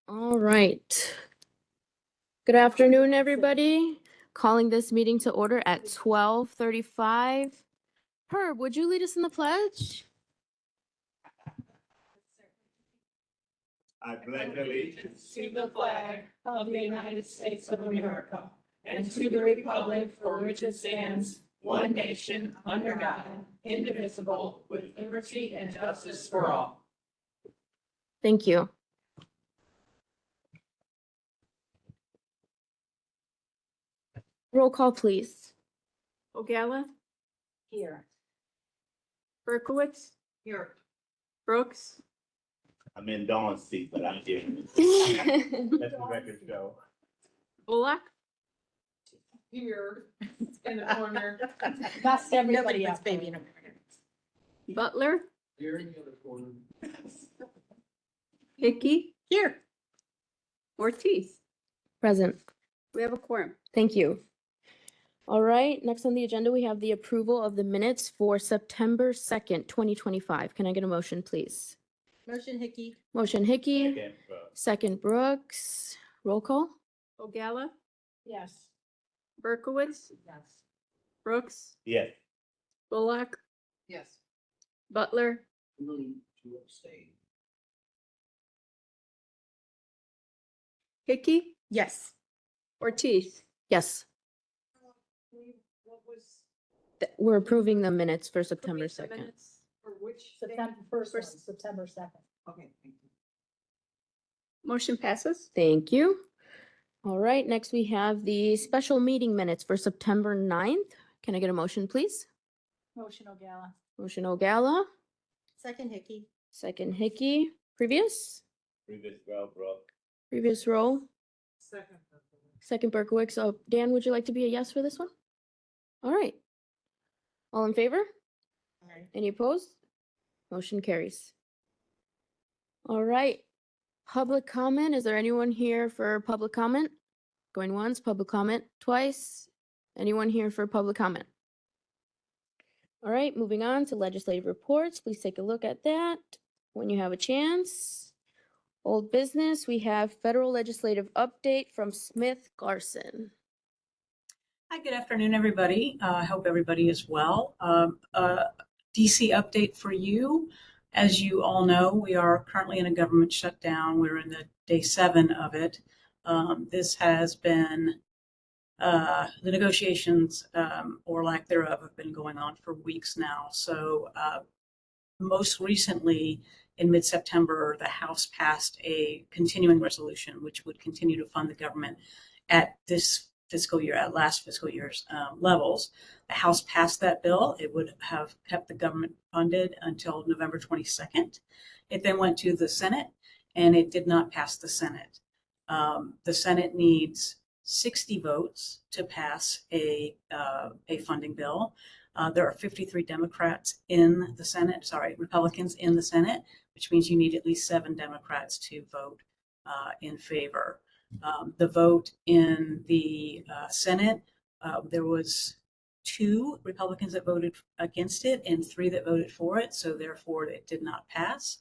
All right. Good afternoon, everybody. Calling this meeting to order at 12:35. Herb, would you lead us in the pledge? I pledge allegiance to the flag of the United States of America and to the republic for which it stands, one nation, under God, indivisible, with liberty and justice for all. Thank you. Roll call, please. Ogalla, Here. Berkowitz, Here. Brooks, I'm in Dawn's seat, but I'm here. Let the record show. Bullock, Here. in the corner, That's everybody else. Baby. Butler, Here in the other corner. Hickey. Here. Ortiz. Present. We have a quorum. Thank you. All right, next on the agenda, we have the approval of the minutes for September 2nd, 2025. Can I get a motion, please? Motion Hickey. Motion Hickey, Second, second Brooks. Roll call? Ogalla, Yes. Berkowitz, Yes. Brooks, yes, Bullock, Yes. Butler, Willing to abstain. Hickey, Yes. Ortiz. Yes, What was? we're approving the minutes for September Approve the 2nd. minutes. For which? September first, First. September 2nd. Okay, thank you. Motion passes. Thank you. All right, next we have the special meeting minutes for September 9th. Can I get a motion, please? Motion Ogalla. Motion Ogalla, Second Hickey. second Hickey. Previous? previous well, bro. Previous roll. Second. Second Berkowitz. Oh, Dan, would you like to be a yes for this one? All right. All in favor? Any opposed? Motion carries. All right. Public comment. Is there anyone here for public comment? Going once, public comment twice. Anyone here for public comment? All right, moving on to legislative reports. Please take a look at that when you have a chance. Old business, we have federal legislative update from Smith Garson. Hi, good afternoon, everybody. I hope everybody is well. DC update for you. As you all know, we are currently in a government shutdown. We're in the day 7 of it. This has been, the negotiations, or lack thereof, have been going on for weeks now. So most recently, in mid-September, the House passed a continuing resolution, which would continue to fund the government at this fiscal year, at last fiscal year's levels. The House passed that bill. It would have kept the government funded until November 22nd. It then went to the Senate, and it did not pass the Senate. The Senate needs 60 votes to pass a funding bill. There are 53 Democrats in the Senate, Republicans in the Senate, which means you need at least 7 Democrats to vote in favor. The vote in the Senate, there was 2 Republicans that voted against it and 3 that voted for it, so therefore it did not pass.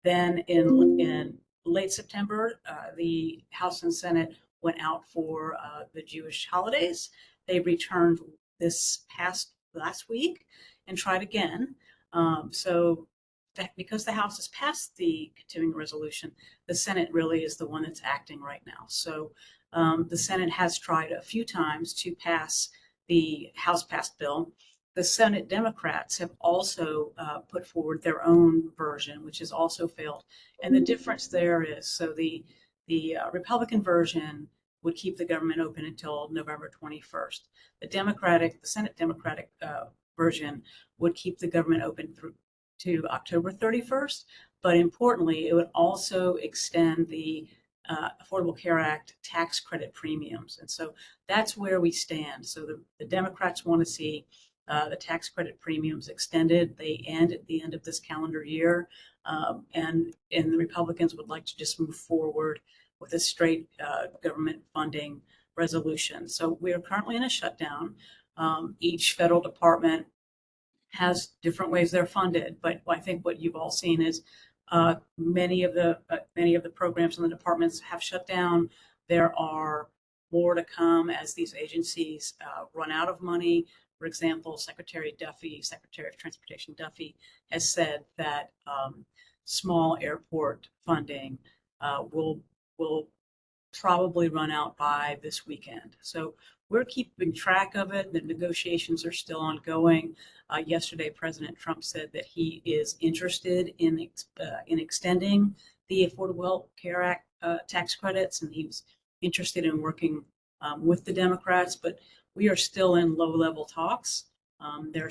Then in late September, the House and Senate went out for the Jewish holidays. They returned this past last week and tried again. So that because the House has passed the continuing resolution, the Senate really is the one that's acting right now. So the Senate has tried a few times to pass the House passed bill. The Senate Democrats have also put forward their own version, which has also failed. And the difference there is, so the Republican version would keep the government open until November 21st. The Senate Democratic version would keep the government open through to October 31st, but importantly, it would also extend the Affordable Care Act tax credit premiums. And so that's where we stand. So the Democrats want to see the tax credit premiums extended. They end at the end of this calendar year. And the Republicans would like to just move forward with a straight government funding resolution. So we are currently in a shutdown. Each federal department has different ways they're funded. But I think what you've all seen is many of the programs in the departments have shut down. There are more to come as these agencies run out of money. For example, Secretary of Transportation Duffy, has said that small airport funding will probably run out by this weekend. So we're keeping track of it. The negotiations are still ongoing. Yesterday, President Trump said that he is interested in extending the Affordable Care Act tax credits, and he was interested in working with the Democrats. But we are still in low-level talks. There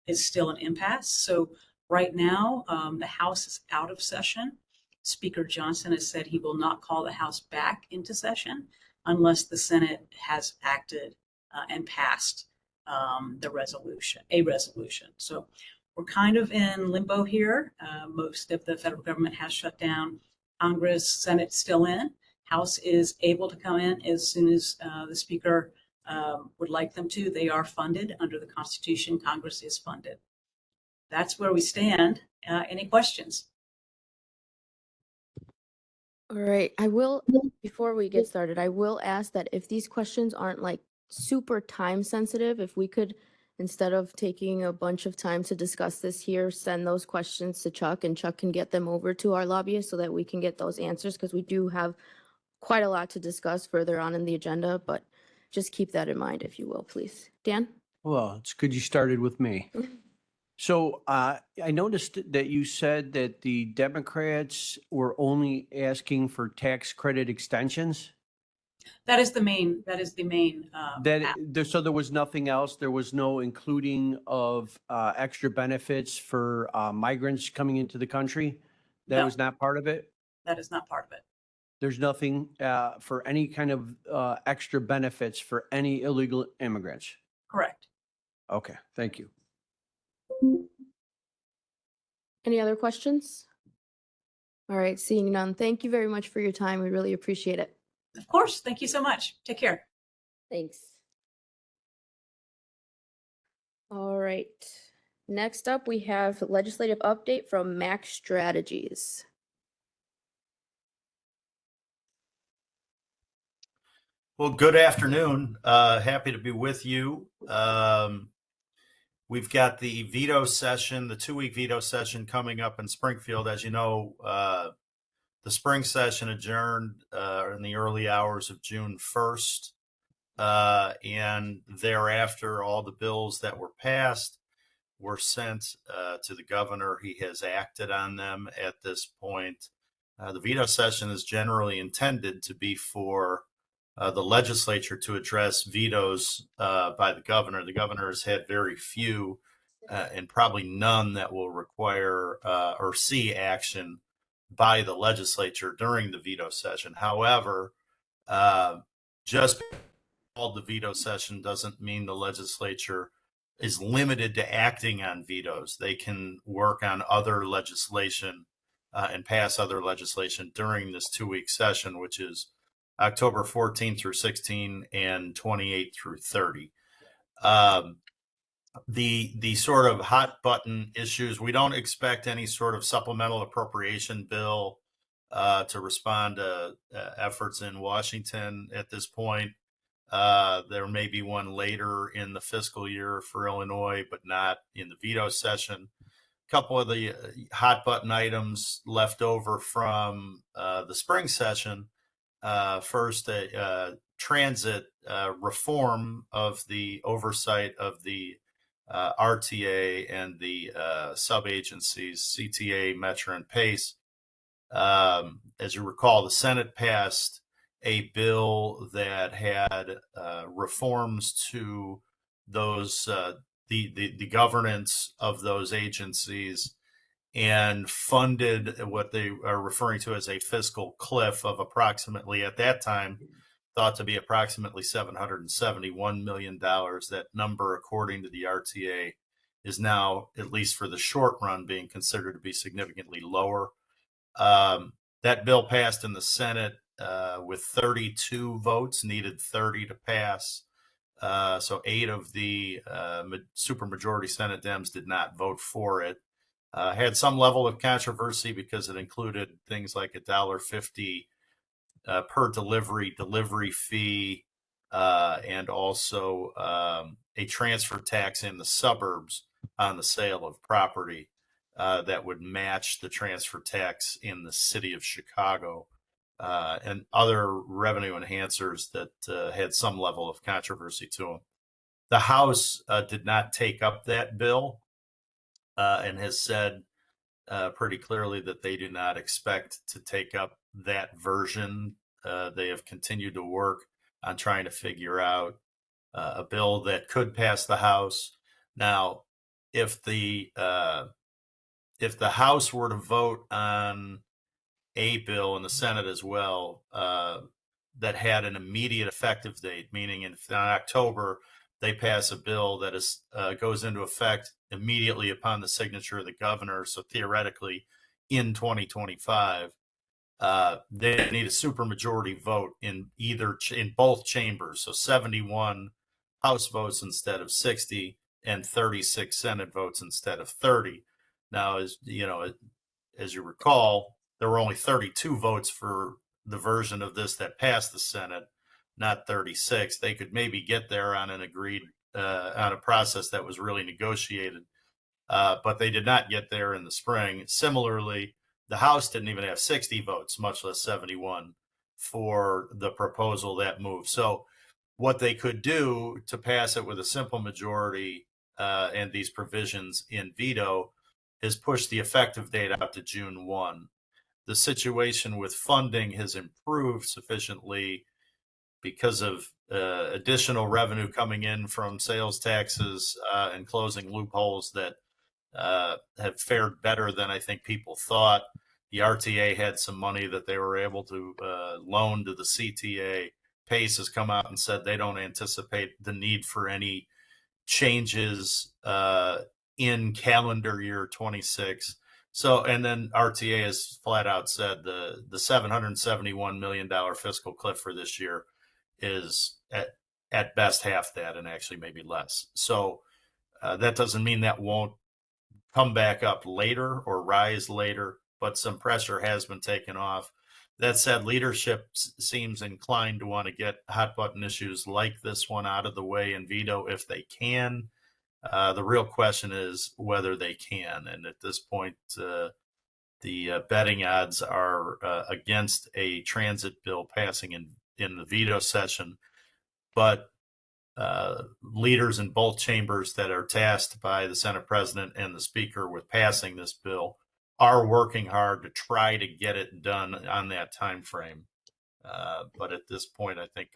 is still an impasse. So right now, the House is out of session. Speaker Johnson has said he will not call the House back into session unless the Senate has acted and passed a resolution. So we're kind of in limbo here. Most of the federal government has shut down. Congress, Senate's still in. House is able to come in as soon as the Speaker would like them to. They are funded under the Constitution. Congress is funded. That's where we stand. Any questions? All right, before we get started, I will ask that if these questions aren't like super time sensitive, if we could, instead of taking a bunch of time to discuss this here, send those questions to Chuck, and Chuck can get them over to our lobbyist so that we can get those answers, because we do have quite a lot to discuss further on in the agenda, but just keep that in mind, if you will, please. Dan? Well, it's good you started with me. So I noticed that you said that the Democrats were only asking for tax credit extensions. That is the main. So there was nothing else. There was no including of extra benefits for migrants coming into the country. That No. was not part of it. That is not part of it. There's nothing for any kind of extra benefits for any illegal immigrants. Correct. Okay, thank you. Any other questions? All right, seeing none, thank you very much for your time. We really appreciate it. Of course. Thank you so much. Take care. Thanks. All right. Next up, we have legislative update from Mac Strategies. Well, good afternoon. Happy to be with you. We've got the veto session, the 2-week veto session coming up in Springfield. As you know, the spring session adjourned in the early hours of June 1st. And thereafter, all the bills that were passed were sent to the governor. He has acted on them at this point. The veto session is generally intended to be for the legislature to address vetoes by the governor. The governor has had very few and probably none that will require or see action by the legislature during the veto session. However, just called the veto session doesn't mean the legislature is limited to acting on vetoes. They can work on other legislation and pass other legislation during this 2-week session, which is October 14 through 16 and 28 through 30. The sort of hot button issues, we don't expect any sort of supplemental appropriation bill to respond to efforts in Washington at this point. There may be one later in the fiscal year for Illinois, but not in the veto session. A couple of the hot button items left over from the spring session. First, transit reform of the oversight of the RTA and the sub-agencies, CTA, Metra, and PACE. As you recall, the Senate passed a bill that had reforms to those the governance of those agencies, and funded what they are referring to as a fiscal cliff of approximately, at that time, thought to be approximately $771 million. That number, according to the RTA, is now, at least for the short run, being considered to be significantly lower. That bill passed in the Senate with 32 votes, needed 30 to pass. So 8 of the supermajority Senate Dems did not vote for it. Had some level of controversy because it included things like $1.50 per delivery fee, and also a transfer tax in the suburbs on the sale of property that would match the transfer tax in the city of Chicago, and other revenue enhancers that had some level of controversy to them. The House did not take up that bill and has said pretty clearly that they do not expect to take up that version. They have continued to work on trying to figure out a bill that could pass the House. Now, if the House were to vote on a bill in the Senate as well that had an immediate effective date, meaning in October they pass a bill that is goes into effect immediately upon the signature of the governor. So theoretically, in 2025, they need a supermajority vote in both chambers. So 71 House votes instead of 60, and 36 Senate votes instead of 30. Now, as you recall, there were only 32 votes for the version of this that passed the Senate, not 36. They could maybe get there on an agreed on a process that was really negotiated, but they did not get there in the spring. Similarly, the House didn't even have 60 votes, much less 71, for the proposal that moved. So what they could do to pass it with a simple majority and these provisions in veto is push the effective date out to June 1. The situation with funding has improved sufficiently because of additional revenue coming in from sales taxes and closing loopholes that have fared better than I think people thought. The RTA had some money that they were able to loan to the CTA. PACE has come out and said they don't anticipate the need for any changes in calendar year 26. So, and then RTA has flat out said the $771 million fiscal cliff for this year is at best half that, and actually maybe less. So that doesn't mean that won't come back up later or rise later, but some pressure has been taken off. That said, leadership seems inclined to want to get hot button issues like this one out of the way and veto if they can. The real question is whether they can. And at this point, the betting odds are against a transit bill passing in the veto session. But leaders in both chambers that are tasked by the Senate President and the Speaker with passing this bill are working hard to try to get it done on that time frame. But at this point, I think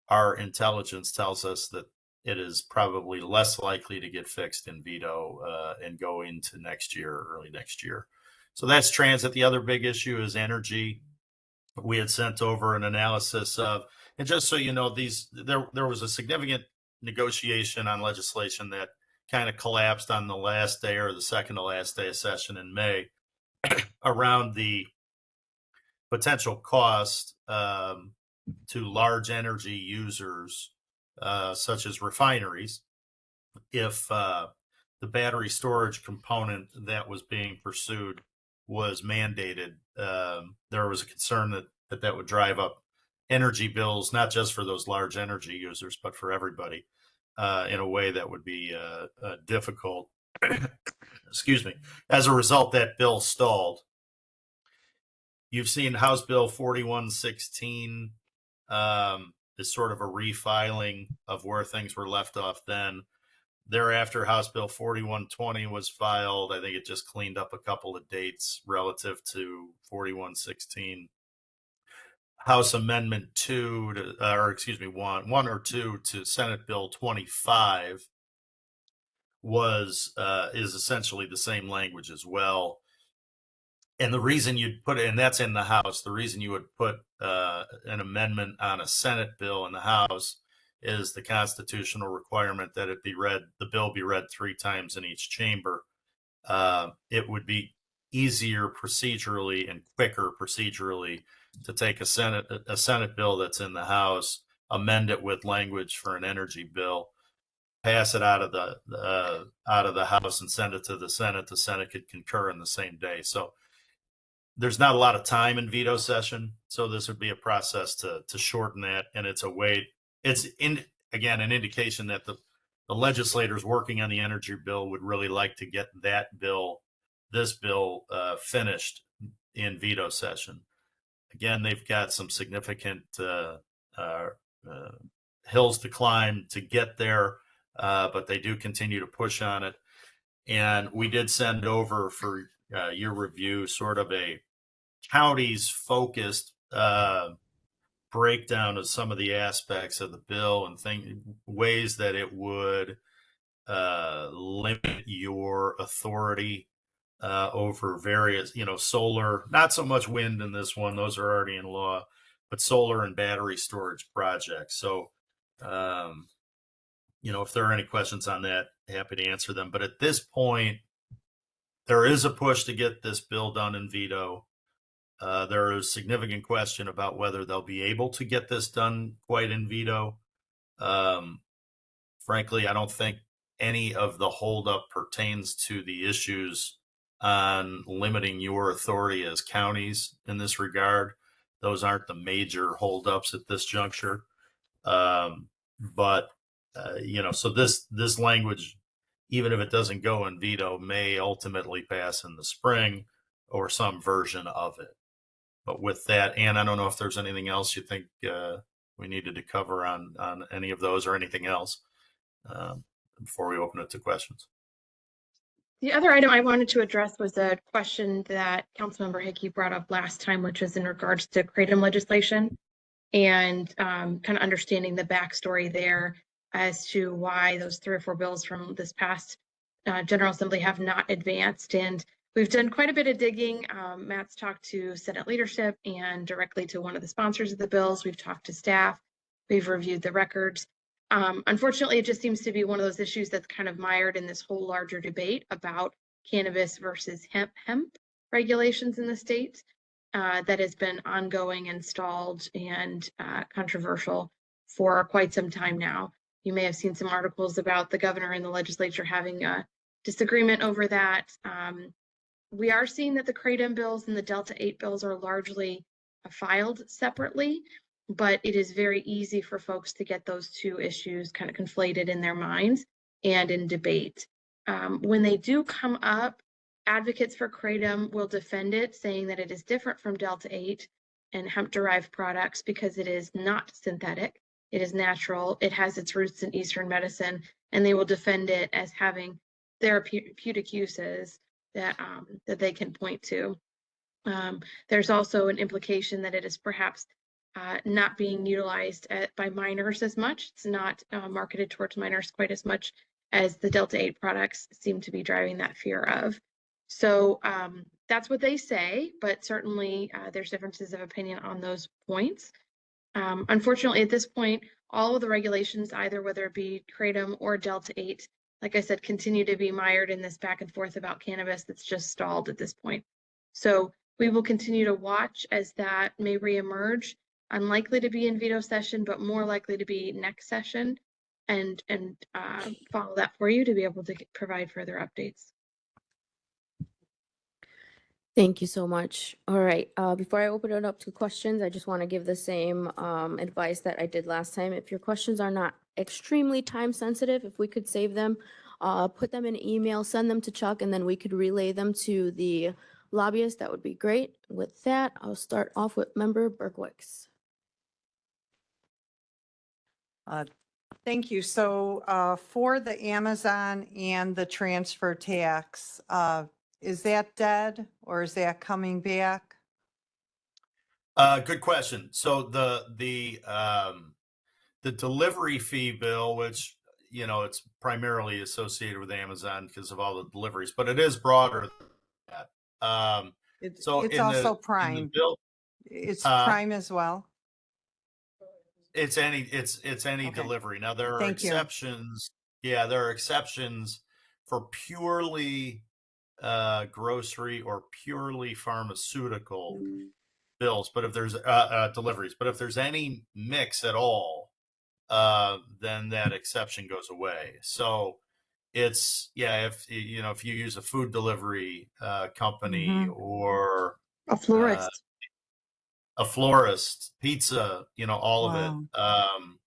our intelligence tells us that it is probably less likely to get fixed in veto and go into next year, early next year. So that's transit. The other big issue is energy. We had sent over an analysis of, and just so you know, there was a significant negotiation on legislation that kind of collapsed on the last day or the second to last day of session in May around the potential cost to large energy users, such as refineries, if the battery storage component that was being pursued was mandated. There was a concern that would drive up energy bills, not just for those large energy users, but for everybody in a way that would be difficult. Excuse me. As a result, that bill stalled. You've seen House Bill 4116 is sort of a refiling of where things were left off then. Thereafter, House Bill 4120 was filed. I think it just cleaned up a couple of dates relative to 4116. House Amendment 1 or 2 to Senate Bill 25 is essentially the same language as well. And the reason you'd put it, and that's in the House, the reason you would put an amendment on a Senate bill in the House is the constitutional requirement that the bill be read 3 times in each chamber. It would be easier procedurally and quicker procedurally to take a Senate bill that's in the House, amend it with language for an energy bill, pass it out of the House and send it to the Senate. The Senate could concur in the same day. So there's not a lot of time in veto session. So this would be a process to shorten that. And it's a way, again, an indication that the legislators working on the energy bill would really like to get this bill finished in veto session. Again, they've got some significant hills to climb to get there, but they do continue to push on it. And we did send over for your review sort of a counties focused breakdown of some of the aspects of the bill and ways that it would limit your authority over various, solar, not so much wind in this one, those are already in law, but solar and battery storage projects. So, if there are any questions on that, happy to answer them. But at this point, there is a push to get this bill done in veto. There is significant question about whether they'll be able to get this done quite in veto. Frankly, I don't think any of the holdup pertains to the issues on limiting your authority as counties in this regard. Those aren't the major holdups at this juncture. So this language, even if it doesn't go in veto, may ultimately pass in the spring or some version of it. But with that, Ann, I don't know if there's anything else you think we needed to cover on any of those or anything else before we open it to questions. The other item I wanted to address was a question that Councilmember Hickey brought up last time, which is in regards to Kratom legislation and kind of understanding the backstory there as to why those 3 or 4 bills from this past General Assembly have not advanced. And we've done quite a bit of digging. Matt's talked to Senate leadership and directly to one of the sponsors of the bills. We've talked to staff. We've reviewed the records. Unfortunately, it just seems to be one of those issues that's kind of mired in this whole larger debate about cannabis versus hemp regulations in the state that has been ongoing and stalled and controversial for quite some time now. You may have seen some articles about the governor and the legislature having a disagreement over that. We are seeing that the Kratom bills and the Delta 8 bills are largely filed separately, but it is very easy for folks to get those 2 issues kind of conflated in their minds and in debate. When they do come up, advocates for Kratom will defend it, saying that it is different from Delta 8 and hemp-derived products because it is not synthetic, it is natural, it has its roots in Eastern medicine, and they will defend it as having therapeutic uses that they can point to. There's also an implication that it is perhaps not being utilized by minors as much. It's not marketed towards minors quite as much as the Delta 8 products seem to be driving that fear of. So that's what they say, but certainly there's differences of opinion on those points. Unfortunately, at this point, all of the regulations, either whether it be Kratom or Delta 8, like I said, continue to be mired in this back and forth about cannabis that's just stalled at this point. So we will continue to watch as that may reemerge. Unlikely to be in veto session, but more likely to be next session, and follow that for you to be able to provide further updates. Thank you so much. All right, before I open it up to questions, I just want to give the same advice that I did last time. If your questions are not extremely time sensitive, if we could save them, put them in email, send them to Chuck, and then we could relay them to the lobbyist. That would be great. With that, I'll start off with Member Berkowitz. Thank you. So for the Amazon and the transfer tax, is that dead or is that coming back? Good question. So the delivery fee bill, which it's primarily associated with Amazon because of all the deliveries, but it is broader than that. It's So in also the Prime. bill, It's Prime as well. it's any Okay. delivery. Now there are Thank you. exceptions. Yeah, there are exceptions for purely grocery or purely pharmaceutical bills. But if there's deliveries, but if there's any mix at all, then that exception goes away. So it's, yeah, if you know, if you use a food delivery company or A florist. a florist, pizza, you know, all of Wow. it,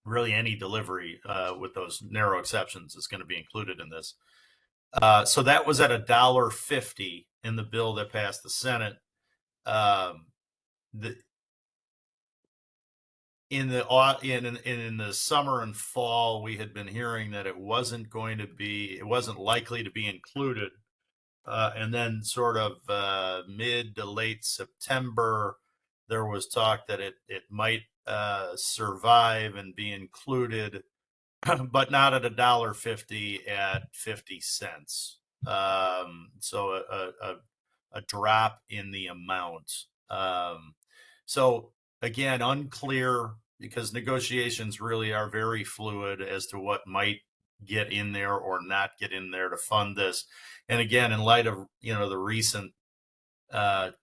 really any delivery with those narrow exceptions is going to be included in this. So that was at $1.50 in the bill that passed the Senate. In the summer and fall, we had been hearing that it wasn't likely to be included. And then sort of mid to late September, there was talk that it might survive and be included, but not at $1.50, at 50 cents. So a drop in the amount. So again, unclear, because negotiations really are very fluid as to what might get in there or not get in there to fund this. And again, in light of, you know, the recent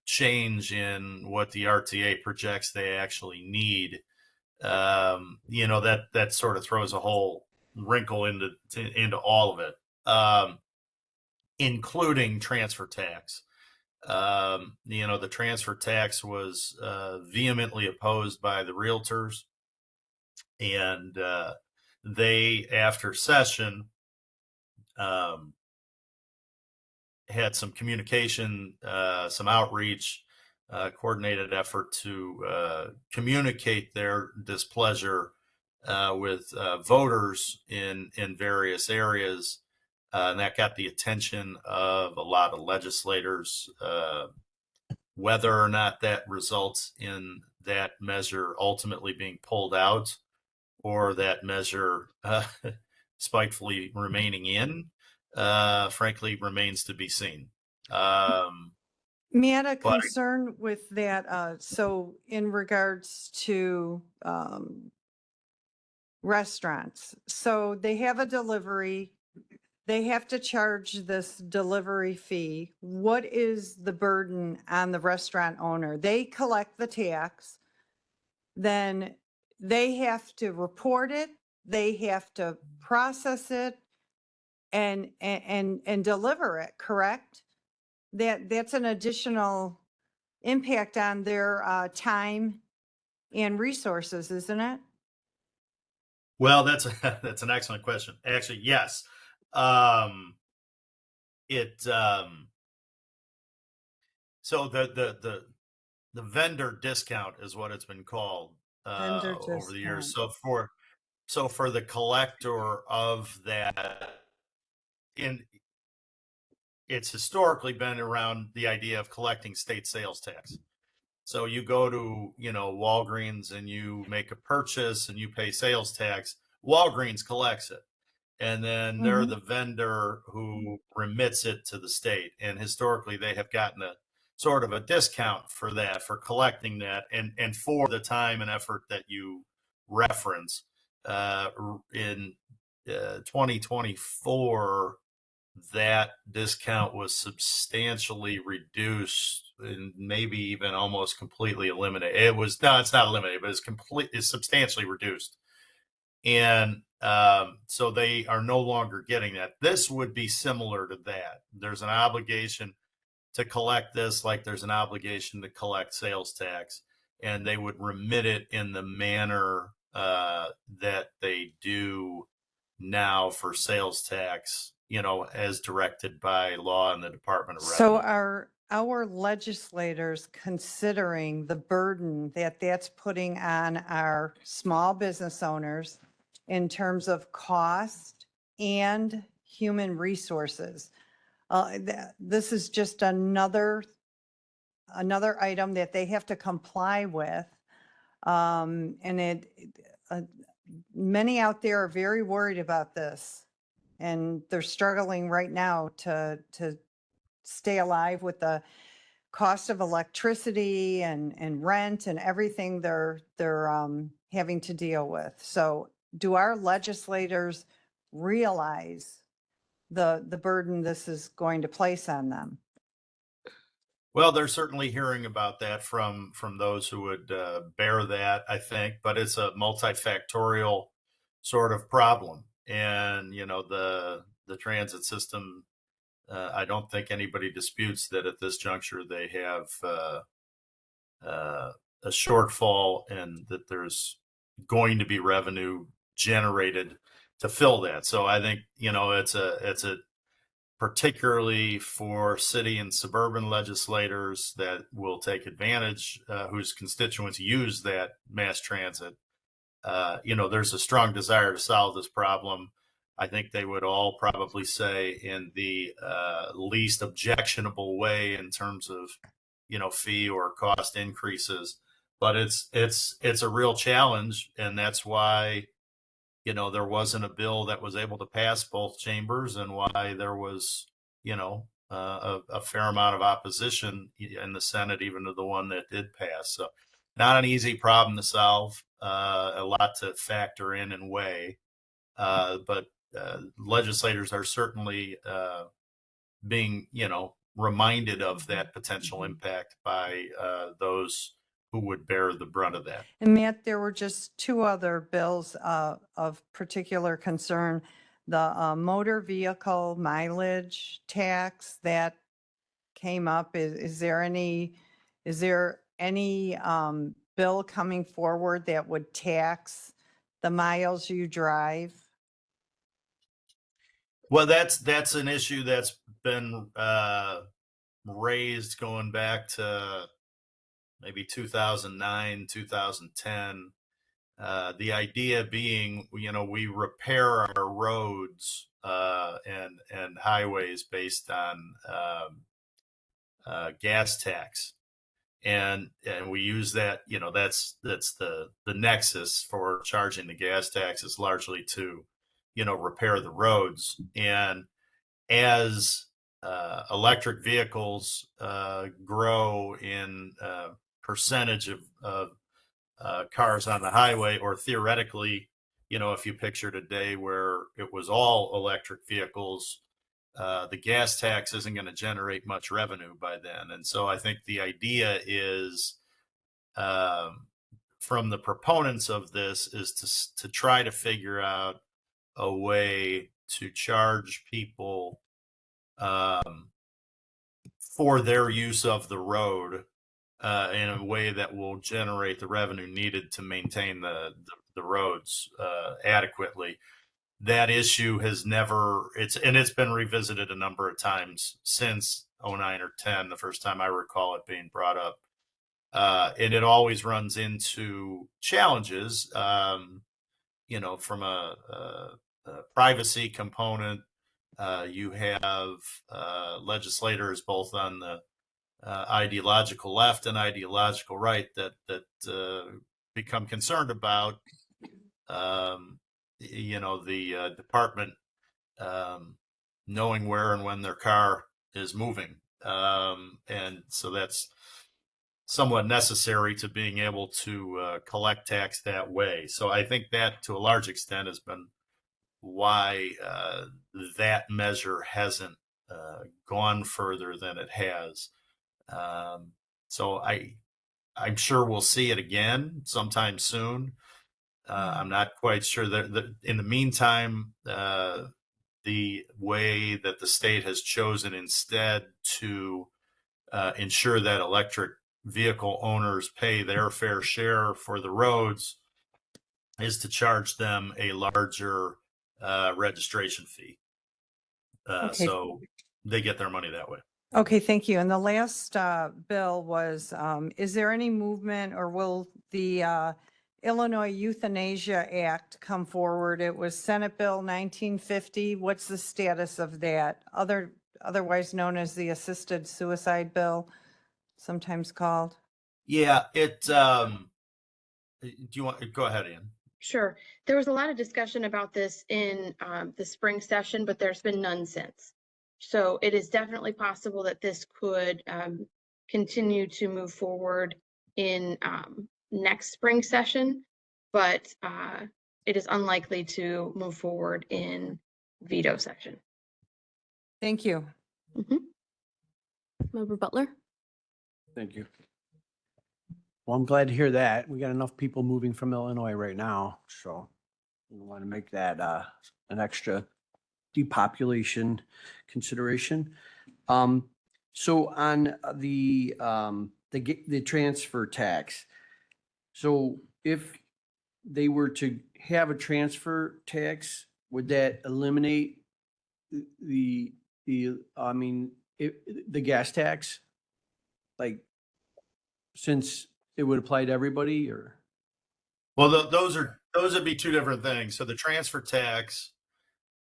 change in what the RTA projects they actually need, you know, that sort of throws a whole wrinkle into all of it, including transfer tax. You know, the transfer tax was vehemently opposed by the realtors, and they, after session, had some communication, some outreach, coordinated effort to communicate their displeasure with voters in various areas. And that got the attention of a lot of legislators. Whether or not that results in that measure ultimately being pulled out, or that measure spitefully remaining in, frankly, remains to be seen. Matt, a But- concern with that, so in regards to restaurants, so they have a delivery, they have to charge this delivery fee. What is the burden on the restaurant owner? They collect the tax, then they have to report it, they have to process it and deliver it, correct? That's an additional impact on their time and resources, isn't it? Well, that's an excellent question. Actually, yes. So the vendor discount is what it's been called Vendor over the years. discount. So for the collector of that, it's historically been around the idea of collecting state sales tax. So you go to, you know, Walgreens and you make a purchase and you pay sales tax. Walgreens collects it, and then they're the vendor who remits it to the state. And historically, they have gotten a sort of a discount for that, for collecting that, and for the time and effort that you reference. In 2024, that discount was substantially reduced and maybe even almost completely eliminated. It's not eliminated, but it's substantially reduced. And so they are no longer getting that. This would be similar to that. There's an obligation to collect this, like there's an obligation to collect sales tax, and they would remit it in the manner that they do now for sales tax, you know, as directed by law in the Department of Revenue. So are our legislators considering the burden that that's putting on our small business owners in terms of cost and human resources? This is just another item that they have to comply with. And many out there are very worried about this, and they're struggling right now to stay alive with the cost of electricity and rent and everything they're having to deal with. So do our legislators realize the burden this is going to place on them? Well, they're certainly hearing about that from those who would bear that, I think, but it's a multifactorial sort of problem. And you know, the transit system, I don't think anybody disputes that at this juncture they have a shortfall, and that there's going to be revenue generated to fill that. So I think, you know, it's a particularly for city and suburban legislators that will take advantage, whose constituents use that mass transit. You know, there's a strong desire to solve this problem. I think they would all probably say in the least objectionable way in terms of, you know, fee or cost increases. But it's a real challenge, and that's why, you know, there wasn't a bill that was able to pass both chambers, and why there was, you know, a fair amount of opposition in the Senate, even to the one that did pass. So not an easy problem to solve, a lot to factor in and weigh. But legislators are certainly being, you know, reminded of that potential impact by those who would bear the brunt of that. And Matt, there were just two other bills of particular concern. The motor vehicle mileage tax that came up. Is there any bill coming forward that would tax the miles you drive? Well, that's an issue that's been raised going back to maybe 2009, 2010. The idea being, you know, we repair our roads and highways based on gas tax, and we use that. You know, that's the nexus for charging the gas tax is largely to, you know, repair the roads. And as electric vehicles grow in percentage of cars on the highway, or theoretically, you know, if you picture today where it was all electric vehicles, the gas tax isn't going to generate much revenue by then. And so I think the idea is, from the proponents of this, is to try to figure out a way to charge people for their use of the road in a way that will generate the revenue needed to maintain the roads adequately. That issue has never, it's been revisited a number of times since 09 or 10, the first time I recall it being brought up. And it always runs into challenges, you know, from a privacy component. You have legislators both on the ideological left and ideological right that become concerned about, you know, the department knowing where and when their car is moving, and so that's somewhat necessary to being able to collect tax that way. So I think that to a large extent has been why that measure hasn't gone further than it has. So I'm sure we'll see it again sometime soon. I'm not quite sure that in the meantime, the way that the state has chosen instead to ensure that electric vehicle owners pay their fair share for the roads is to charge them a larger registration fee. Okay. So they get their money that way. Okay, thank you. And the last bill was, is there any movement, or will the Illinois Euthanasia Act come forward? It was Senate Bill 1950. What's the status of that? Otherwise known as the Assisted Suicide Bill, sometimes called. Yeah, it. Do you want to go ahead, Ian? Sure. There was a lot of discussion about this in the spring session, but there's been none since. So it is definitely possible that this could continue to move forward in next spring session, but it is unlikely to move forward in veto session. Thank you. Member Butler? Thank you. Well, I'm glad to hear that. We got enough people moving from Illinois right now, so we want to make that an extra depopulation consideration. So on the transfer tax, so if they were to have a transfer tax, would that eliminate the the gas tax? Like, since it would apply to everybody, or? Well, those would be two different things. So the transfer tax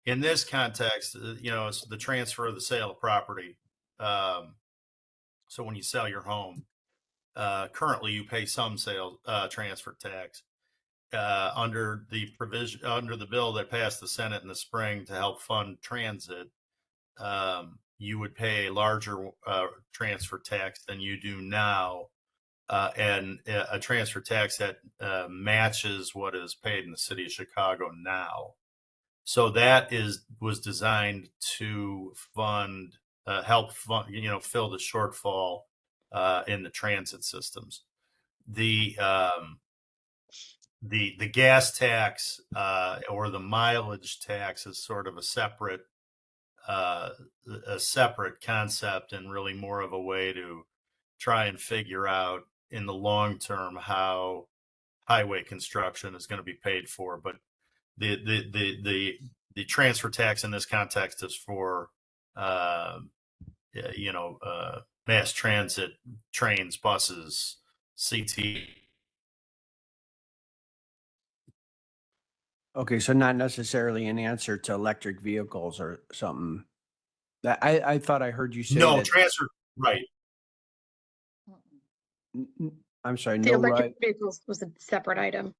in this context, is the transfer of the sale of property. So when you sell your home, currently you pay some transfer tax. Under the bill that passed the Senate in the spring to help fund transit, you would pay a larger transfer tax than you do now, and a transfer tax that matches what is paid in the city of Chicago now. So that was designed to help fund, fill the shortfall in the transit systems. The gas tax or the mileage tax is sort of a separate concept, and really more of a way to try and figure out in the long term how highway construction is going to be paid for. But the transfer tax in this context is for mass transit, trains, buses, CT. Okay, so not necessarily an answer to electric vehicles or something. That I thought I heard you say No that. transfer, right? I'm sorry, The no, electric right? vehicles was a separate item.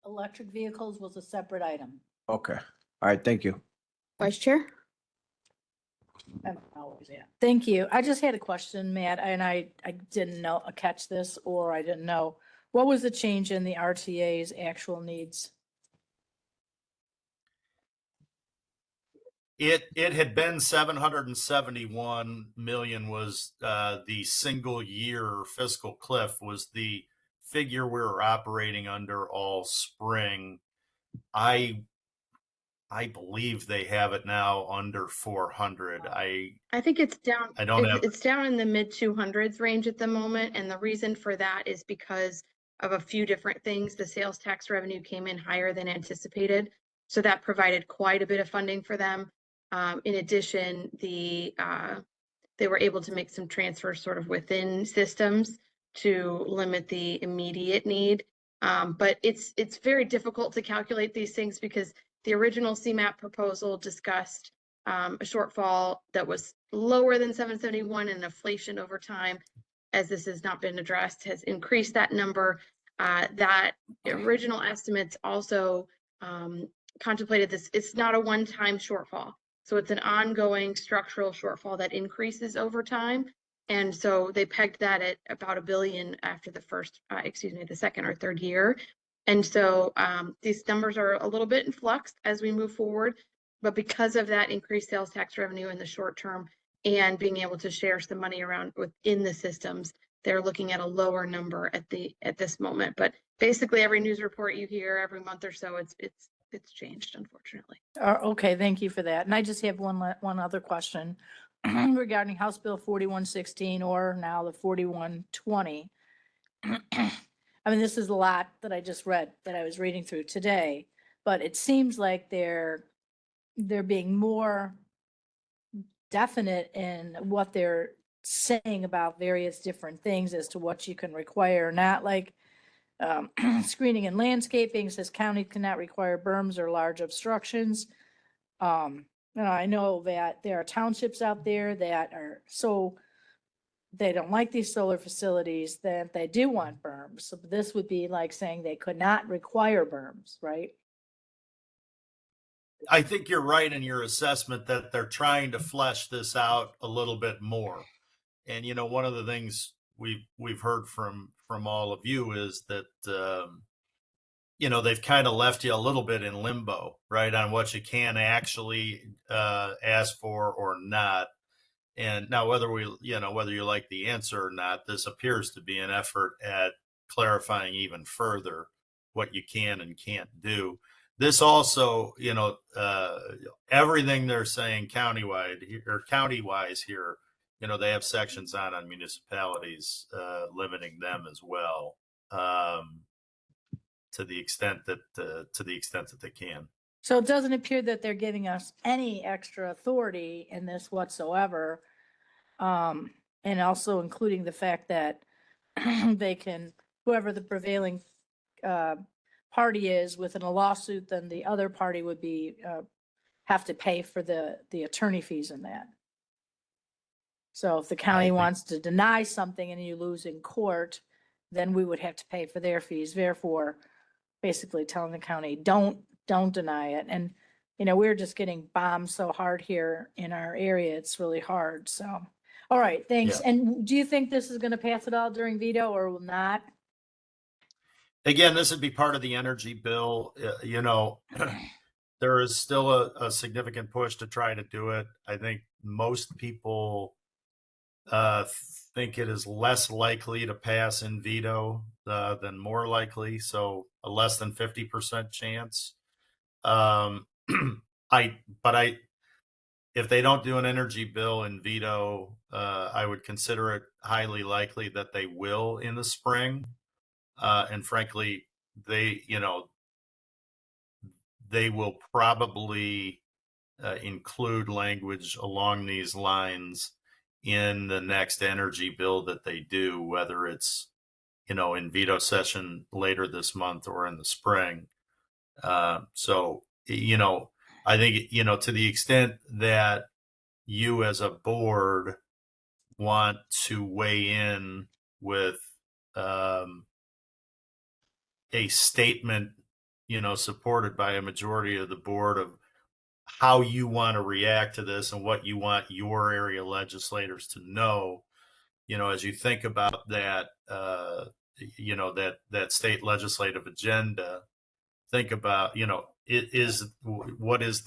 Electric vehicles was a separate item. Okay, all right, thank you. Vice Chair? Thank you. I just had a question, Matt, and I didn't catch this, or I didn't know. What was the change in the RTA's actual needs? It had been 771 million was the single year fiscal cliff, was the figure we were operating under all spring. I believe they have it now under 400. I think it's down. I don't have. It's down in the mid 200s range at the moment, and the reason for that is because of a few different things. The sales tax revenue came in higher than anticipated, so that provided quite a bit of funding for them. In addition, they were able to make some transfers sort of within systems to limit the immediate need. But it's very difficult to calculate these things because the original CMAP proposal discussed a shortfall that was lower than 771, and inflation over time, as this has not been addressed, has increased that number. That original estimates also contemplated this. It's not a one-time shortfall. So it's an ongoing structural shortfall that increases over time. And so they pegged that at about $1 billion after the second or third year. And so these numbers are a little bit in flux as we move forward. But because of that increased sales tax revenue in the short term and being able to share some money around within the systems, they're looking at a lower number at this moment. But basically every news report you hear every month or so, it's changed, unfortunately. Okay, thank you for that. And I just have one other question regarding House Bill 4116, or now the 4120. I mean, this is a lot that I just read, that I was reading through today, but it seems like they're being more definite in what they're saying about various different things as to what you can require, not like screening and landscaping says county cannot require berms or large obstructions. I know that there are townships out there that are they don't like these solar facilities, that they do want berms. So this would be like saying they could not require berms, right? I think you're right in your assessment that they're trying to flesh this out a little bit more. And one of the things we've heard from all of you is that they've kind of left you a little bit in limbo, right, on what you can actually ask for or not. And now whether whether you like the answer or not, this appears to be an effort at clarifying even further what you can and can't do. This also, everything they're saying countywide or county-wise here, they have sections on municipalities limiting them as well, to the extent that they can. So it doesn't appear that they're giving us any extra authority in this whatsoever. And also including the fact that they can, whoever the prevailing party is within a lawsuit, then the other party would be have to pay for the attorney fees in that. So if the county wants to deny something and you lose in court, then we would have to pay for their fees. Therefore, basically telling the county, don't deny it. And, we're just getting bombed so hard here in our area. It's really hard. So, all right, thanks. Yeah. And do you think this is going to pass at all during veto or will not? Again, this would be part of the energy bill. There is still a significant push to try to do it. I think most people think it is less likely to pass in veto than more likely. So a less than 50% chance. If they don't do an energy bill in veto, I would consider it highly likely that they will in the spring. And frankly, they will probably include language along these lines in the next energy bill that they do, whether it's, in veto session later this month or in the spring. So, I think, to the extent that you as a board want to weigh in with a statement, supported by a majority of the board of how you want to react to this and what you want your area legislators to know, as you think about that, that state legislative agenda, think about, what is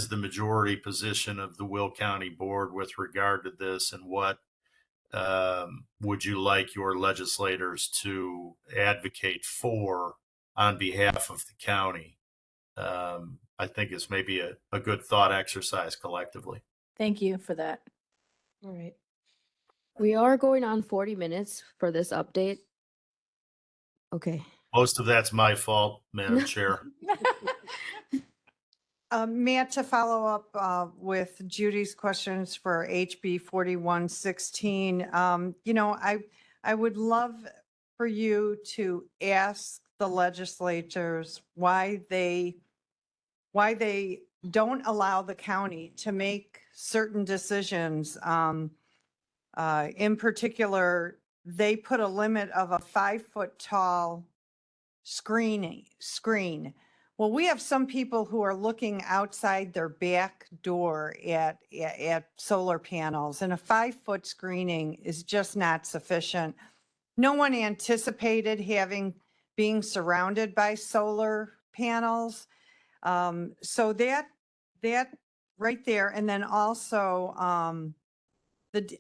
the majority position of the Will County Board with regard to this, and what would you like your legislators to advocate for on behalf of the county? I think it's maybe a good thought exercise collectively. Thank you for that. All right. We are going on 40 minutes for this update. Okay. Most of that's my fault, Madam Chair. Matt, to follow up with Judy's questions for HB 4116, I would love for you to ask the legislators why they don't allow the county to make certain decisions. In particular, they put a limit of a 5-foot tall screen. Well, we have some people who are looking outside their back door at solar panels, and a 5-foot screening is just not sufficient. No one anticipated being surrounded by solar panels. So that right there, and then also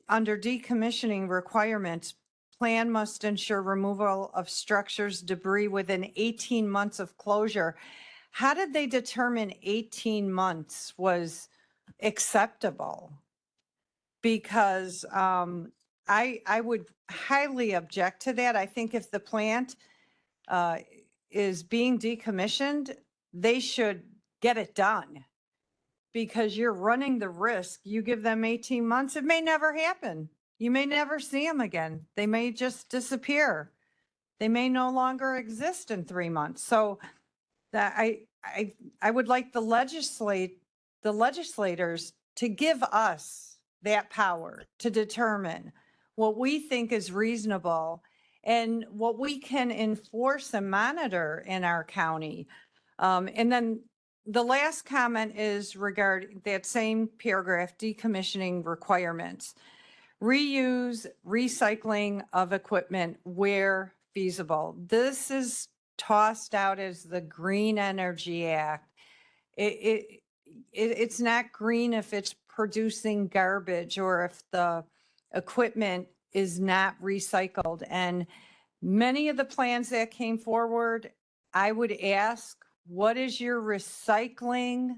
under decommissioning requirements, plan must ensure removal of structures, debris within 18 months of closure. How did they determine 18 months was acceptable? Because I would highly object to that. I think if the plant is being decommissioned, they should get it done, because you're running the risk. You give them 18 months, it may never happen. You may never see them again. They may just disappear. They may no longer exist in 3 months. So that I would like the legislators to give us that power to determine what we think is reasonable and what we can enforce and monitor in our county. And then the last comment is regarding that same paragraph, decommissioning requirements. Reuse, recycling of equipment where feasible. This is tossed out as the Green Energy Act. It's not green if it's producing garbage or if the equipment is not recycled. And many of the plans that came forward, I would ask, what is your recycling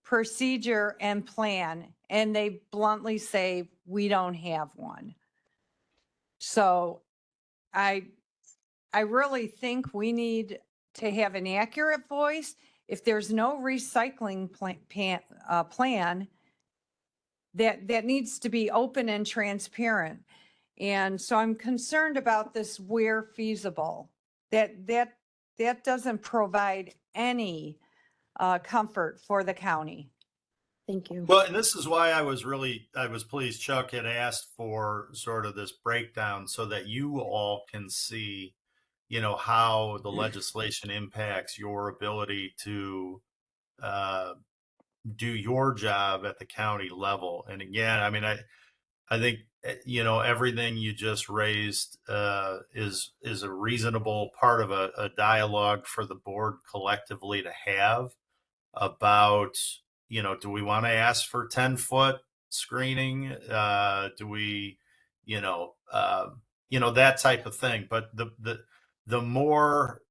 procedure and plan? And they bluntly say, we don't have one. So I really think we need to have an accurate voice. If there's no recycling plan, that needs to be open and transparent. And so I'm concerned about this where feasible. That doesn't provide any comfort for the county. Thank you. Well, and this is why I was pleased Chuck had asked for sort of this breakdown so that you all can see, you know, how the legislation impacts your ability to do your job at the county level. And again, I mean, I think, you know, everything you just raised is a reasonable part of a dialogue for the board collectively to have about, you know, do we want to ask for 10-foot screening? Do we, you know, that type of thing. But the more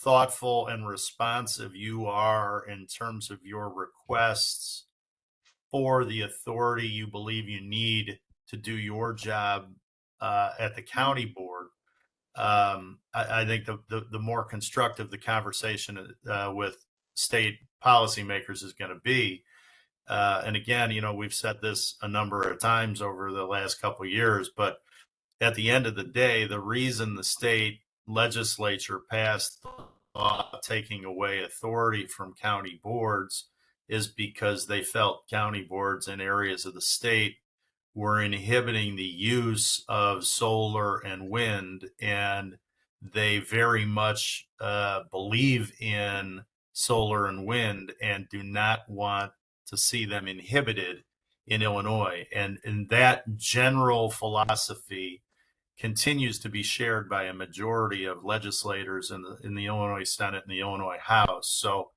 thoughtful and responsive you are in terms of your requests for the authority you believe you need to do your job at the county board, I think the more constructive the conversation with state policymakers is going to be. And again, you know, we've said this a number of times over the last couple of years, but at the end of the day, the reason the state legislature passed the law taking away authority from county boards is because they felt county boards in areas of the state were inhibiting the use of solar and wind, and they very much believe in solar and wind and do not want to see them inhibited in Illinois. And that general philosophy continues to be shared by a majority of legislators in the Illinois Senate and the Illinois House. So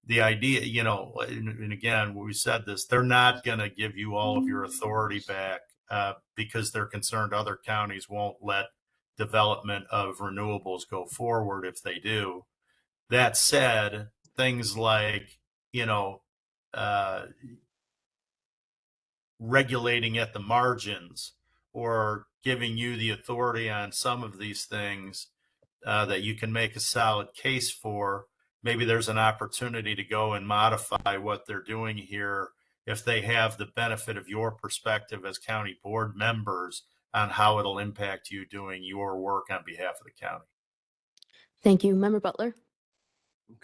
the idea, you know, and again, we said this, they're not going to give you all of your authority back because they're concerned other counties won't let development of renewables go forward if they do. That said, things like, you know, regulating at the margins or giving you the authority on some of these things that you can make a solid case for, maybe there's an opportunity to go and modify what they're doing here if they have the benefit of your perspective as county board members on how it'll impact you doing your work on behalf of the county. Thank you. Member Butler.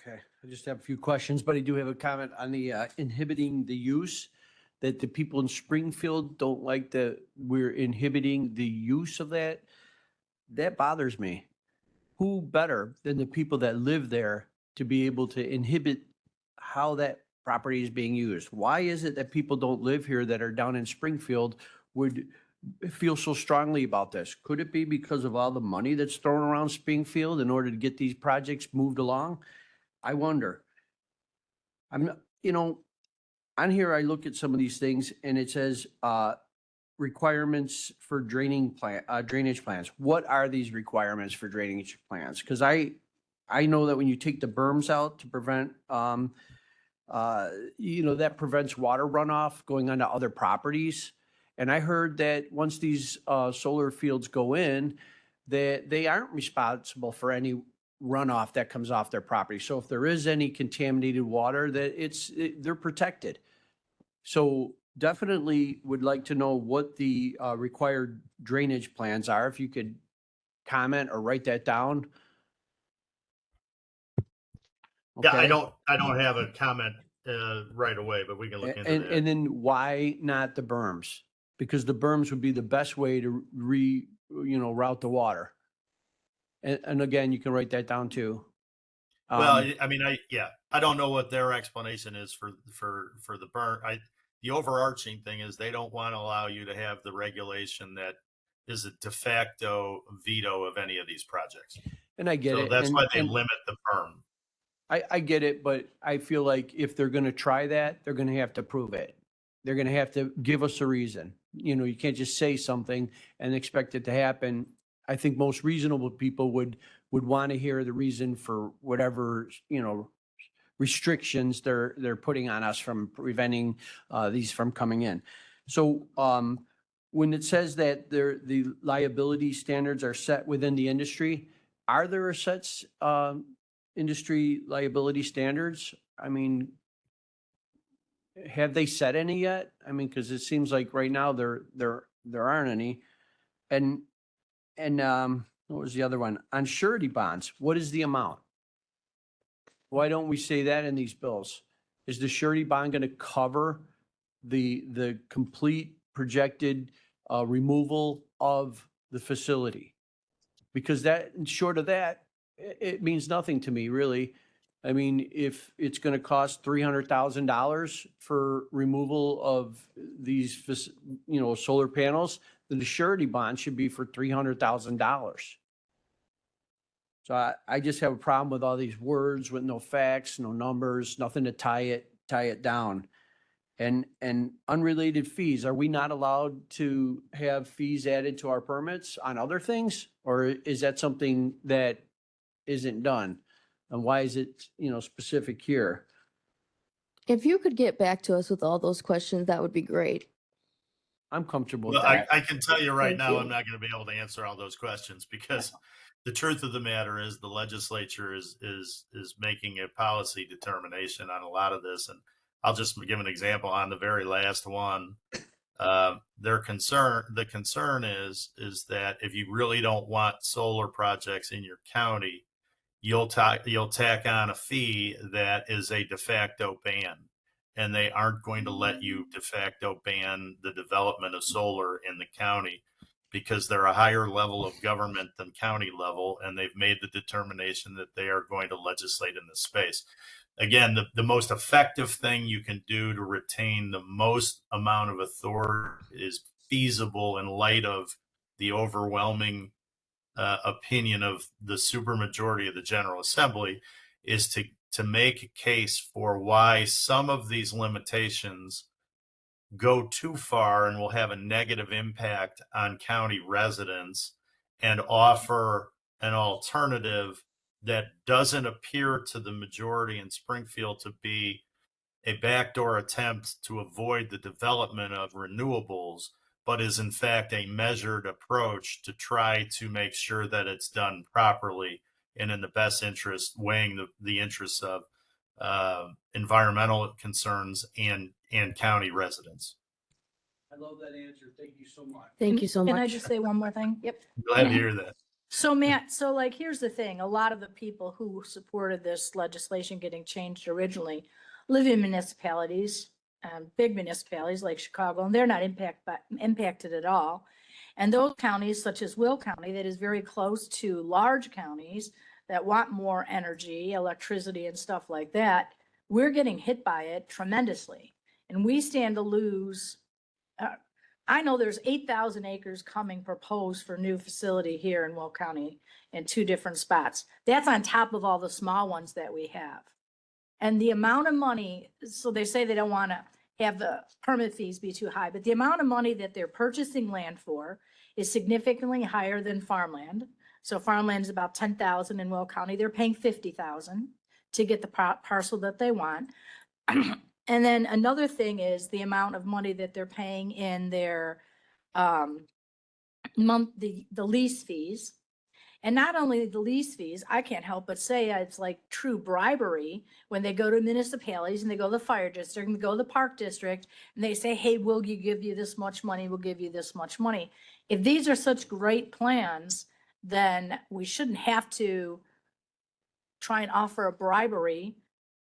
Okay, I just have a few questions, but I do have a comment on the inhibiting the use, that the people in Springfield don't like that we're inhibiting the use of that. That bothers me. Who better than the people that live there to be able to inhibit how that property is being used? Why is it that people don't live here that are down in Springfield would feel so strongly about this? Could it be because of all the money that's thrown around Springfield in order to get these projects moved along? I wonder. You know, on here, I look at some of these things and it says requirements for drainage plans. What are these requirements for drainage plans? Because I know that when you take the berms out to prevent, you know, that prevents water runoff going onto other properties. And I heard that once these solar fields go in, that they aren't responsible for any runoff that comes off their property. So if there is any contaminated water, that they're protected. So definitely would like to know what the required drainage plans are. If you could comment or write that down. Yeah, Okay. I don't have a comment right away, but we can look into that. And then why not the berms? Because the berms would be the best way to route the water. And again, you can write that down too. Well, I mean, I don't know what their explanation is for the burn. The overarching thing is they don't want to allow you to have the regulation that is a de facto veto of any of these projects. And I get so it. That's why they and limit the berm. I get it, but I feel like if they're going to try that, they're going to have to prove it. they're going to have to give us a reason. You know, you can't just say something and expect it to happen. I think most reasonable people would want to hear the reason for whatever, you know, restrictions they're putting on us from preventing these from coming in. So when it says that the liability standards are set within the industry, are there such industry liability standards? I mean, have they set any yet? I mean, because it seems like right now there aren't any. And what was the other one? On surety bonds, what is the amount? Why don't we say that in these bills? Is the surety bond going to cover the complete projected removal of the facility? Because that, short of that, it means nothing to me, really. I mean, if it's going to cost $300,000 for removal of these, you know, solar panels, then the surety bond should be for $300,000. So I just have a problem with all these words with no facts, no numbers, nothing to tie it down. And unrelated fees, are we not allowed to have fees added to our permits on other things? Or is that something that isn't done? And why is it, you know, specific here? If you could get back to us with all those questions, that would be great. I'm comfortable with Well, that. I can tell you right Thank now, you. I'm not going to be able to answer all those questions because the truth of the matter is the legislature is making a policy determination on a lot of this. And I'll just give an example on the very last one. The concern is that if you really don't want solar projects in your county, you'll tack on a fee that is a de facto ban, and they aren't going to let you de facto ban the development of solar in the county because they're a higher level of government than county level, and they've made the determination that they are going to legislate in this space. Again, the most effective thing you can do to retain the most amount of authority is feasible in light of the overwhelming opinion of the supermajority of the General Assembly is to make a case for why some of these limitations go too far and will have a negative impact on county residents, and offer an alternative that doesn't appear to the majority in Springfield to be a backdoor attempt to avoid the development of renewables, but is in fact a measured approach to try to make sure that it's done properly and in the best interest, weighing the interests of environmental concerns and county residents. I love that answer. Thank you so much. Thank you so much. Can I just say one more thing? Yep. Glad to hear that. So Matt, so like, here's the thing, a lot of the people who supported this legislation getting changed originally live in municipalities, big municipalities like Chicago, and they're not impacted at all. And those counties such as Will County, that is very close to large counties that want more energy, electricity and stuff like that, we're getting hit by it tremendously. And we stand to lose. I know there's 8,000 acres coming proposed for new facility here in Will County in 2 different spots. That's on top of all the small ones that we have. And the amount of money, so they say they don't want to have the permit fees be too high, but the amount of money that they're purchasing land for is significantly higher than farmland. So farmland is about 10,000 in Will County. They're paying 50,000 to get the parcel that they want. And then another thing is the amount of money that they're paying in their the lease fees. And not only the lease fees, I can't help but say it's like true bribery when they go to municipalities and they go to the fire district and they go to the park district and they say, hey, we'll give you this much money, we'll give you this much money. If these are such great plans, then we shouldn't have to try and offer a bribery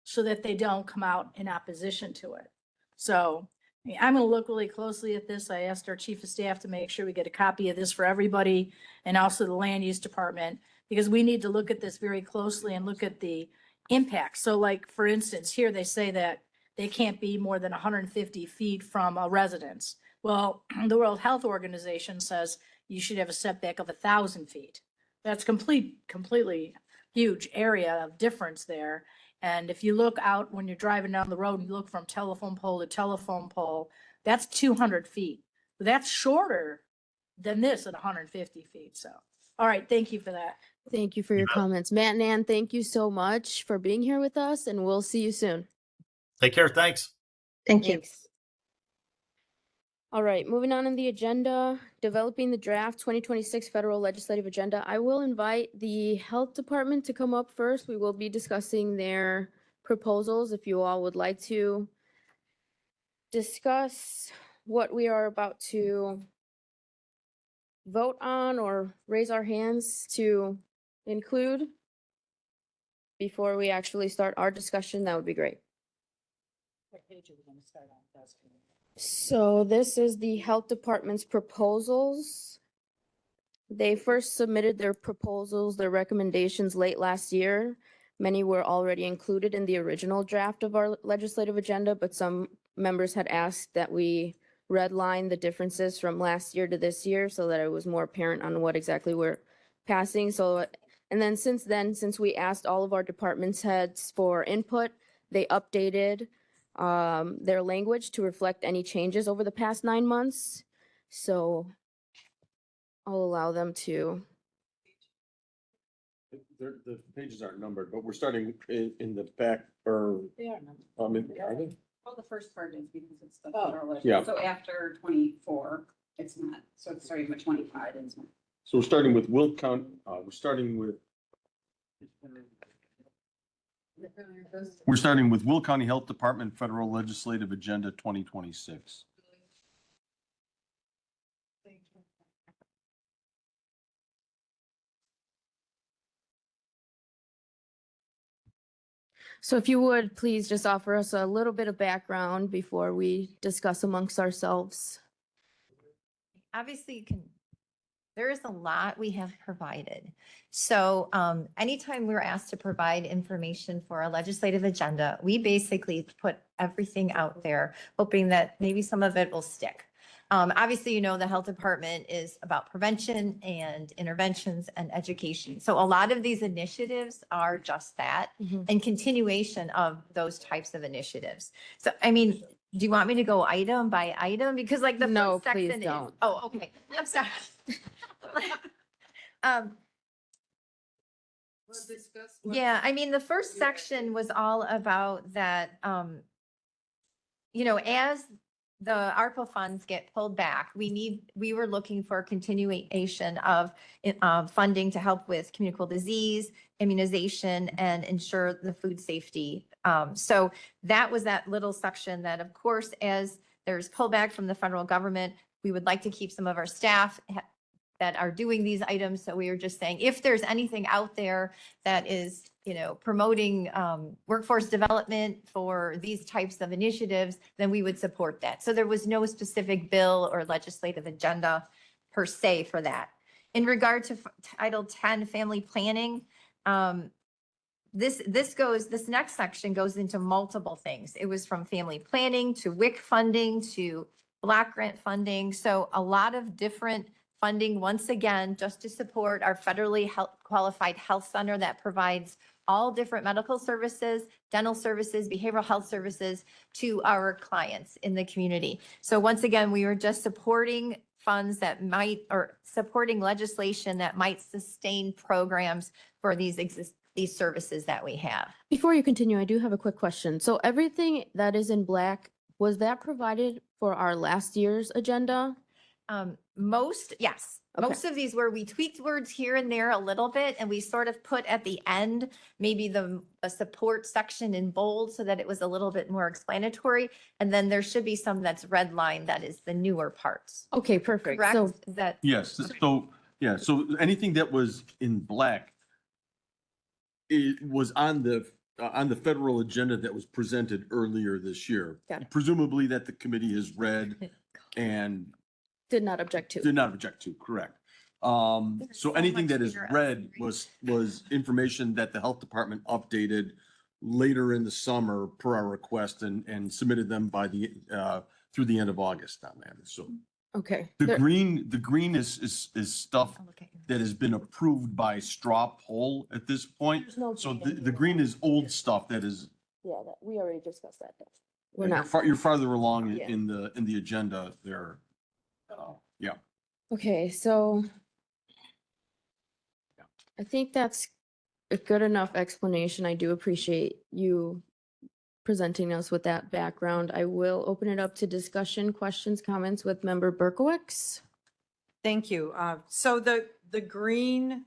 so that they don't come out in opposition to it. So I'm going to look really closely at this. I asked our chief of staff to make sure we get a copy of this for everybody and also the land use department, because we need to look at this very closely and look at the impact. So like, for instance, here they say that they can't be more than 150 feet from a residence. Well, the World Health Organization says you should have a setback of 1,000 feet. That's completely huge area of difference there. And if you look out when you're driving down the road, you look from telephone pole to telephone pole, that's 200 feet. That's shorter than this at 150 feet. So, all right, thank you for that. Thank you for your comments. Matt and Ann, thank you so much for being here with us, and we'll see you soon. Take care. Thanks. Thank you. Thanks. All right, moving on in the agenda, developing the draft 2026 federal legislative agenda. I will invite the health department to come up first. We will be discussing their proposals. If you all would like to discuss what we are about to vote on or raise our hands to include before we actually start our discussion, that would be great. What page are we going to start on? So this is the health department's proposals. They first submitted their proposals, their recommendations late last year. Many were already included in the original draft of our legislative agenda, but some members had asked that we redline the differences from last year to this year so that it was more apparent on what exactly we're passing. So, and then, since we asked all of our departments heads for input, they updated their language to reflect any changes over the past 9 months. So I'll allow them to. The pages aren't numbered, but we're starting in the back or, They are numbered. are they? Well, the first part is because it's the Oh. federal Yeah. legislature. So after 24, it's not. So it's starting with 25. It's not. So we're starting with Will County, we're starting with Will County Health Department Federal Legislative Agenda 2026. So if you would, please just offer us a little bit of background before we discuss amongst ourselves. Obviously, there is a lot we have provided. So anytime we're asked to provide information for a legislative agenda, we basically put everything out there, hoping that maybe some of it will stick. Obviously, the health department is about prevention and interventions and education. So a lot of these initiatives are just that and continuation of those types of initiatives. So, do you want me to go item by item? Because the No, first section please is, don't. oh, okay. I'm sorry. Yeah, the first section was all about that, as the ARPA funds get pulled back, we were looking for continuation of funding to help with communicable disease, immunization, and ensure the food safety. So that was that little section that, of course, as there's pullback from the federal government, we would like to keep some of our staff that are doing these items. So we were just saying, if there's anything out there that is, promoting workforce development for these types of initiatives, then we would support that. So there was no specific bill or legislative agenda per se for that. In regard to Title 10 family planning, this next section goes into multiple things. It was from family planning to WIC funding to Block grant funding. So a lot of different funding, once again, just to support our federally qualified health center that provides all different medical services, dental services, behavioral health services to our clients in the community. So once again, we were just supporting funds or supporting legislation that might sustain programs for these services that we have. Before you continue, I do have a quick question. So everything that is in black, was that provided for our last year's agenda? Yes. Okay. Most of these were, we tweaked words here and there a little bit, and we sort of put at the end, maybe a support section in bold so that it was a little bit more explanatory. And then there should be some that's red line that is the newer parts. Okay, perfect. Correct? So Is that? Yes, so anything that was in black, it was on the federal agenda that was presented earlier this year. Got it. Presumably that the committee has read and did not object to. did not object to, correct. So so anything much that is bigger read upgrade. was information that the health department updated later in the summer per our request and submitted them by through the end of August on that. So Okay. The There- green is stuff I'll look at you. that has been approved by straw poll at this point. There's no So change. the green is old stuff that is, Yeah, we already discussed that. We're you're not. you're farther along Yeah. in the agenda there. Yeah. Okay, so I think that's a good enough explanation. I do appreciate you presenting us with that background. I will open it up to discussion, questions, comments with member Berkowitz. Thank you. So the green,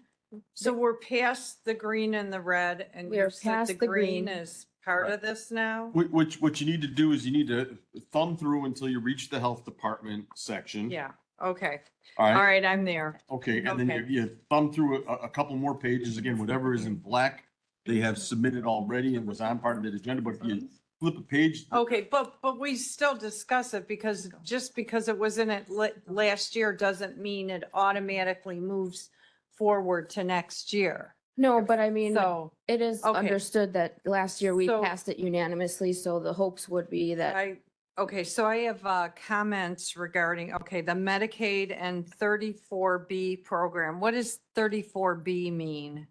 so we're past the green and the red and We you're are saying past the the green green. is part of this now? What you need to do is you need to thumb through until you reach the health department section. Yeah, okay. All All right. right, I'm there. Okay, and then Okay. you thumb through a couple more pages. Again, whatever is in black, they have submitted already and was on part of the agenda, but if you flip a page. Okay, but we still discuss it because just because it was in it last year doesn't mean it automatically moves forward to next year. No, but I mean, So it is okay. understood that last year we So- passed it unanimously, so the hopes would be that, okay, so I have comments regarding, okay, the Medicaid and 34B program. What does 34B mean?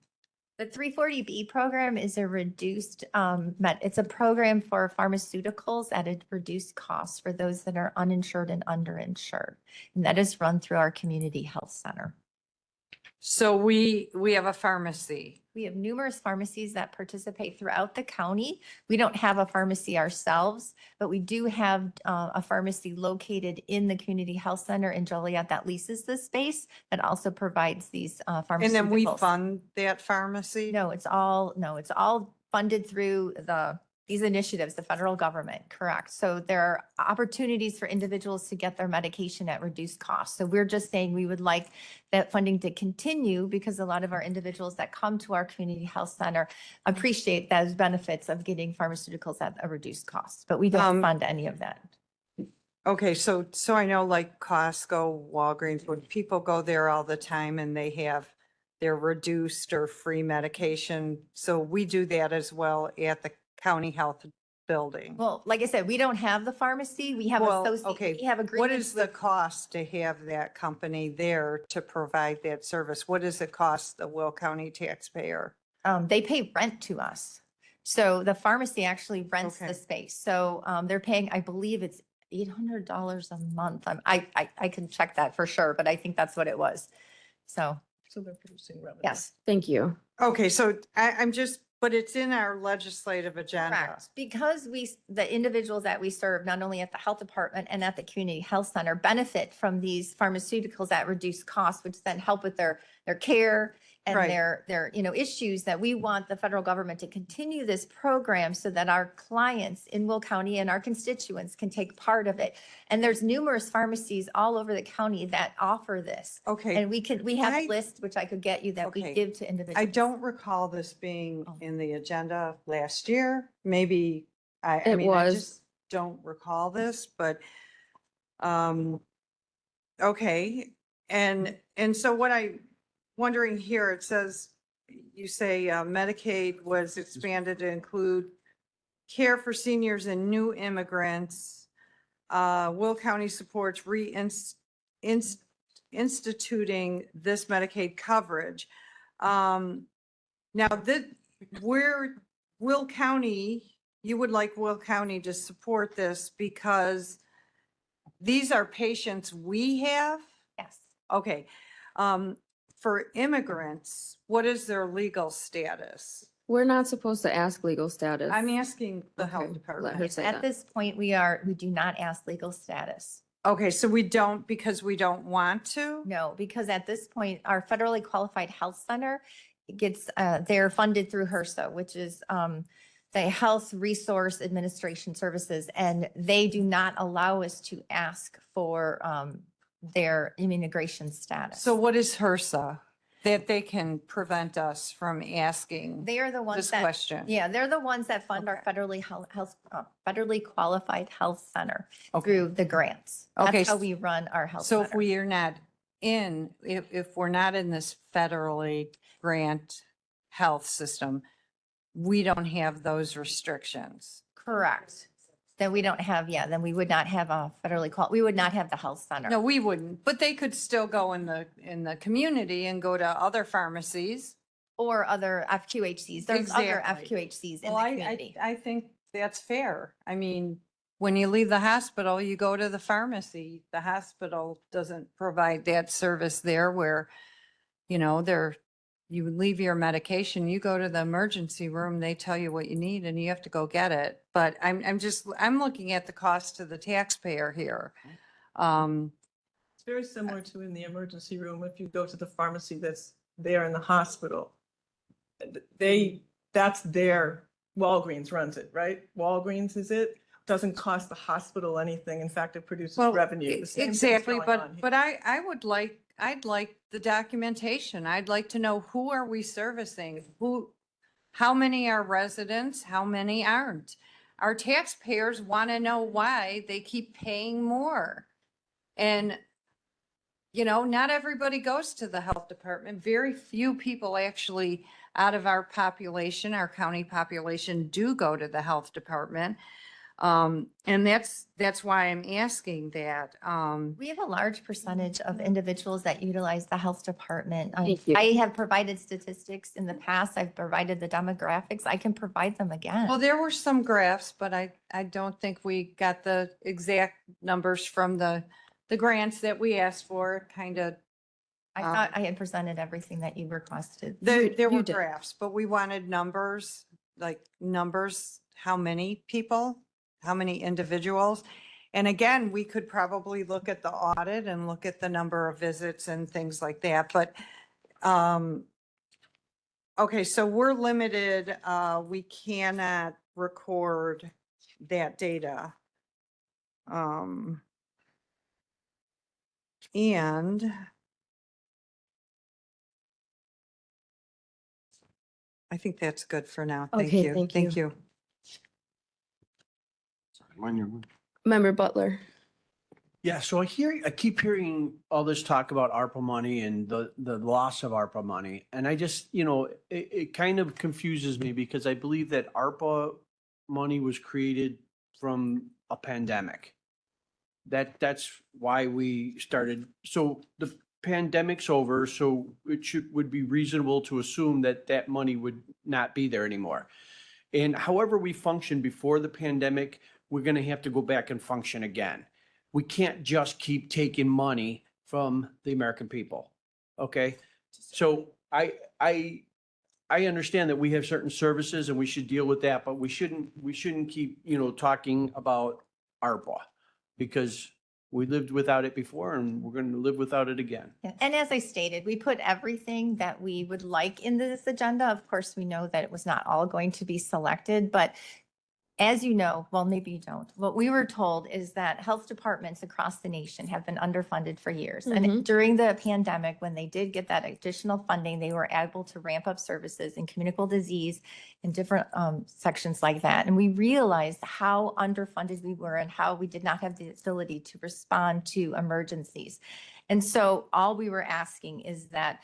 The 340B program is a reduced, it's a program for pharmaceuticals at a reduced cost for those that are uninsured and underinsured. And that is run through our community health center. So we have a pharmacy. We have numerous pharmacies that participate throughout the county. We don't have a pharmacy ourselves, but we do have a pharmacy located in the community health center in Joliet that leases the space that also provides these pharmaceuticals. And then we fund that pharmacy? No, it's all funded through these initiatives, the federal government, correct? So there are opportunities for individuals to get their medication at reduced cost. So we're just saying we would like that funding to continue because a lot of our individuals that come to our community health center appreciate those benefits of getting pharmaceuticals at a reduced cost, but we don't fund any of that. Okay, so I know like Costco, Walgreens, when people go there all the time and they have their reduced or free medication. So we do that as well at the county health building. Well, like I said, we don't have the pharmacy. We have Well, associate, okay, we have What agreements is the cost to have that company there to provide that service? What does it cost the Will County taxpayer? they pay rent to us. So the pharmacy actually rents Okay. the space. So they're paying, I believe it's $800 a month. I can check that for sure, but I think that's what it was. So, So they're producing revenue. yes, thank you. Okay, so I'm just, but it's in our legislative agenda. correct. Because the individuals that we serve, not only at the health department and at the community health center, benefit from these pharmaceuticals at reduced cost, which then help with their care and Right. their issues, that we want the federal government to continue this program so that our clients in Will County and our constituents can take part of it. And there's numerous pharmacies all over the county that offer this. Okay, And we have I- a list, which I could get you, that we Okay. give to individuals. I don't recall this being Oh. in the agenda last year. Maybe, I It mean, I was. just don't recall this, but, okay. And so what I, wondering here, it says, you say Medicaid was expanded to include care for seniors and new immigrants. Will County supports instituting this Medicaid coverage. Now, Will County, you would like Will County to support this because these are patients we have? Yes. Okay. For immigrants, what is their legal status? We're not supposed to ask legal status. I'm asking the health Okay, let department. her say At that. this point, we do not ask legal status. Okay, so we don't, because we don't want to? No, because at this point, our federally qualified health center gets, they're funded through HRSA, which is the Health Resource Administration Services, and they do not allow us to ask for their immigration status. So what is HRSA? That they can prevent us from asking They are the ones this that, question? yeah, they're the ones that fund our Okay. federally qualified health center Okay. through the grants. Okay, That's how s- we run our health So center. if we are not if we're not in this federally grant health system, we don't have those restrictions. Correct. Then we don't have, yeah, then we would not have a federally called, we would not have the health center. No, we wouldn't, but they could still go in the community and go to other pharmacies. Or other FQHCs. There's other Exactly. FQHCs in Well, the community. I think that's fair. I mean, when you leave the hospital, you go to the pharmacy. The hospital doesn't provide that service there where, you know, you leave your medication, you go to the emergency room, they tell you what you need and you have to go get it. But I'm looking at the cost to the taxpayer here. It's very similar to in the emergency room, if you go to the pharmacy that's there in the hospital. That's their, Walgreens runs it, right? Walgreens is it? Doesn't cost the hospital anything. In fact, it produces Well, revenue. The same thing's exactly, going on here. but I'd like the documentation. I'd like to know who are we servicing? How many are residents? How many aren't? Our taxpayers want to know why they keep paying more. And, you know, not everybody goes to the health department. Very few people actually out of our population, our county population, do go to the health department. And that's why I'm asking that. We have a large percentage of individuals that utilize the health department. Thank you. I have provided statistics in the past. I've provided the demographics. I can provide them again. Well, there were some graphs, but I don't think we got the exact numbers from the grants that we asked for, kind of. I thought I had presented everything that you requested. There were did. graphs, but we wanted numbers, how many people, how many individuals? And again, we could probably look at the audit and look at the number of visits and things like that, but, okay, so we're limited, we cannot record that data. And I think that's good for now. Thank Okay, you. thank Thank you. you. Member Butler. Yeah, so I keep hearing all this talk about ARPA money and the loss of ARPA money. And I just, it kind of confuses me because I believe that ARPA money was created from a pandemic. That's why we started. So the pandemic's over, so would be reasonable to assume that that money would not be there anymore. And however we functioned before the pandemic, we're going to have to go back and function again. We can't just keep taking money from the American people. Okay. So I understand that we have certain services and we should deal with that, but we shouldn't keep, talking about ARPA because we lived without it before and we're going to live without it again. Yeah, and as I stated, we put everything that we would like in this agenda. Of course, we know that it was not all going to be selected, but as you know, well, maybe you don't, what we were told is that health departments across the nation have been underfunded for years. Mhm. And during the pandemic, when they did get that additional funding, they were able to ramp up services in communicable disease and different sections like that. And we realized how underfunded we were and how we did not have the ability to respond to emergencies. And so all we were asking is that,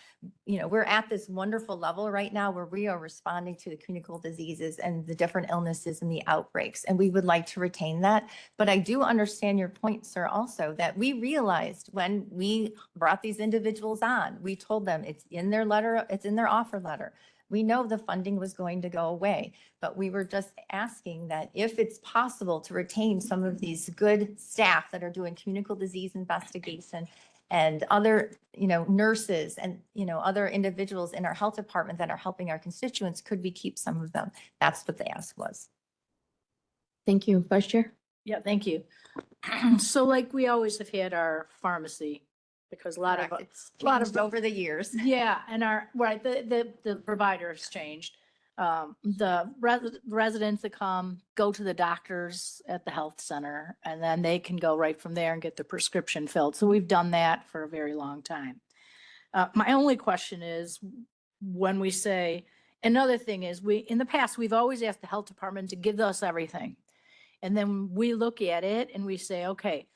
we're at this wonderful level right now where we are responding to the communicable diseases and the different illnesses and the outbreaks. And we would like to retain that. But I do understand your point, sir, also that we realized when we brought these individuals on, we told them it's in their letter, it's in their offer letter. We know the funding was going to go away, but we were just asking that if it's possible to retain some of these good staff that are doing communicable disease investigation and other, nurses and, other individuals in our health department that are helping our constituents, could we keep some of them? That's what the ask was. Thank you. Vice Chair? Yeah, thank you. So like we always have had our pharmacy, because a lot of, Correct. It's a lot of changed over the years. yeah, and the provider has changed. The residents that come, go to the doctors at the health center, and then they can go right from there and get the prescription filled. So we've done that for a very long time. My only question is when we say, another thing is in the past, we've always asked the health department to give us everything. And then we look at it and we say, okay,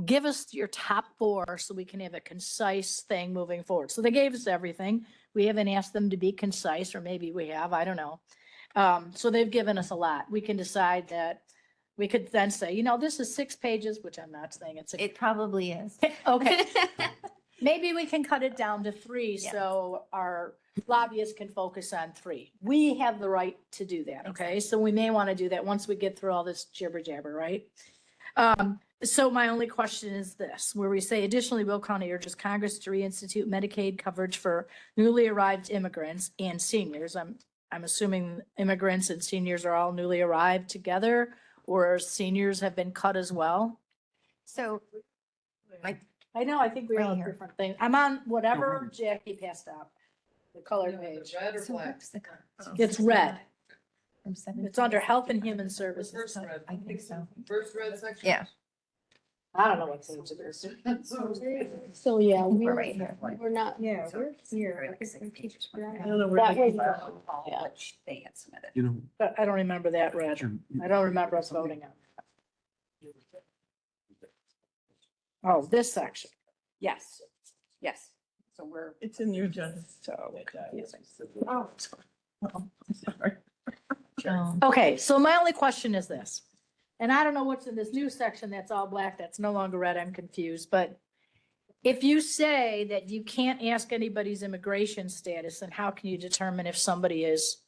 give us your top 4 so we can have a concise thing moving forward. So they gave us everything. We haven't asked them to be concise, or maybe we have, I don't know. So they've given us a lot. We can decide that We could then say, you know, this is 6 pages, which I'm not saying it's. It probably is. Okay, maybe we can cut it down to 3 Yes. so our lobbyists can focus on 3. We have the right to do that, okay? So we may want to do that once we get through all this jibber jabber, right? So my only question is this, where we say additionally, Will County urges Congress to reinstitute Medicaid coverage for newly arrived immigrants and seniors. I'm assuming immigrants and seniors are all newly arrived together, or seniors have been cut as well? So, like, I know, I think we Right all have here. different things. I'm on whatever Jackie passed out, the colored page. Red or so black? what's the co- It's red. From 17 It's under to Health and 64. Human Services. First red. I think so. First red section? Yeah. I don't know what page it is. So yeah, We're right here. we're not. Yeah, we're here. I don't know where. That they- was, yeah, Which they had submitted. You know. but I don't remember that red. I don't remember us voting on. it. Oh, this section. Yes, yes. So we're, It's in your agenda. so confusing. Oh, sorry. Okay, so my only question is this, and I don't know what's in this new section that's all black, that's no longer red, I'm confused, but if you say that you can't ask anybody's immigration status, then how can you determine if somebody is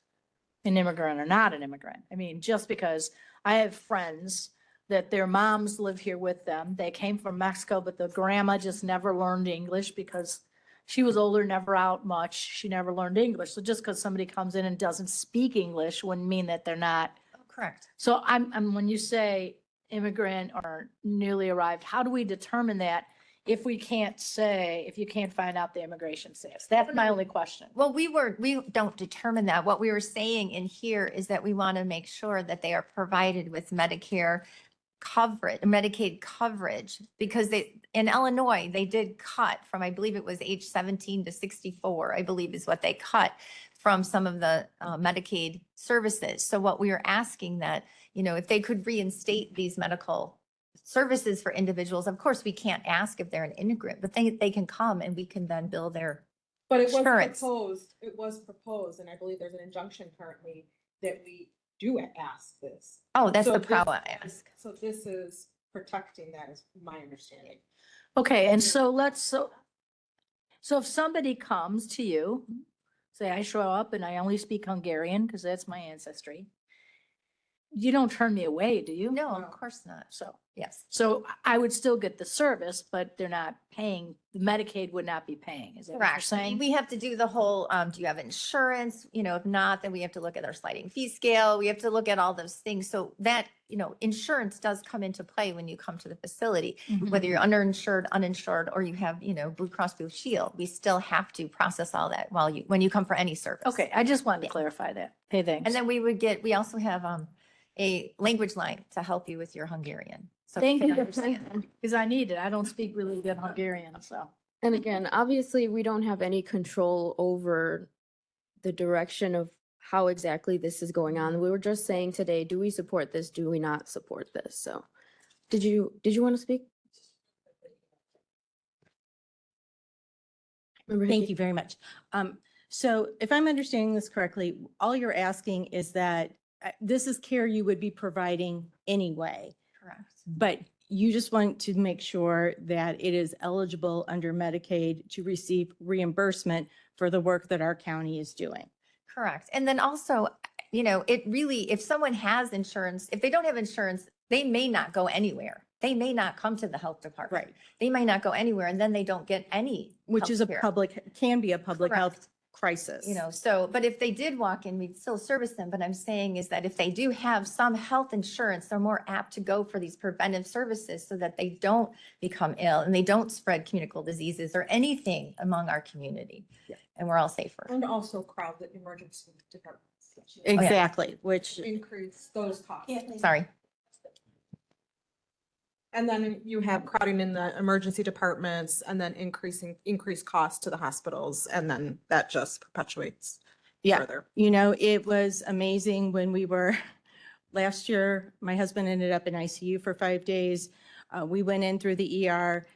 an immigrant or not an immigrant? I mean, just because I have friends that their moms live here with them, they came from Mexico, but the grandma just never learned English because she was older, never out much. She never learned English. So just because somebody comes in and doesn't speak English wouldn't mean that they're not. Correct. So I'm when you say immigrant or newly arrived, how do we determine that if we can't say, if you can't find out the immigration status? That's my only question. Well, we don't determine that. What we were saying in here is that we want to make sure that they are provided with Medicare coverage, Medicaid coverage, because in Illinois, they did cut from, I believe it was age 17 to 64, I believe is what they cut from some of the Medicaid services. So what we were asking that, you know, if they could reinstate these medical services for individuals, of course, we can't ask if they're an immigrant, but they can come and we can then bill their But it was insurance. proposed, and I believe there's an injunction currently that we do ask this. Oh, that's So the this- problem I ask. So this is protecting that, is my understanding. Okay, and so so if somebody comes to you, say I show up and I only speak Hungarian because that's my ancestry, you don't turn me away, do you? No, of course not. So, Yes. so I would still get the service, but they're not paying, the Medicaid would not be paying, is that what you're Correct. saying? We have to do the whole, do you have insurance? You know, if not, then we have to look at our sliding fee scale. We have to look at all those things. So that, you know, insurance does come into play when you come to the facility, Mhm. whether you're underinsured, uninsured, or you have, you know, Blue Cross Blue Shield. We still have to process all that when you come for any service. Okay, I just wanted to Yeah. clarify that. Hey, thanks. And then we also have, a language line to help you with your Hungarian. So Thank can you, understand. because I need it. I don't speak really good Hungarian, so. And again, obviously, we don't have any control over the direction of how exactly this is going on. We were just saying today, do we support this? Do we not support this? So did you want to speak? Member Thank Hickey? you very much. So if I'm understanding this correctly, all you're asking is that this is care you would be providing anyway, Correct. but you just want to make sure that it is eligible under Medicaid to receive reimbursement for the work that our county is doing. Correct. And then also, you know, it really, if someone has insurance, if they don't have insurance, they may not go anywhere. They may not come to the health department. Right. They might not go anywhere and then they don't get any. Which is a healthcare. can be a public Correct. health crisis. You know, so, but if they did walk in, we'd still service them. But I'm saying is that if they do have some health insurance, they're more apt to go for these preventive services so that they don't become ill and they don't spread communicable diseases or anything among our community. Yeah. And we're all safer. And also crowded emergency departments. Exactly, which Increase those costs. Sorry. And then you have crowding in the emergency departments and then increased costs to the hospitals, and then that just perpetuates Yeah. further. You know, it was amazing when we were, last year, my husband ended up in ICU for 5 days. We went in through the ER.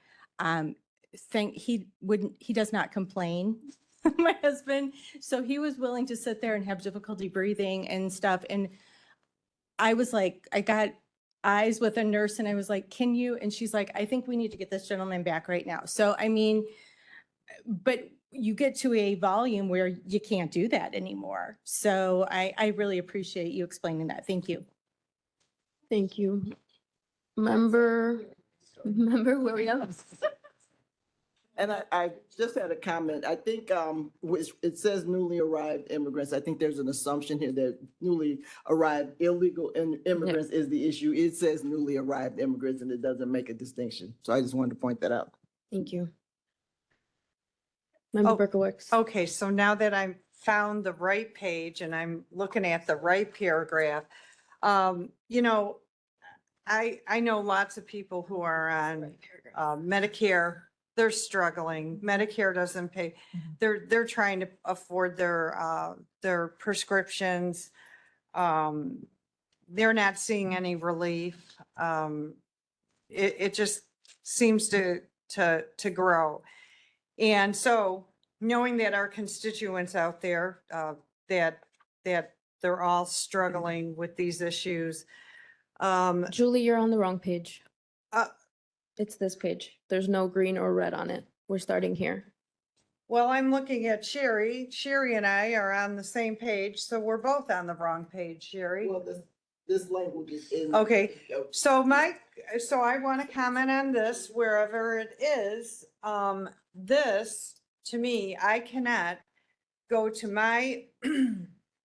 He does not complain, my husband. So he was willing to sit there and have difficulty breathing and stuff. And I was like, I got eyes with a nurse and I was like, can you? And she's like, I think we need to get this gentleman back right now. So, I mean, but you get to a volume where you can't do that anymore. So I really appreciate you explaining that. Thank you. Thank you. Member Williams. And I just had a comment. I think, which it says newly arrived immigrants. I think there's an assumption here that newly arrived illegal immigrants is the issue. It says newly arrived immigrants and it doesn't make a distinction. So I just wanted to point that out. Thank you. Member Oh, Berkowitz. Okay, so now that I found the right page and I'm looking at the right paragraph, you know, I know lots of people who are on Medicare. They're struggling. Medicare doesn't pay. They're trying to afford their prescriptions. They're not seeing any relief. It just seems to grow. And so knowing that our constituents out there, that they're all struggling with these issues. Julie, you're on the wrong page. Uh, It's this page. There's no green or red on it. We're starting here. Well, I'm looking at Sherry. Sherry and I are on the same page, so we're both on the wrong page, Sherry. Well, this language is in. Okay, so I want to comment on this wherever it is. This, to me, I cannot go to my.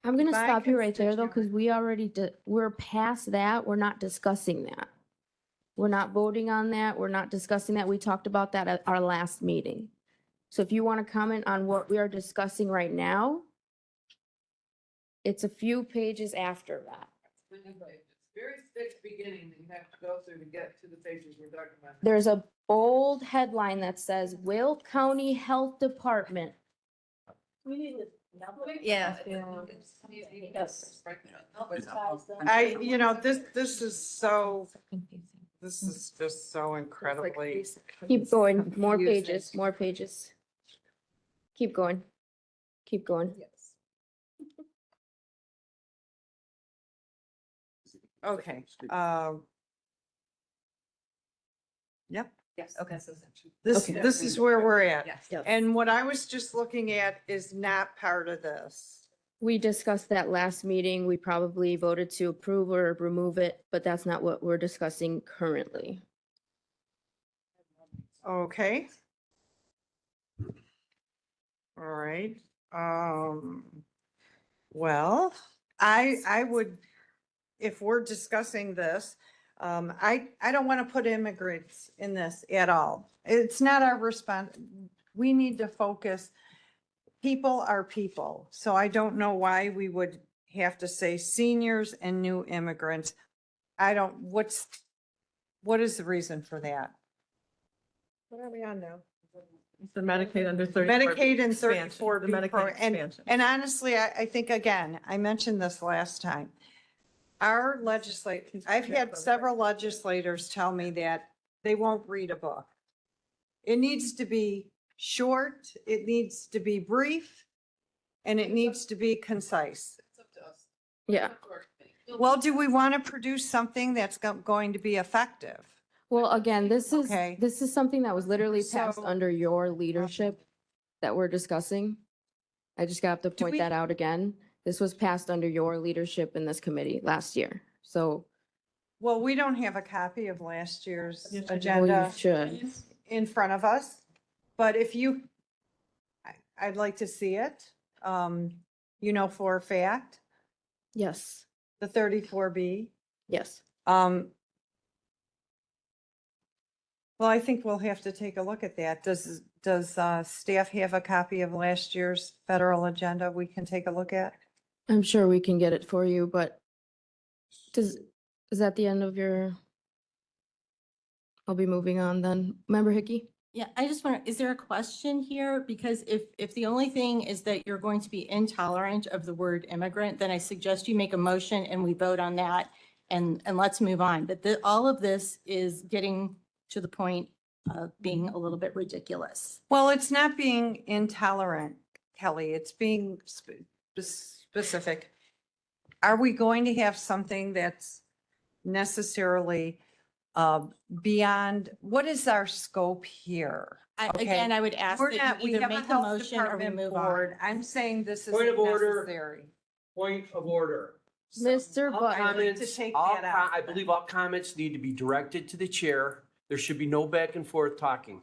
I'm gonna My stop you right there though, because constituent. we already we're past that. We're not discussing that. We're not voting on that. We're not discussing that. We talked about that at our last meeting. So if you want to comment on what we are discussing right now, it's a few pages after that. Very thick beginning that you have to go through to get to the pages we're talking about. There's a bold headline that says Will County Health Department. Yeah. This is just so incredibly. Keep going, more pages, more pages. Keep going. Keep going. Okay, yep. Yes, okay. This is where we're at. Yes. And what I was just looking at is not part of this. We discussed that last meeting. We probably voted to approve or remove it, but that's not what we're discussing currently. Okay. All right, well, I would, if we're discussing this, I don't want to put immigrants in this at all. It's not our response. We need to focus. People are people. So I don't know why we would have to say seniors and new immigrants. What is the reason for that? What are we on now? The Medicaid under 34. Medicaid and expansion, 34 the Medicaid expansion. And honestly, I think, again, I mentioned this last time. Our I've had several legislators tell me that they won't read a book. It needs to be short, it needs to be brief, and it needs to be concise. It's up to us. Yeah. Well, do we want to produce something that's going to be effective? Well, again, this Okay. is something that was literally passed So- under your leadership that we're discussing. I just got to point we- that out again. This was passed under your leadership in this committee last year. So Well, we don't have a copy of last year's well, you agenda should. in front of us, but if you, I'd like to see it. You know, for a fact, Yes, the 34B. yes. Well, I think we'll have to take a look at that. Does staff have a copy of last year's federal agenda we can take a look at? I'm sure we can get it for you, but is that the end of your? I'll be moving on then. Member Hickey? Yeah, I just want to, is there a question here? Because if the only thing is that you're going to be intolerant of the word immigrant, then I suggest you make a motion and we vote on that and let's move on. But all of this is getting to the point of being a little bit ridiculous. Well, it's not being intolerant, Kelly. It's being specific. Are we going to have something that's necessarily beyond, what is our scope here? Okay. Again, I would ask We're that not, you we either have a make a health motion or we department move board. on. I'm saying this is Point of order. necessary. Point of order. Mr. All Butler, comments, take all that out. I believe all comments need to be directed to the chair. There should be no back and forth talking.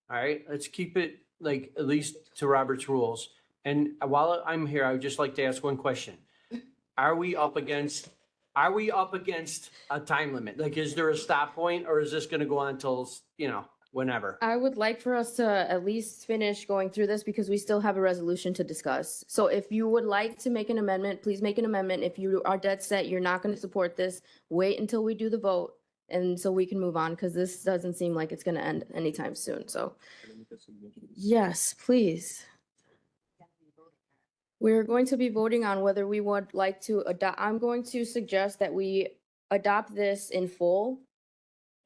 All right, let's keep it like at least to Robert's rules. And while I'm here, I would just like to ask one question. Are we up against a time limit? Like, is there a stop point or is this gonna go on till, whenever? I would like for us to at least finish going through this because we still have a resolution to discuss. So if you would like to make an amendment, please make an amendment. If you are dead set, you're not going to support this, wait until we do the vote. And so we can move on because this doesn't seem like it's going to end anytime soon. So yes, please. We're going to be voting on whether we would like to adopt. I'm going to suggest that we adopt this in full.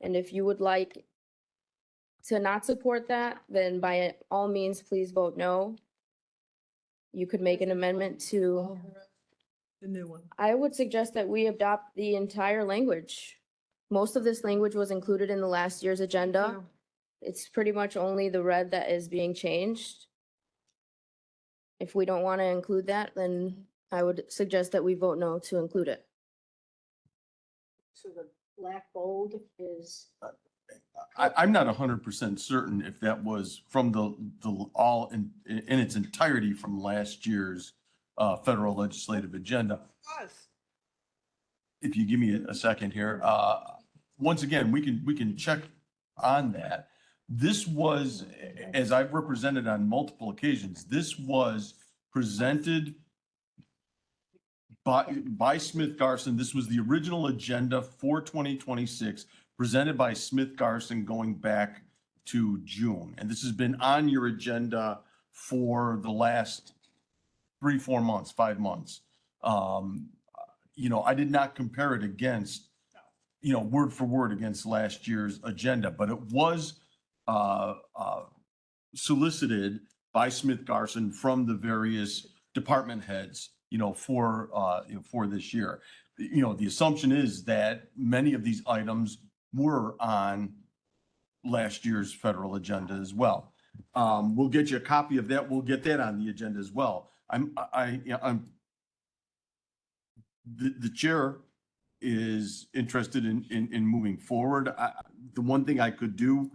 And if you would like to not support that, then by all means, please vote no. You could make an amendment to, The new one. I would suggest that we adopt the entire language. Most of this language was included in the last year's agenda. It's pretty much only the red that is being changed. If we don't want to include that, then I would suggest that we vote no to include it. So the black bold is. I'm not 100% certain if that was from the all in its entirety from last year's federal legislative agenda. If you give me a second here, once again, we can check on that. This was, as I've represented on multiple occasions, this was presented by Smith Garson. This was the original agenda for 2026, presented by Smith Garson going back to June. And this has been on your agenda for the last 3-4 months, 5 months. I did not compare it against, word for word against last year's agenda, but it was solicited by Smith Garson from the various department heads, for this year. The assumption is that many of these items were on last year's federal agenda as well. We'll get you a copy of that. We'll get that on the agenda as well. The chair is interested in moving forward. The one thing I could do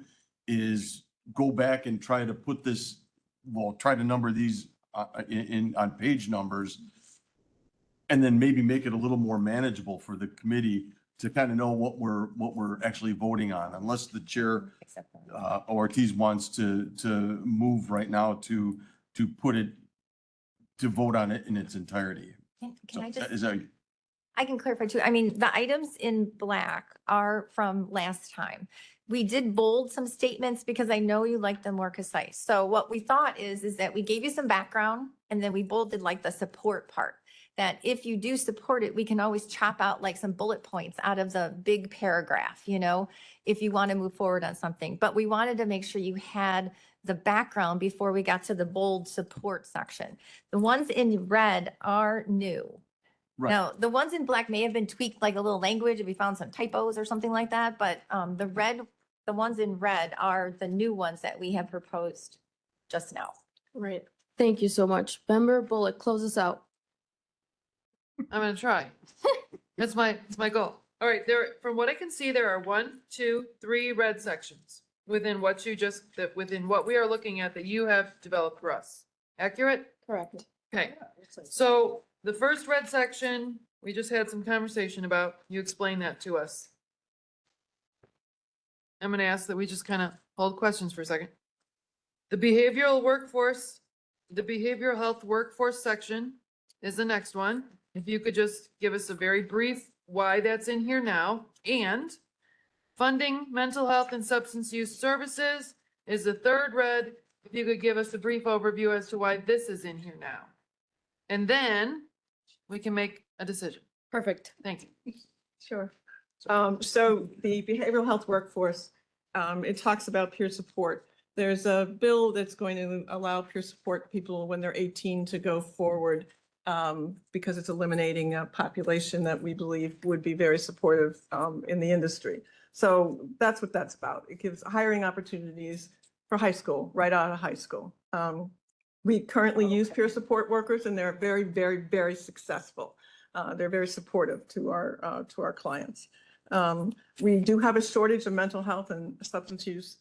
is go back and try to put this, try to number these on page numbers, and then maybe make it a little more manageable for the committee to kind of know what we're actually voting on, unless the chair Ortiz wants to move right now to put it, to vote on it in its entirety. Can I just? Is that? I can clarify too. I mean, the items in black are from last time. We did bold some statements because I know you like them more concise. So what we thought is that we gave you some background and then we bolded like the support part. That if you do support it, we can always chop out like some bullet points out of the big paragraph, if you want to move forward on something. But we wanted to make sure you had the background before we got to the bold support section. The ones in red are new. Right. Now, the ones in black may have been tweaked like a little language if we found some typos or something like that, but the ones in red are the new ones that we have proposed just now. Right. Thank you so much. Member Bullock, close us out. I'm gonna try. That's my goal. All right, from what I can see, there are 1, 2, 3 red sections within what we are looking at that you have developed for us. Accurate? Correct. Okay, so the first red section, we just had some conversation about, you explain that to us. I'm gonna ask that we just kind of hold questions for a second. The behavioral health workforce section is the next one. If you could just give us a very brief why that's in here now, and funding mental health and substance use services is the third red. If you could give us a brief overview as to why this is in here now. And then we can make a decision. Perfect. Thank you. Sure. So the behavioral health workforce, it talks about peer support. There's a bill that's going to allow peer support people when they're 18 to go forward because it's eliminating a population that we believe would be very supportive in the industry. So that's what that's about. It gives hiring opportunities for high school, right out of high school. We currently use peer support workers, and they're very, very, very successful. They're very supportive to our clients. We do have a shortage of mental health and substance use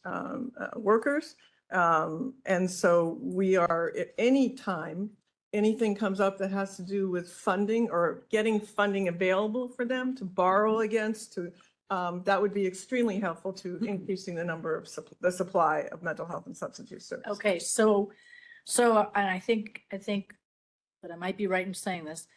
workers. And so we are, at any time anything comes up that has to do with funding or getting funding available for them to borrow against, that would be extremely helpful to increasing the number of the supply of mental health and substance use services. Okay, so, and I think that I might be right in saying this.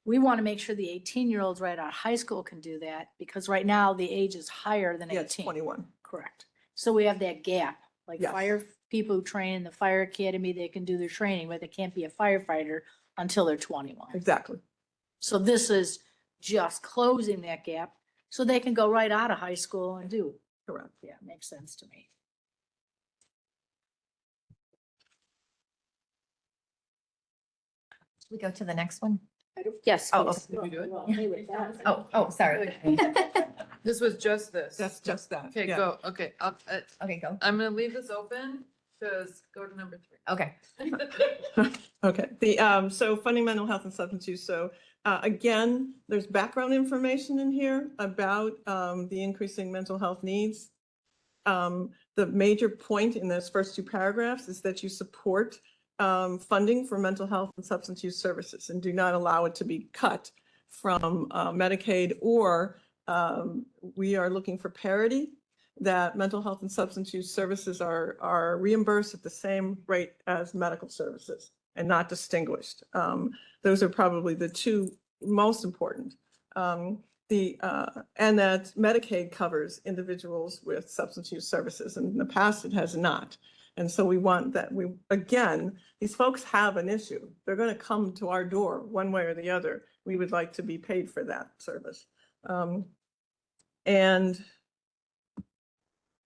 We want to make sure the 18-year-olds right out of high school can do that, because right now the age is higher than 18. Yeah, it's 21. Correct. So we have that gap, like Yes. fire people who train in the fire academy, they can do their training, but they can't be a firefighter until they're 21. Exactly. So this is just closing that gap so they can go right out of high school and do. Correct. Yeah, makes sense to me. We go to the next one. Yes. Oh, please. Oh, sorry. This was just this. That's just that. Okay, yeah. go. Okay, Okay, go. I'm gonna leave this open because go to number 3. Okay. Okay, so funding mental health and substance use. So again, there's background information in here about the increasing mental health needs. The major point in those first 2 paragraphs is that you support funding for mental health and substance use services and do not allow it to be cut from Medicaid, or we are looking for parity, that mental health and substance use services are reimbursed at the same rate as medical services and not distinguished. Those are probably the 2 most important. And that Medicaid covers individuals with substance use services, and in the past it has not. And so we want that. Again, these folks have an issue. They're going to come to our door one way or the other. We would like to be paid for that service. And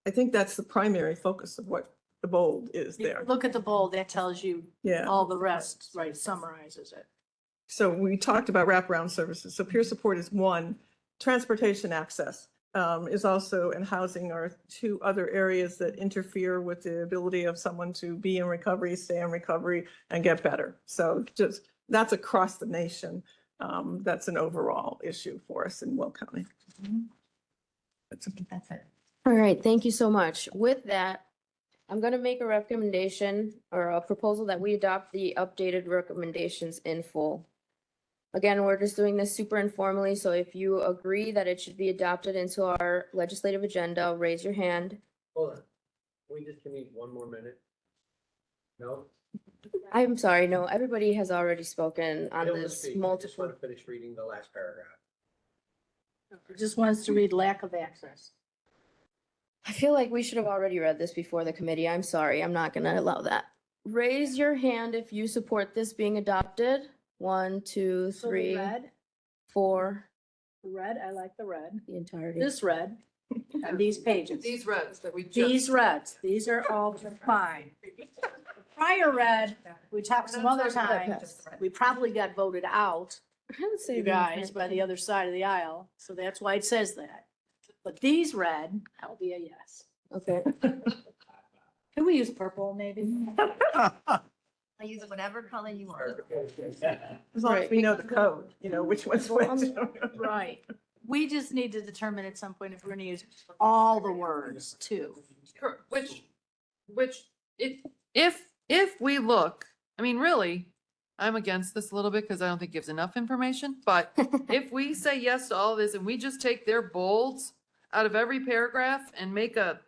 I think that's the primary focus of what the bold is there. Look at the bold, that tells you Yeah. all the rest, right, summarizes it. So we talked about wraparound services. So peer support is one. Transportation access is also, and housing are 2 other areas that interfere with the ability of someone to be in recovery, stay in recovery, and get better. So just, that's across the nation. That's an overall issue for us in Will County. That's it. All right, thank you so much. With that, I'm going to make a recommendation or a proposal that we adopt the updated recommendations in full. Again, we're just doing this super informally, so if you agree that it should be adopted into our legislative agenda, raise your hand. Hold on. We just give me 1 more minute. No? I'm sorry, no, everybody has already spoken on this multiple. to finish reading the last paragraph. It just wants to read lack of access. I feel like we should have already read this before the committee. I'm sorry, I'm not gonna allow that. Raise your hand if you support this being adopted. 1, 2, So the 3, red, 4, the red, I like the red. the entirety. This red, and these pages. These reds that we just. These reds, these are all fine. Prior red, we talked some other times, we probably got voted out, I would say you the guys, entirety. by the other side of the aisle, so that's why it says that. But these red, that'll be a yes. Okay. Can we use purple maybe? I use whatever color you want. As long as we know the code, you know, which one's which. Right. We just need to determine at some point if we're gonna use all the words too. Which, if we look, I mean, really, I'm against this a little bit because I don't think it gives enough information, but if we say yes to all this and we just take their bolds out of every paragraph and make a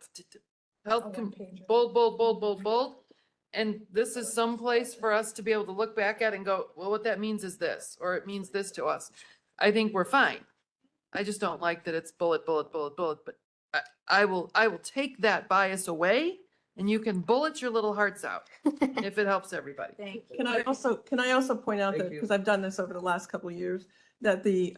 health, bold, and this is some place for us to be able to look back at and go, well, what that means is this, or it means this to us. I think we're fine. I just don't like that it's bullet, but I will take that bias away and you can bullet your little hearts out if it helps everybody. Thank you. Can I also point out Thank that, you. because I've done this over the last couple of years, that the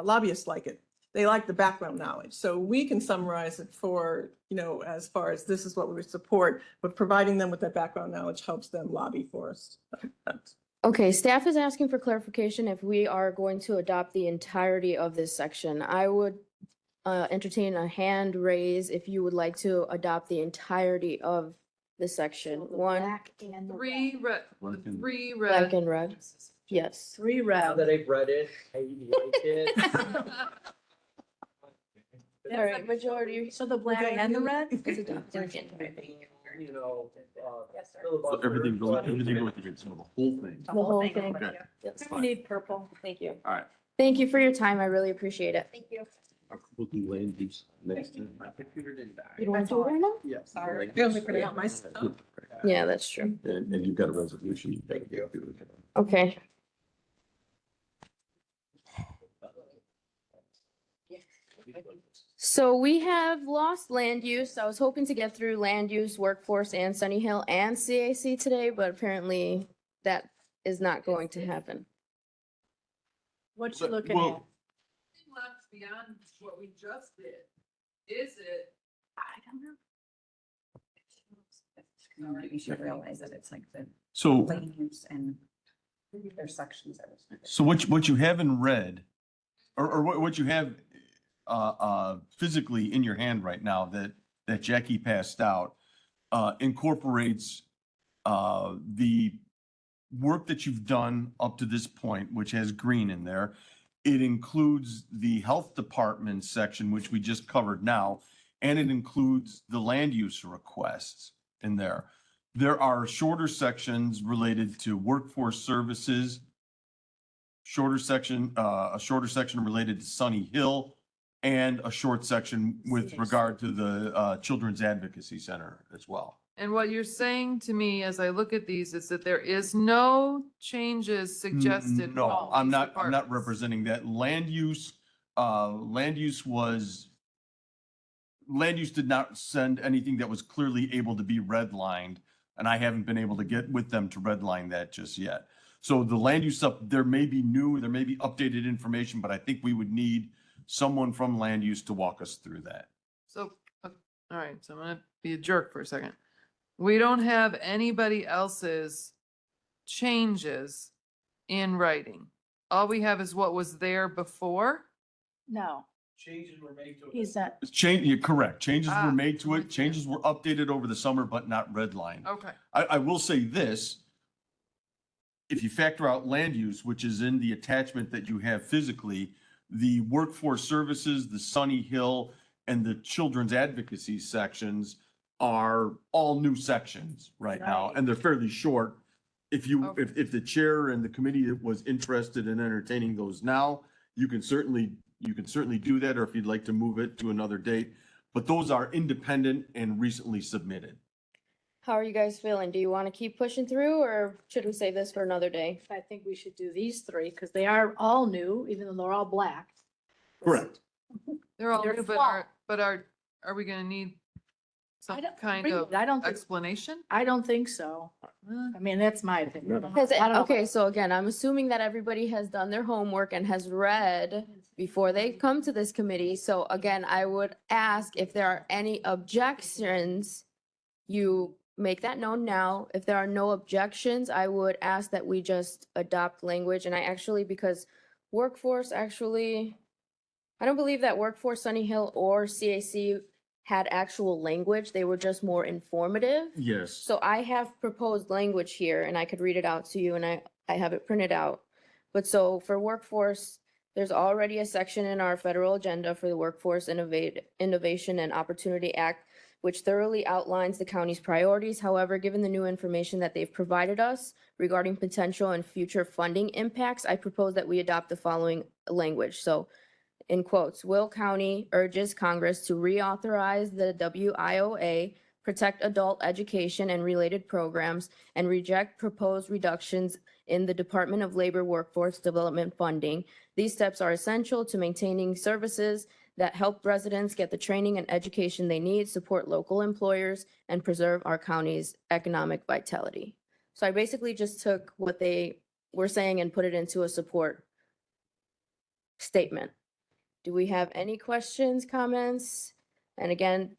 lobbyists like it. They like the background knowledge. So we can summarize it for, you know, as far as this is what we would support, but providing them with that background knowledge helps them lobby for us. Okay, staff is asking for clarification if we are going to adopt the entirety of this section. I would entertain a hand raise if you would like to adopt the entirety of the section. One, Three red, three black red. and red. Yes. Three Now rev. that I've read it, I like it. All right, majority. So the black and the red? is adopted. You know, So everything goes with it, so the whole thing. The whole thing. Okay. Yes. We need purple. Thank you. All right. Thank you for your time. I really appreciate it. Thank you. We'll do land use next time. My computer didn't die. You don't want to do it right now? Yes. Sorry. I only printed out my stuff. Yeah, that's true. And you've got a resolution. Thank you. Okay. So we have lost land use. I was hoping to get through land use, workforce, and Sunny Hill and CAC today, but apparently that is not going to happen. What you But- looking well, at? Lots beyond what we just did. Is it? I don't know. You should realize that it's like the So, land use and there's sections that was. so what you have in red, or what you have physically in your hand right now that Jackie passed out, incorporates the work that you've done up to this point, which has green in there. It includes the health department section, which we just covered now, and it includes the land use requests in there. There are shorter sections related to workforce services, a shorter section related to Sunny Hill, and a short section with regard to the Children's Advocacy Center as well. And what you're saying to me as I look at these is that there is no changes suggested. No, for all I'm these not departments. representing that. Land use did not send anything that was clearly able to be redlined, and I haven't been able to get with them to redline that just yet. So the land use stuff, there may be updated information, but I think we would need someone from land use to walk us through that. So, all right, so I'm gonna be a jerk for a second. We don't have anybody else's changes in writing. All we have is what was there before. No, Changes were made to it. he's not. You're correct. Changes Ah, were made to okay. it. Changes were updated over the summer, but not redlined. Okay. I will say this. If you factor out land use, which is in the attachment that you have physically, the workforce services, the Sunny Hill, and the children's advocacy sections are all new sections right now, Right. and they're fairly short. If Okay. if the chair and the committee was interested in entertaining those now, you can certainly do that, or if you'd like to move it to another date. But those are independent and recently submitted. How are you guys feeling? Do you want to keep pushing through or should we save this for another day? I think we should do these three because they are all new, even though they're all black. Correct. They're all They're new, flawed. but are we gonna need some don't kind agree. of I don't think, explanation? I don't think so. I mean, that's my opinion. Because, I don't know. okay, so again, I'm assuming that everybody has done their homework and has read before they come to this committee. So again, I would ask if there are any objections, you make that known now. If there are no objections, I would ask that we just adopt language. And I actually, because workforce actually, I don't believe that Workforce Sunny Hill or CAC had actual language. They were just more informative. Yes. So I have proposed language here and I could read it out to you and I have it printed out. But so for workforce, there's already a section in our federal agenda for the Workforce Innovation and Opportunity Act, which thoroughly outlines the county's priorities. However, given the new information that they've provided us regarding potential and future funding impacts, I propose that we adopt the following language. So in quotes, Will County urges Congress to reauthorize the WIOA, protect adult education and related programs, and reject proposed reductions in the Department of Labor Workforce Development funding. These steps are essential to maintaining services that help residents get the training and education they need, support local employers, and preserve our county's economic vitality. So I basically just took what they were saying and put it into a support statement. Do we have any questions, comments? And again,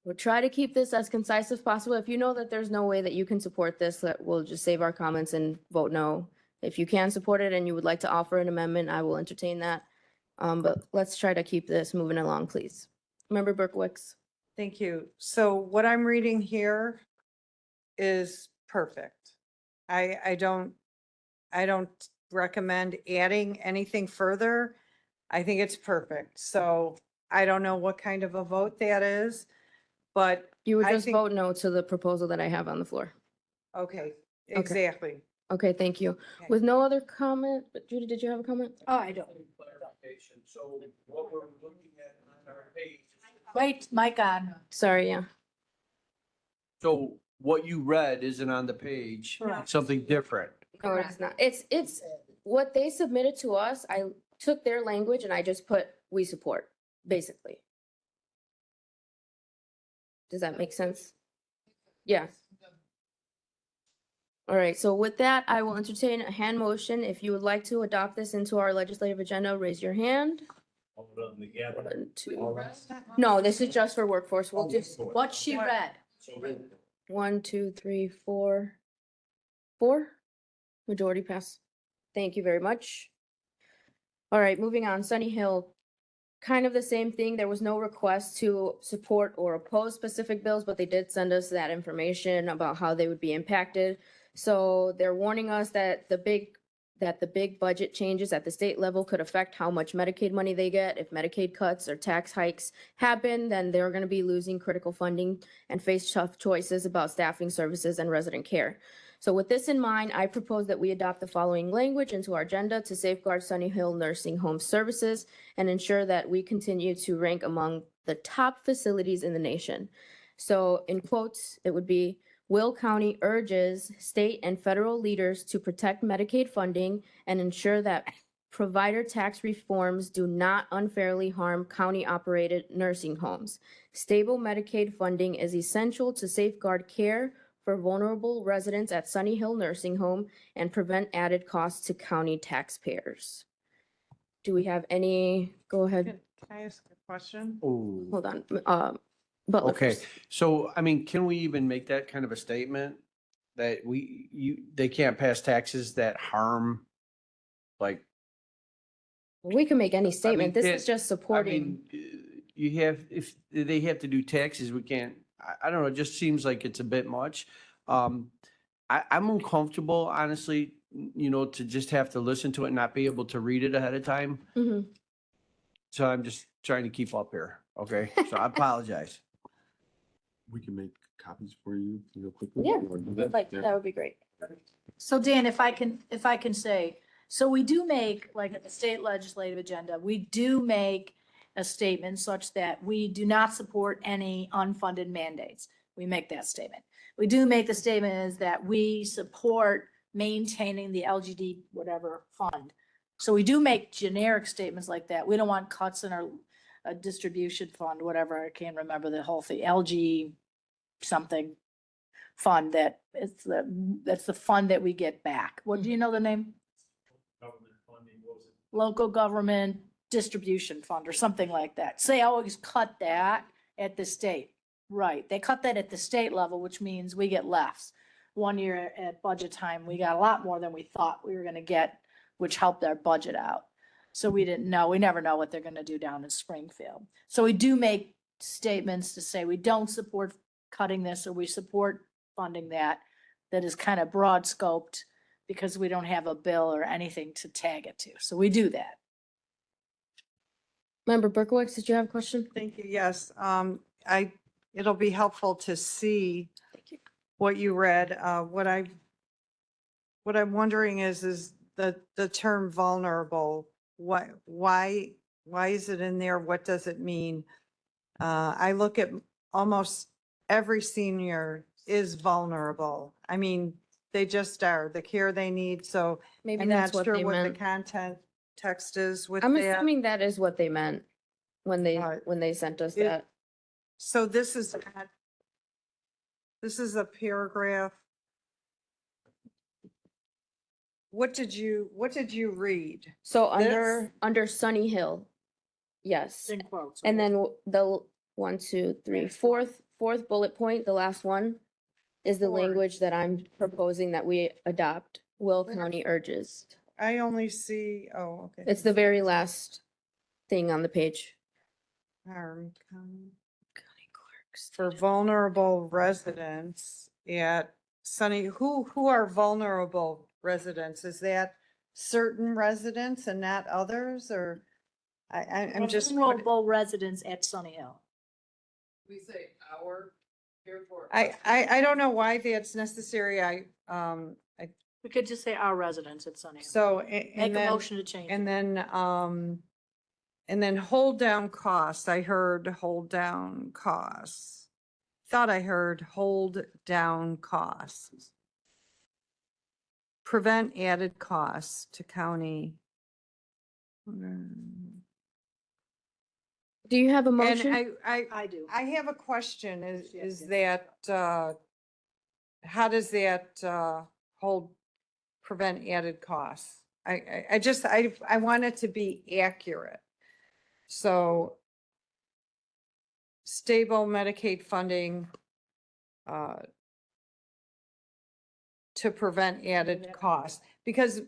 we'll try to keep this as concise as possible. If you know that there's no way that you can support this, that we'll just save our comments and vote no. If you can support it and you would like to offer an amendment, I will entertain that. But let's try to keep this moving along, please. Member Berkowitz. Thank you. So what I'm reading here is perfect. I don't recommend adding anything further. I think it's perfect. So I don't know what kind of a vote that is, but You would I just think- vote no to the proposal that I have on the floor. okay, exactly. Okay, thank you. Okay. With no other comment, but Judy, did you have a comment? Oh, I don't. So what we're looking at on our page. Wait, mic on. Sorry, yeah. So what you read isn't on the page, Correct. something different. No, it's not. It's what they submitted to us. I took their language and I just put we support, basically. Does that make sense? Yeah. All right, so with that, I will entertain a hand motion. If you would like to adopt this into our legislative agenda, raise your hand. One, two. No, this is just for workforce. We'll just, What she read. 1, 2, 3, 4. 4? Majority pass. Thank you very much. All right, moving on. Sunny Hill, kind of the same thing. There was no request to support or oppose specific bills, but they did send us that information about how they would be impacted. So they're warning us that the big budget changes at the state level could affect how much Medicaid money they get. If Medicaid cuts or tax hikes happen, then they're going to be losing critical funding and face tough choices about staffing services and resident care. So with this in mind, I propose that we adopt the following language into our agenda to safeguard Sunny Hill Nursing Home Services and ensure that we continue to rank among the top facilities in the nation. So in quotes, it would be, Will County urges state and federal leaders to protect Medicaid funding and ensure that provider tax reforms do not unfairly harm county-operated nursing homes. Stable Medicaid funding is essential to safeguard care for vulnerable residents at Sunny Hill Nursing Home and prevent added costs to county taxpayers. Do we have any, go ahead, Can I ask a question? Oh. hold on, Butler Okay, first. so I mean, can we even make that kind of a statement? That they can't pass taxes that harm, like. We can make any statement. This is can't- just supporting. You have, if they have to do taxes, we can't, I don't know, it just seems like it's a bit much. I'm uncomfortable, honestly, to just have to listen to it and not be able to read it ahead of time. Mhm. So I'm just trying to keep up here, okay? So I apologize. We can make copies for you real quickly. Yeah, You wanna do like, Yeah. that would be great. So Dan, if I can say, so we do make, like at the state legislative agenda, we do make a statement such that we do not support any unfunded mandates. We make that statement. We do make the statement is that we support maintaining the LGD whatever fund. So we do make generic statements like that. We don't want cuts in our distribution fund, whatever, I can't remember the whole thing, LG something fund that's the fund that we get back. What, do you know the name? Local government distribution fund or something like that. So they always cut that at the state. Right, they cut that at the state level, which means we get less. One year at budget time, we got a lot more than we thought we were gonna get, which helped our budget out. So we didn't know, we never know what they're gonna do down in Springfield. So we do make statements to say we don't support cutting this or we support funding that. That is kind of broad scoped because we don't have a bill or anything to tag it to. So we do that. Member Berkowitz, did you have a question? Thank you. Yes, it'll be helpful to see what you read. What I'm wondering is the term vulnerable, why is it in there? What does it mean? I look at almost every senior is vulnerable. I mean, they just are, the care they need, so Maybe I'm that's not what sure they what the meant. content text is with I'm that. assuming that is what they meant when Right. they sent us It- that. So this is a paragraph. What did you read? So This? under Sunny Hill, yes. In quotes. And then the 1, 2, 3, fourth bullet point, the last one, is the Fourth. language that I'm proposing that we adopt. Will County urges. I only see, oh, okay. It's the very last thing on the page. Harm County. For vulnerable residents at Sunny, who are vulnerable residents? Is that certain residents and not others, or? I'm just. Vulnerable residents at Sunny Hill. We say our, here for. I don't know why that's necessary. We could just say our residents at Sunny Hill. So. Make and a then- motion to change. And then hold down costs. I heard hold down costs. Thought I heard hold down costs. Prevent added costs to county. Do you have a And motion? I do. I have a question. Is Yes, that, how does that, prevent added costs? I want it to be accurate. So stable Medicaid funding, to prevent added costs, because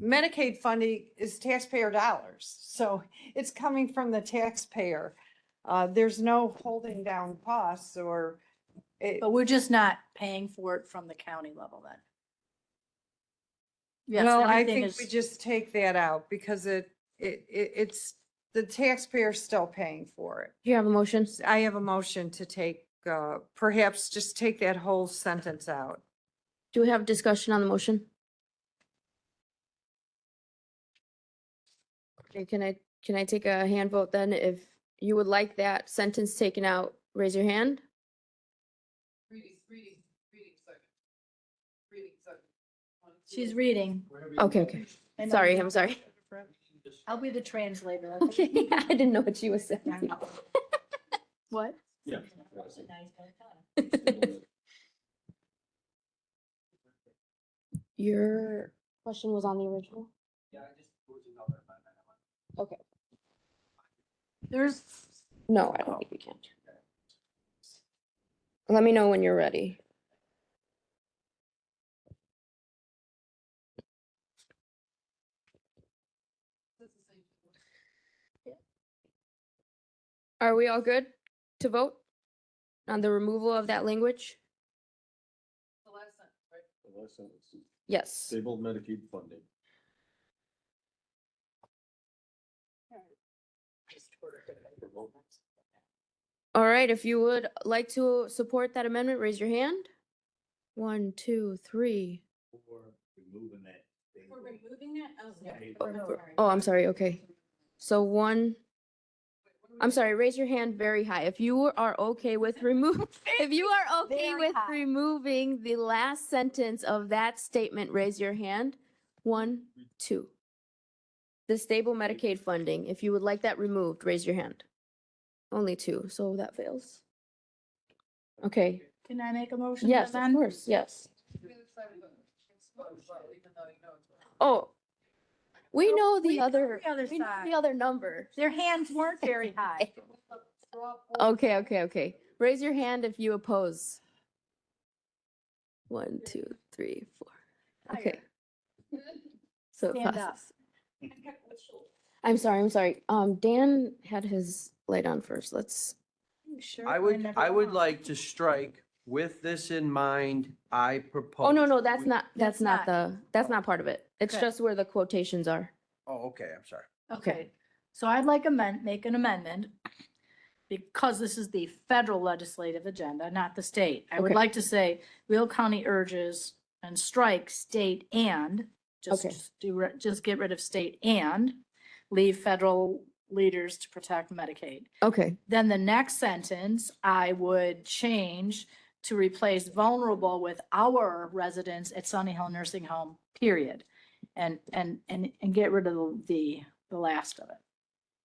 Medicaid funding is taxpayer dollars. So it's coming from the taxpayer. There's no holding down costs or. But we're just not paying for it from the county level then. Yes, Well, I everything think we is- just take that out because it's, the taxpayer's still paying for it. Do you have a motion? I have a motion to take, perhaps just take that whole sentence out. Do we have discussion on the motion? Okay, can I take a hand vote then? If you would like that sentence taken out, raise your hand. Reading second. Reading second. She's reading. Okay. I know. Sorry, I'm sorry. I'll be the translator. Okay, I didn't know what she was saying. What? Yeah. Your question was on the original? Okay. There's, No, I don't think we can. Let me know when you're ready. Are we all good to vote on the removal of that language? The last sentence, right? The last sentence, Yes. stable Medicaid funding. All right, if you would like to support that amendment, raise your hand. 1, 2, 3. Removing that. We're removing that? Oh, I'm sorry, okay. So 1, I'm sorry, raise your hand very high. If you are okay with if you are okay Very with high. removing the last sentence of that statement, raise your hand. 1, 2. The stable Medicaid funding, if you would like that removed, raise your hand. Only 2, so that fails. Okay, can I make a motion? yes, of then? course, yes. Even though you know it's. Oh, we know we the know other, the other we know side. the other number. Their hands weren't very high. Okay. Raise your hand if you oppose. 1, 2, 3, 4. Okay. So it Stand up. passes. I'm sorry. Dan had his light on first. Let's, Sure. I would never- like to strike, with this in mind, I propose. oh, no, that's not That's not. that's not part of it. It's Okay. just where the quotations are. Oh, okay, I'm sorry. Okay, so I'd like make an amendment because this is the federal legislative agenda, not the state. I would Okay. like to say, Will County urges and strike state and, Okay. just get rid of state and leave federal leaders to protect Medicaid. Okay, Then the next sentence, I would change to replace vulnerable with our residents at Sunny Hill Nursing Home, period. And get rid of the last of it.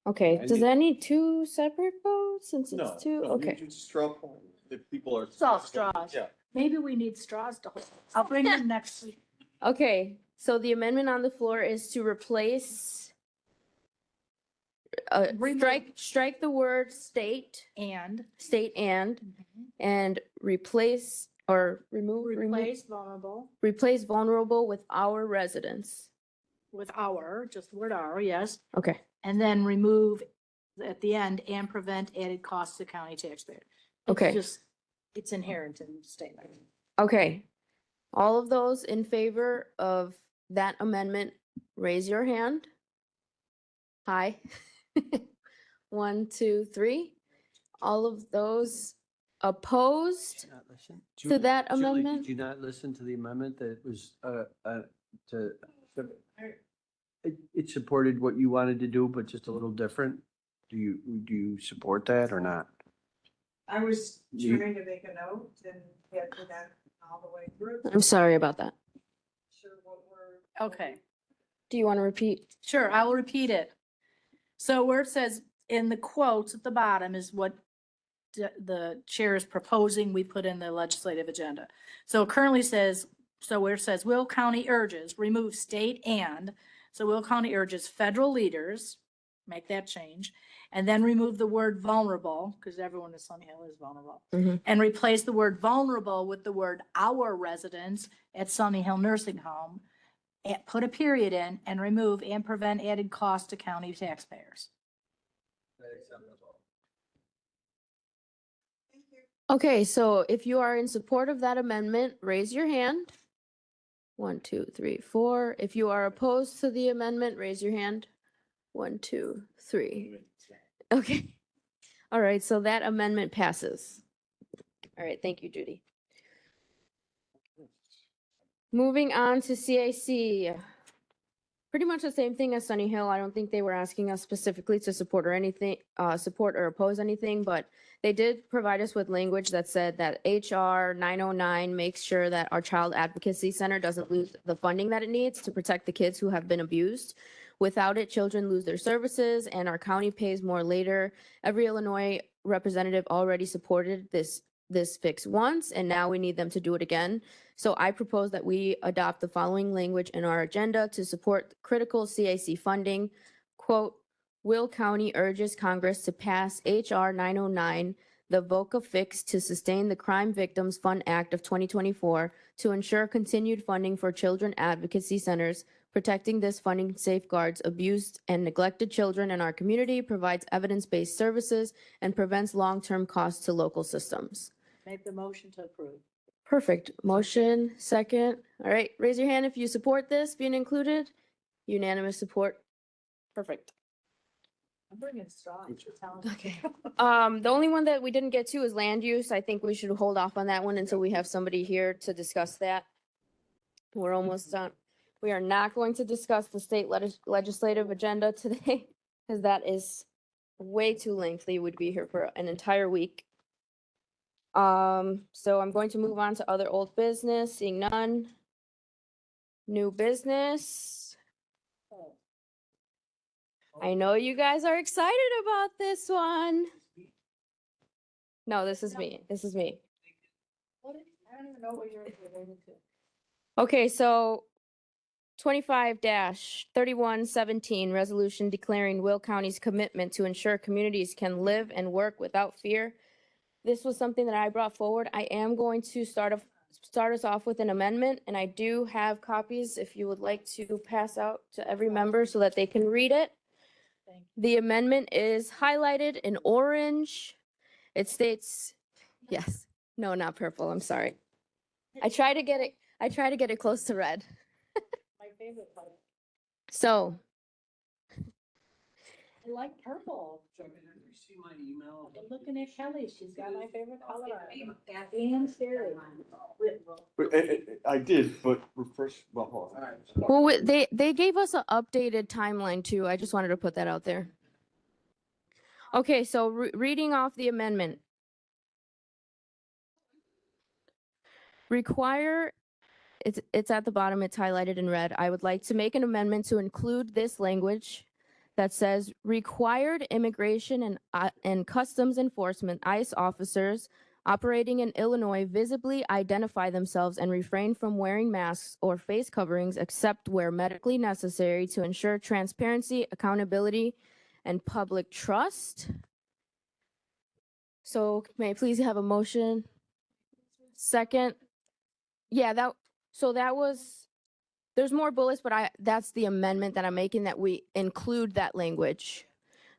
okay. I Does need- that need 2 separate votes since No, it's 2? no, you Okay. just straw poll. If people are. It's all straws. Yeah. Maybe we need straws to hold. I'll bring them next week. Okay, so the amendment on the floor is to replace Remove- strike the word state And and replace or remove, Replace vulnerable replace vulnerable with our residents. with our, just the word our, yes. Okay, And then remove at the end and prevent added costs to county taxpayers. It's Okay. just, it's inherent in the statement. okay. All of those in favor of that amendment, raise your hand. Hi. 1, 2, 3. All of those opposed Not listen? to that Julie, amendment? Did you not listen to the amendment that was, it supported what you wanted to do, but just a little different? Do you support that or not? I was You- trying to make a note and get to that all the way through. I'm sorry about that. Sure what we're. Okay. Do you want to repeat? Sure, I will repeat it. So where it says in the quotes at the bottom is what the chair is proposing we put in the legislative agenda. So it currently says, so where it says Will County urges, remove state and, so Will County urges federal leaders, make that change, and then remove the word vulnerable, because everyone in Sunny Hill is vulnerable, Mhm. and replace the word vulnerable with the word our residents at Sunny Hill Nursing Home, and put a period in and remove and prevent added cost to county taxpayers. Okay, so if you are in support of that amendment, raise your hand. 1, 2, 3, 4. If you are opposed to the amendment, raise your hand. 1, 2, 3. Okay. All right, so that amendment passes. All right, thank you, Judy. Moving on to CAC. Pretty much the same thing as Sunny Hill. I don't think they were asking us specifically to support or anything, support or oppose anything, but they did provide us with language that said that HR 909 makes sure that our Child Advocacy Center doesn't lose the funding that it needs to protect the kids who have been abused. Without it, children lose their services and our county pays more later. Every Illinois representative already supported this fix once, and now we need them to do it again. So I propose that we adopt the following language in our agenda to support critical CAC funding. Quote, Will County urges Congress to pass HR 909, the VOCA fix to sustain the Crime Victims Fund Act of 2024 to ensure continued funding for children advocacy centers. Protecting this funding safeguards abused and neglected children in our community, provides evidence-based services, and prevents long-term costs to local systems. Make the motion to approve. Perfect. Motion, second. All right, raise your hand if you support this being included. Unanimous support. Perfect. I'm bringing straws. Okay. The only one that we didn't get to is land use. I think we should hold off on that one until we have somebody here to discuss that. We're almost done. We are not going to discuss the state legislative agenda today because that is way too lengthy. We'd be here for an entire week. So I'm going to move on to other old business, seeing none. New business. I know you guys are excited about this one. No, this is me. This is me. I don't even know what you're related to. Okay, so 25-3117, resolution declaring Will County's commitment to ensure communities can live and work without fear. This was something that I brought forward. I am going to start us off with an amendment, and I do have copies if you would like to pass out to every member so that they can read it. The amendment is highlighted in orange. It states, yes, no, not purple, I'm sorry. I try to get it close to red. My favorite color. So, I like purple. See my email? I'm looking at Kelly. She's got my favorite color. And Siri. I did, but refresh, well, hold on. well, they gave us an updated timeline too. I just wanted to put that out there. Okay, so reading off the amendment. Require, it's at the bottom, it's highlighted in red. I would like to make an amendment to include this language that says required immigration and customs enforcement ICE officers operating in Illinois visibly identify themselves and refrain from wearing masks or face coverings except where medically necessary to ensure transparency, accountability, and public trust. So may I please have a motion? second. Yeah, that was, there's more bullets, but that's the amendment that I'm making, that we include that language.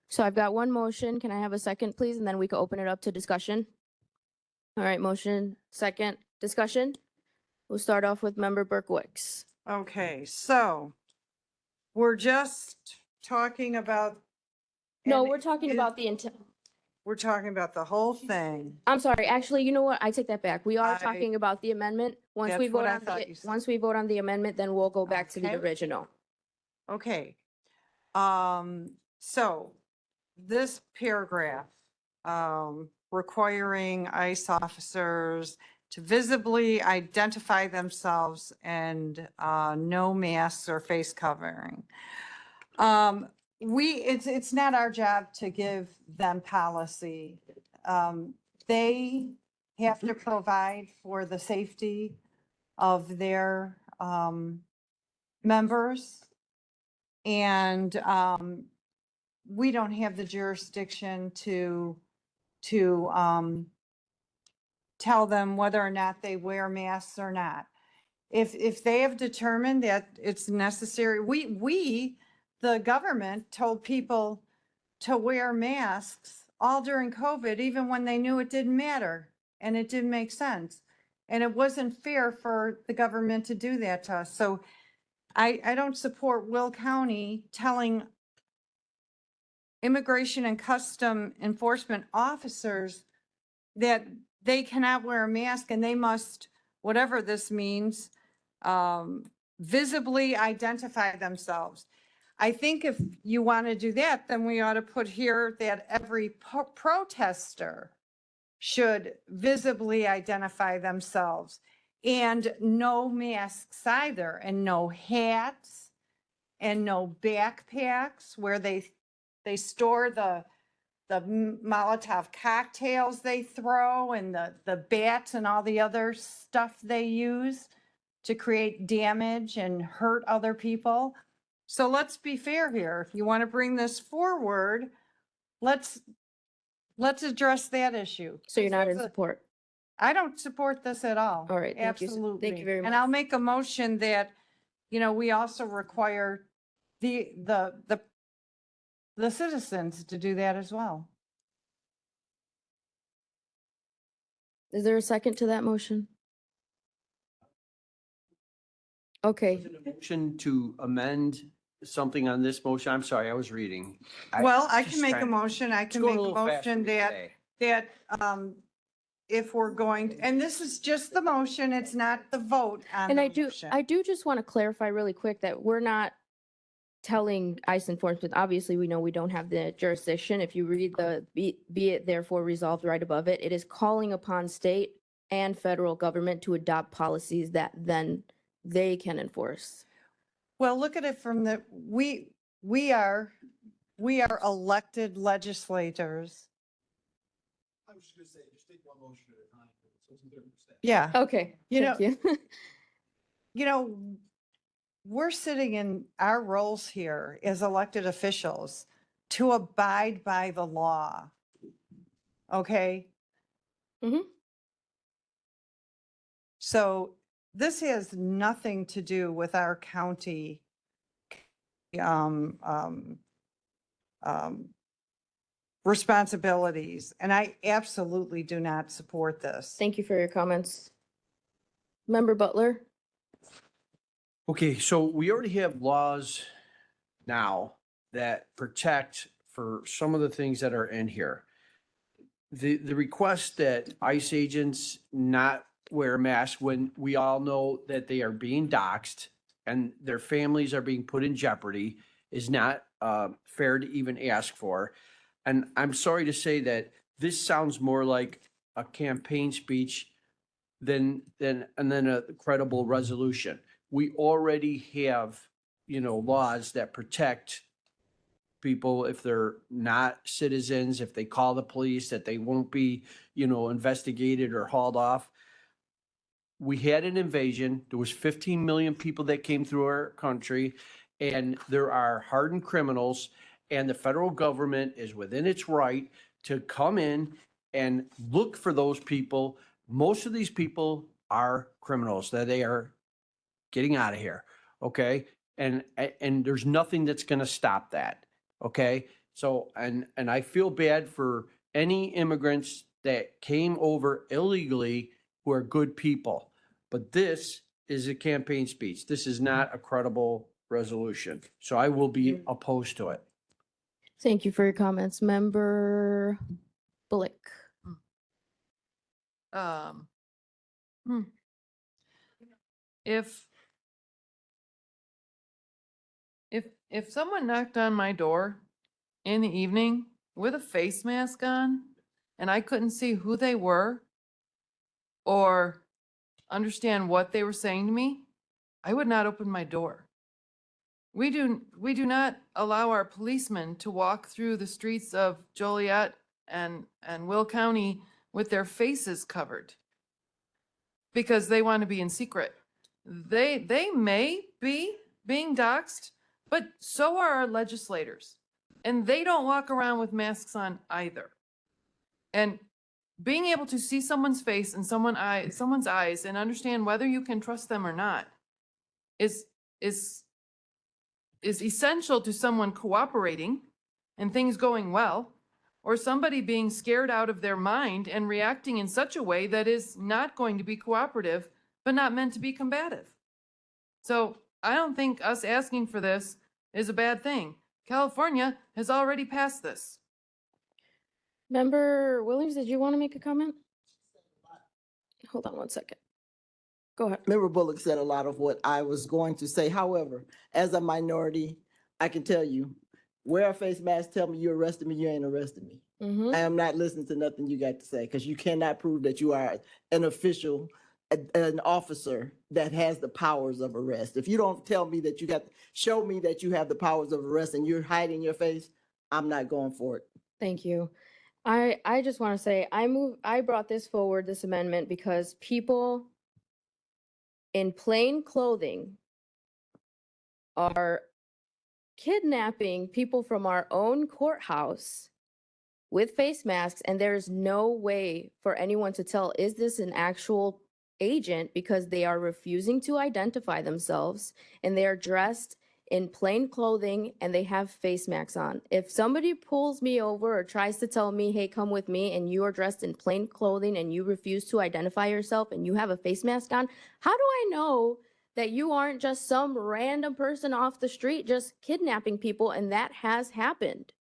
So I've got one motion. Can I have a second, please? And then we can open it up to discussion. All right, motion, second, discussion. We'll start off with Member Berkowitz. Okay, so we're just talking about. No, and we're talking is- about the intent. We're talking about the whole thing. I'm sorry, actually, you know what? I take that back. We are I- talking about the amendment. Once we That's what vote I on thought you said. once we vote on the amendment, then we'll go back to the Okay. original. Okay. So this paragraph, requiring ICE officers to visibly identify themselves and, no masks or face covering. It's not our job to give them policy. They have to provide for the safety of their, members. And, we don't have the jurisdiction to tell them whether or not they wear masks or not. If they have determined that it's necessary, we, the government, told people to wear masks all during COVID, even when they knew it didn't matter and it didn't make sense. And it wasn't fair for the government to do that to us. So I don't support Will County telling immigration and custom enforcement officers that they cannot wear a mask and they must, whatever this means, visibly identify themselves. I think if you want to do that, then we ought to put here that every protester should visibly identify themselves, and no masks either, and no hats, and no backpacks where they store the Molotov cocktails they throw, and the bats and all the other stuff they use to create damage and hurt other people. So let's be fair here. If you want to bring this forward, let's address that issue. So you're not in support? I don't support this at all. All right, thank you. Absolutely. Thank you very And I'll much. make a motion that, we also require the citizens to do that as well. Is there a second to that motion? Okay, Motion to amend something on this motion. I'm sorry, I was reading. Well, I just can make a trying- motion. I Let's can go a make a little faster motion today. that, if we're going, and this is just the motion, it's not the vote on and the I motion. do just want to clarify really quick that we're not telling ICE enforcement, obviously, we know we don't have the jurisdiction. If you read the be it therefore resolved right above it, it is calling upon state and federal government to adopt policies that then they can enforce. Well, look at it from we are elected legislators. I was just gonna say, just take one motion at a time. So it's a different step. Yeah. Okay, You thank you. We're sitting in our roles here as elected officials to abide by the law. Okay? Mhm. So this has nothing to do with our county responsibilities, and I absolutely do not support this. Thank you for your comments. Member Butler? Okay, so we already have laws now that protect for some of the things that are in here. The request that ICE agents not wear a mask when we all know that they are being doxxed and their families are being put in jeopardy is not fair to even ask for. And I'm sorry to say that this sounds more like a campaign speech than a credible resolution. We already have, laws that protect people if they're not citizens, if they call the police, that they won't be, investigated or hauled off. We had an invasion. There was 15 million people that came through our country, and there are hardened criminals, and the federal government is within its right to come in and look for those people, most of these people are criminals, that they are getting out of here, okay? And there's nothing that's gonna stop that, okay? So, and I feel bad for any immigrants that came over illegally who are good people. But this is a campaign speech. This is not a credible resolution. So I will be opposed to it. Thank you for your comments. Member Bullock. Hmm. If someone knocked on my door in the evening with a face mask on and I couldn't see who they were or understand what they were saying to me, I would not open my door. We do not allow our policemen to walk through the streets of Joliet and Will County with their faces covered because they want to be in secret. They may be being doxxed, but so are our legislators. And they don't walk around with masks on either. And being able to see someone's face and someone's eyes and understand whether you can trust them or not is essential to someone cooperating and things going well, or somebody being scared out of their mind and reacting in such a way that is not going to be cooperative, but not meant to be combative. So I don't think us asking for this is a bad thing. California has already passed this. Member Williams, did you want to make a comment? Hold on one second. Go ahead. Member Bullock said a lot of what I was going to say. However, as a minority, I can tell you, wear a face mask, tell me you arrested me, you ain't arrested me. Mhm. I am not listening to nothing you got to say because you cannot prove that you are an official, an officer that has the powers of arrest. If you don't tell me that show me that you have the powers of arrest and you're hiding your face, I'm not going for it. Thank you. I just want to say I brought this forward, this amendment, because people in plain clothing are kidnapping people from our own courthouse with face masks, and there's no way for anyone to tell, is this an actual agent, because they are refusing to identify themselves and they are dressed in plain clothing and they have face masks on. If somebody pulls me over or tries to tell me, hey, come with me, and you are dressed in plain clothing and you refuse to identify yourself and you have a face mask on, how do I know that you aren't just some random person off the street just kidnapping people? And that has happened.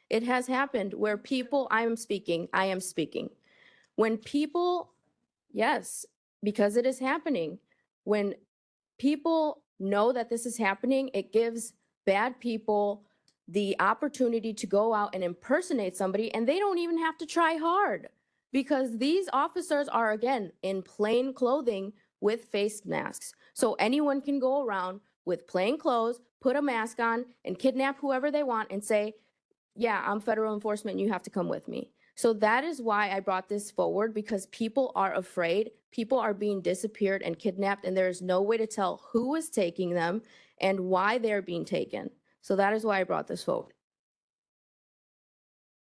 It has happened where people, I am speaking. When people, yes, because it is happening. When people know that this is happening, it gives bad people the opportunity to go out and impersonate somebody, and they don't even have to try hard because these officers are, again, in plain clothing with face masks. So anyone can go around with plain clothes, put a mask on, and kidnap whoever they want and say, yeah, I'm federal enforcement, you have to come with me. So that is why I brought this forward, because people are afraid. People are being disappeared and kidnapped, and there is no way to tell who is taking them and why they're being taken. So that is why I brought this forward.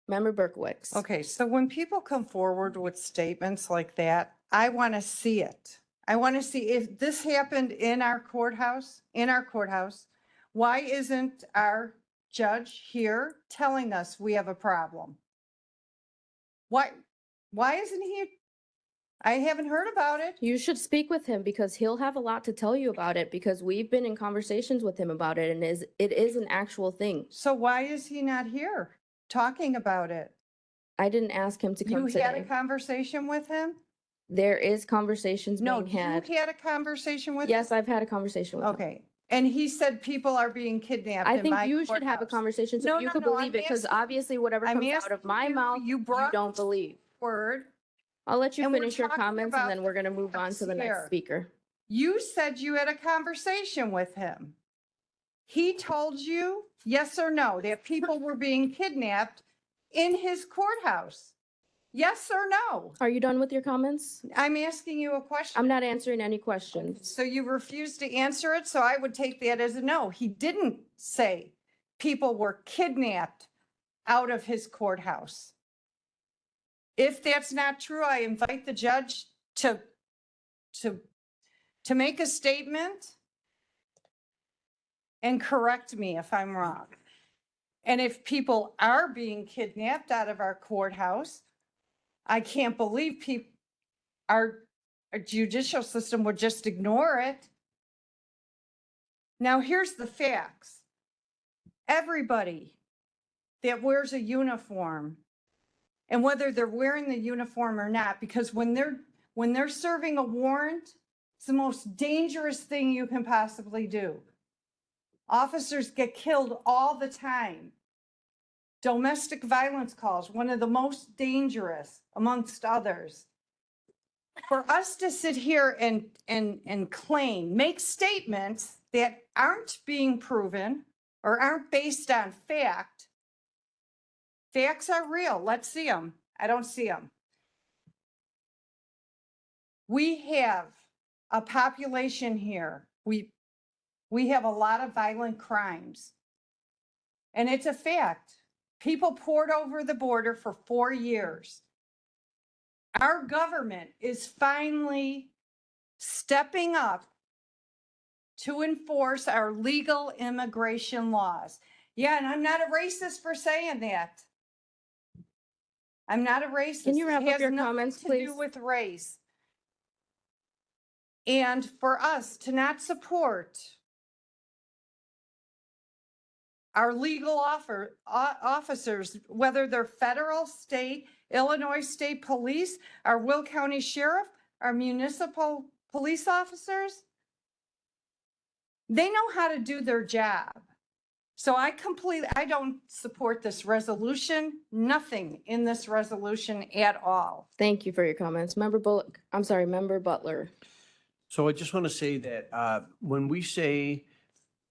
Member Berkowitz. Okay, so when people come forward with statements like that, I want to see it. I want to see if this happened in our courthouse, why isn't our judge here telling us we have a problem? Why isn't he? I haven't heard about it. You should speak with him because he'll have a lot to tell you about it, because we've been in conversations with him about it, and it is an actual thing. So why is he not here talking about it? I didn't ask him to come You had a today. conversation with him? There is conversations No, being had. you had a conversation with him? Yes, I've had a conversation with him. Okay, and he said people are being kidnapped I in think my you should have a courthouse. conversation so No, you no, could no, believe I'm it, because asking- obviously whatever I'm comes out of asking my you- mouth, you you brought don't believe. Word. I'll let you And we're finish your talking comments about and then we're gonna move on to the next here. speaker. You said you had a conversation with him. He told you, yes or no, that people were being kidnapped in his courthouse? Yes or no? Are you done with your comments? I'm asking you a question. I'm not answering any questions. So you refuse to answer it, so I would take that as a no. He didn't say people were kidnapped out of his courthouse. If that's not true, I invite the judge to, to make a statement and correct me if I'm wrong. And if people are being kidnapped out of our courthouse, I can't believe our judicial system would just ignore it. Now, here's the facts. Everybody that wears a uniform, and whether they're wearing the uniform or not, because when they're serving a warrant, it's the most dangerous thing you can possibly do. Officers get killed all the time. Domestic violence calls, one of the most dangerous amongst others. For us to sit here and claim, make statements that aren't being proven or aren't based on fact. Facts are real. Let's see them. I don't see them. We have a population here. We have a lot of violent crimes. And it's a fact. People poured over the border for 4 years. Our government is finally stepping up to enforce our legal immigration laws. Yeah, and I'm not a racist for saying that. I'm not a racist. Can you wrap It up has your nothing comments, to please? do with race. And for us to not support our legal officers, whether they're federal, state, Illinois State Police, our Will County Sheriff, our municipal police officers, they know how to do their job. So I don't support this resolution, nothing in this resolution at all. Thank you for your comments. Member Butler. So I just want to say that when we say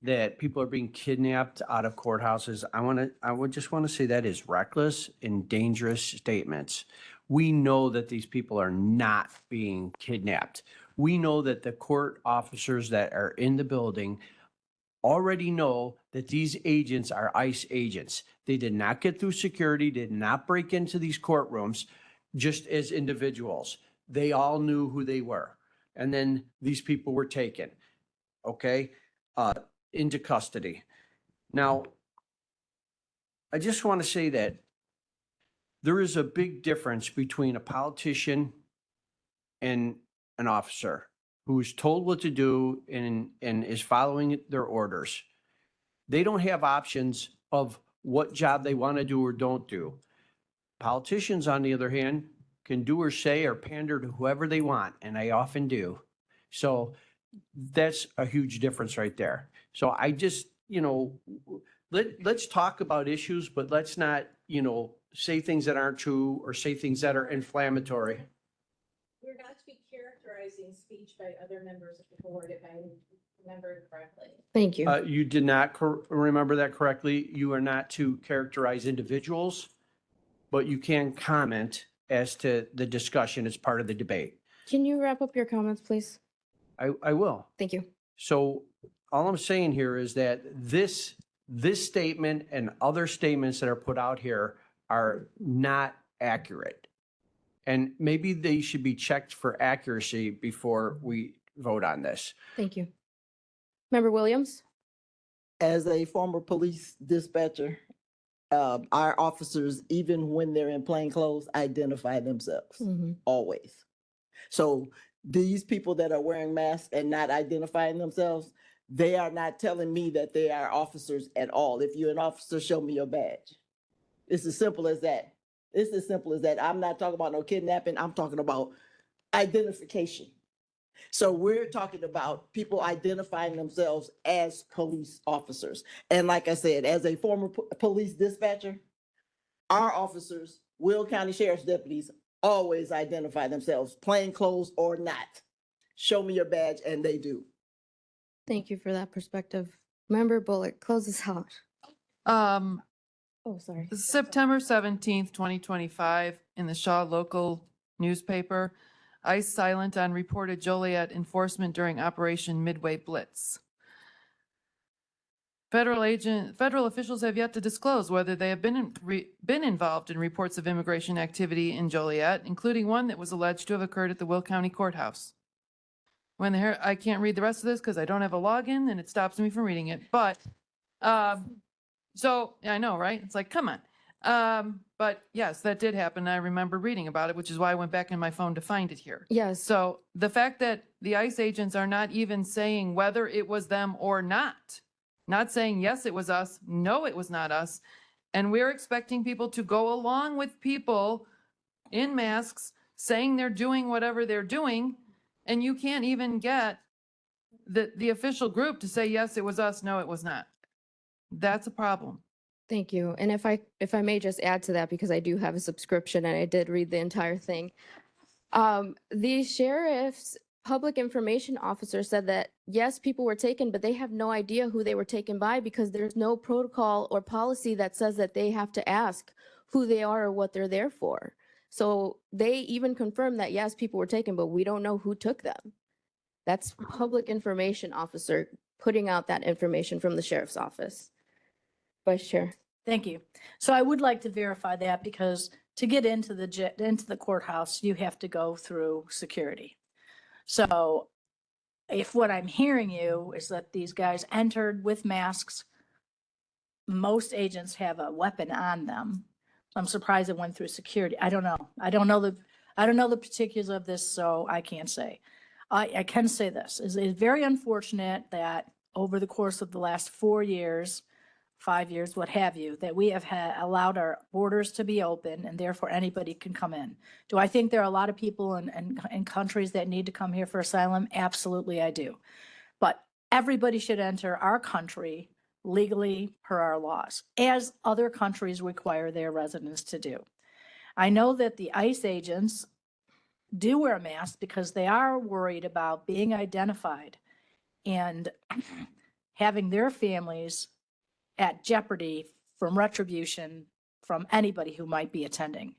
that people are being kidnapped out of courthouses, I would just want to say that is reckless and dangerous statements. We know that these people are not being kidnapped. We know that the court officers that are in the building already know that these agents are ICE agents. They did not get through security, did not break into these courtrooms just as individuals. They all knew who they were. And then these people were taken, okay, into custody. Now, I just want to say that there is a big difference between a politician and an officer who's told what to do and is following their orders. They don't have options of what job they want to do or don't do. Politicians, on the other hand, can do or say or pander to whoever they want, and they often do. So that's a huge difference right there. So I just, let's talk about issues, but let's not, say things that aren't true or say things that are inflammatory. We're not to be characterizing speech by other members of the board, if I remember correctly. Thank you. You did not remember that correctly. You are not to characterize individuals, but you can comment as to the discussion as part of the debate. Can you wrap up your comments, please? I will. Thank you. So all I'm saying here is that this statement and other statements that are put out here are not accurate. And maybe they should be checked for accuracy before we vote on this. Thank you. Member Williams? As a former police dispatcher, our officers, even when they're in plain clothes, identify themselves, always. So these people that are wearing masks and not identifying themselves, they are not telling me that they are officers at all. If you're an officer, show me your badge. It's as simple as that. It's as simple as that. I'm not talking about no kidnapping. I'm talking about identification. So we're talking about people identifying themselves as police officers. And like I said, as a former police dispatcher, our officers, Will County Sheriff's deputies, always identify themselves, plain clothes or not. Show me your badge, and they do. Thank you for that perspective. Member Bullock, close this out. Oh, sorry. September 17th, 2025, in the Shaw Local newspaper, ICE silent on reported Joliet enforcement during Operation Midway Blitz. Federal officials have yet to disclose whether they have been involved in reports of immigration activity in Joliet, including one that was alleged to have occurred at the Will County Courthouse. I can't read the rest of this because I don't have a login and it stops me from reading it, but, so, I know, right? It's like, come on. But yes, that did happen. I remember reading about it, which is why I went back in my phone to find it here. Yes. So the fact that the ICE agents are not even saying whether it was them or not saying, yes, it was us, no, it was not us. And we're expecting people to go along with people in masks saying they're doing whatever they're doing. And you can't even get the official group to say, yes, it was us, no, it was not. That's a problem. Thank you. And if I may just add to that, because I do have a subscription and I did read the entire thing. The sheriff's public information officer said that, yes, people were taken, but they have no idea who they were taken by because there's no protocol or policy that says that they have to ask who they are or what they're there for. So they even confirmed that, yes, people were taken, but we don't know who took them. That's public information officer putting out that information from the sheriff's office. Vice Chair. Thank you. So I would like to verify that because to get into the courthouse, you have to go through security. So if what I'm hearing you is that these guys entered with masks, most agents have a weapon on them. I'm surprised it went through security. I don't know. I don't know the particulars of this, so I can't say. I can say this. It's very unfortunate that over the course of the last 4 years, 5 years, what have you, that we have allowed our borders to be open and therefore anybody can come in. Do I think there are a lot of people in countries that need to come here for asylum? Absolutely, I do. But everybody should enter our country legally per our laws, as other countries require their residents to do. I know that the ICE agents do wear masks because they are worried about being identified and having their families at jeopardy from retribution from anybody who might be attending.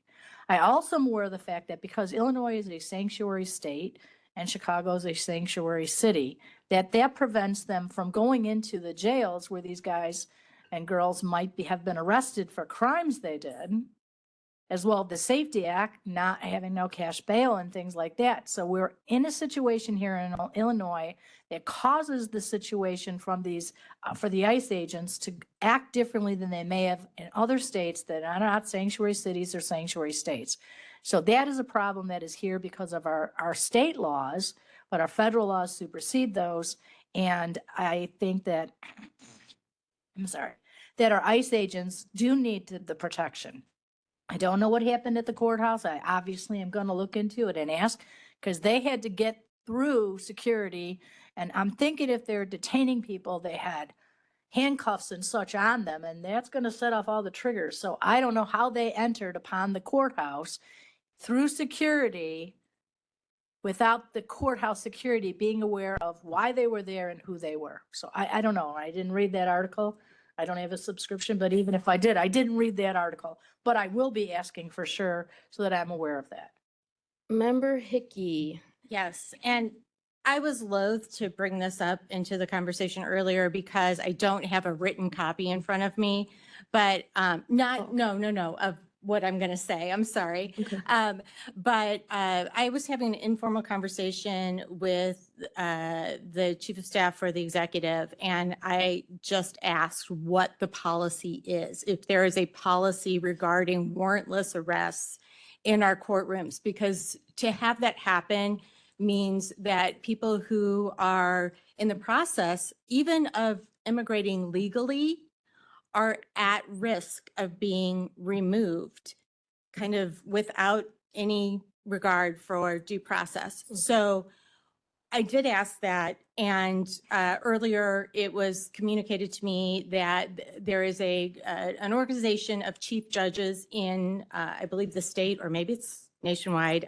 I also am aware of the fact that because Illinois is a sanctuary state and Chicago is a sanctuary city, that prevents them from going into the jails where these guys and girls might have been arrested for crimes they did, as well as the Safety Act, not having no cash bail and things like that. So we're in a situation here in Illinois that causes the situation from these, for the ICE agents to act differently than they may have in other states that are not sanctuary cities or sanctuary states. So that is a problem that is here because of our state laws, but our federal laws supersede those. And I think that, that our ICE agents do need the protection. I don't know what happened at the courthouse. I obviously am going to look into it and ask because they had to get through security. And I'm thinking if they're detaining people, they had handcuffs and such on them, and that's going to set off all the triggers. So I don't know how they entered upon the courthouse through security without the courthouse security being aware of why they were there and who they were. So I don't know. I didn't read that article. I don't have a subscription, but even if I did, I didn't read that article, but I will be asking for sure so that I'm aware of that. Member Hickey. Yes, and I was loath to bring this up into the conversation earlier because I don't have a written copy in front of me, but no, of what I'm going to say. I'm sorry. Okay. But I was having an informal conversation with the chief of staff for the executive, and I just asked what the policy is, if there is a policy regarding warrantless arrests in our courtrooms, because to have that happen means that people who are in the process, even of immigrating legally, are at risk of being removed kind of without any regard for due process. So I did ask that, and earlier it was communicated to me that there is an organization of chief judges in, I believe, the state, or maybe it's nationwide.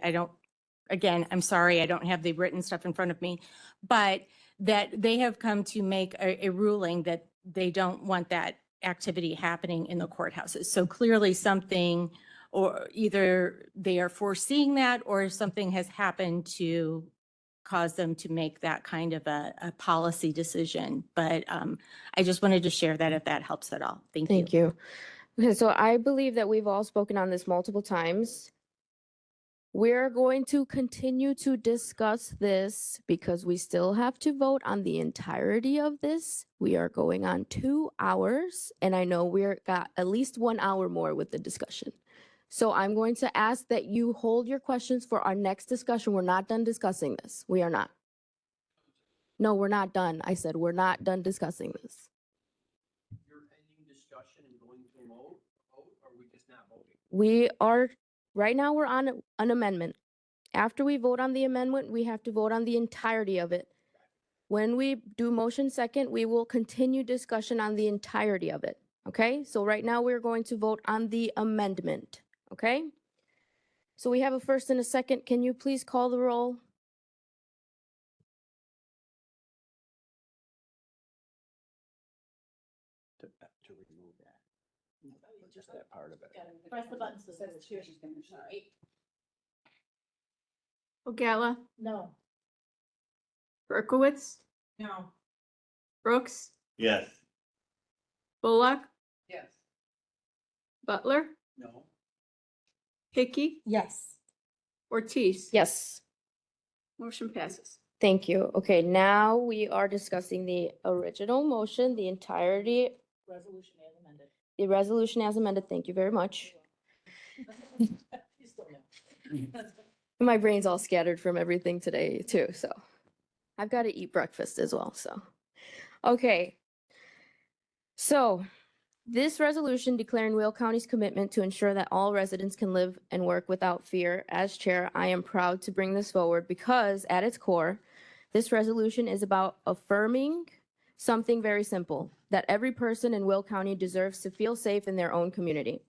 Again, I'm sorry, I don't have the written stuff in front of me, but that they have come to make a ruling that they don't want that activity happening in the courthouses. So clearly something, or either they are foreseeing that or something has happened to cause them to make that kind of a policy decision. But I just wanted to share that if that helps at all. Thank you. Thank you. Okay, so I believe that we've all spoken on this multiple times. We're going to continue to discuss this because we still have to vote on the entirety of this. We are going on 2 hours, and I know we're got at least 1 hour more with the discussion. So I'm going to ask that you hold your questions for our next discussion. We're not done discussing this. We are not. No, we're not done. I said we're not done discussing this. You're ending discussion and going to a vote, or are we just not voting? We are, right now, we're on an amendment. After we vote on the amendment, we have to vote on the entirety of it. When we do motion second, we will continue discussion on the entirety of it. Okay? So right now, we're going to vote on the amendment. Okay? So we have a first and a second. Can you please call the roll? To remove that. Just that part of it. Press the button so that she's gonna start. Ogalla, No. Berkowitz, No. Brooks, Yes. Bullock, Yes. Butler, No. Hickey, Yes. Ortiz. Yes. Motion passes. Thank you. Okay, now we are discussing the original motion, the entirety, Resolution as amended. the resolution as amended. Thank you very much. My brain's all scattered from everything today too, so I've got to eat breakfast as well, so. Okay. So this resolution declaring Will County's commitment to ensure that all residents can live and work without fear. As chair, I am proud to bring this forward because at its core, this resolution is about affirming something very simple, that every person in Will County deserves to feel safe in their own community.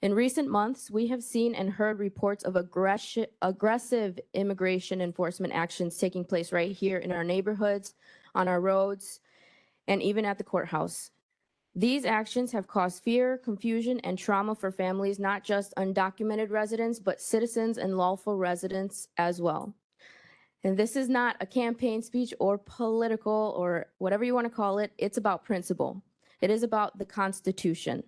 In recent months, we have seen and heard reports of aggressive immigration enforcement actions taking place right here in our neighborhoods, on our roads, and even at the courthouse. These actions have caused fear, confusion, and trauma for families, not just undocumented residents, but citizens and lawful residents as well. And this is not a campaign speech or political or whatever you want to call it. It's about principle. It is about the Constitution.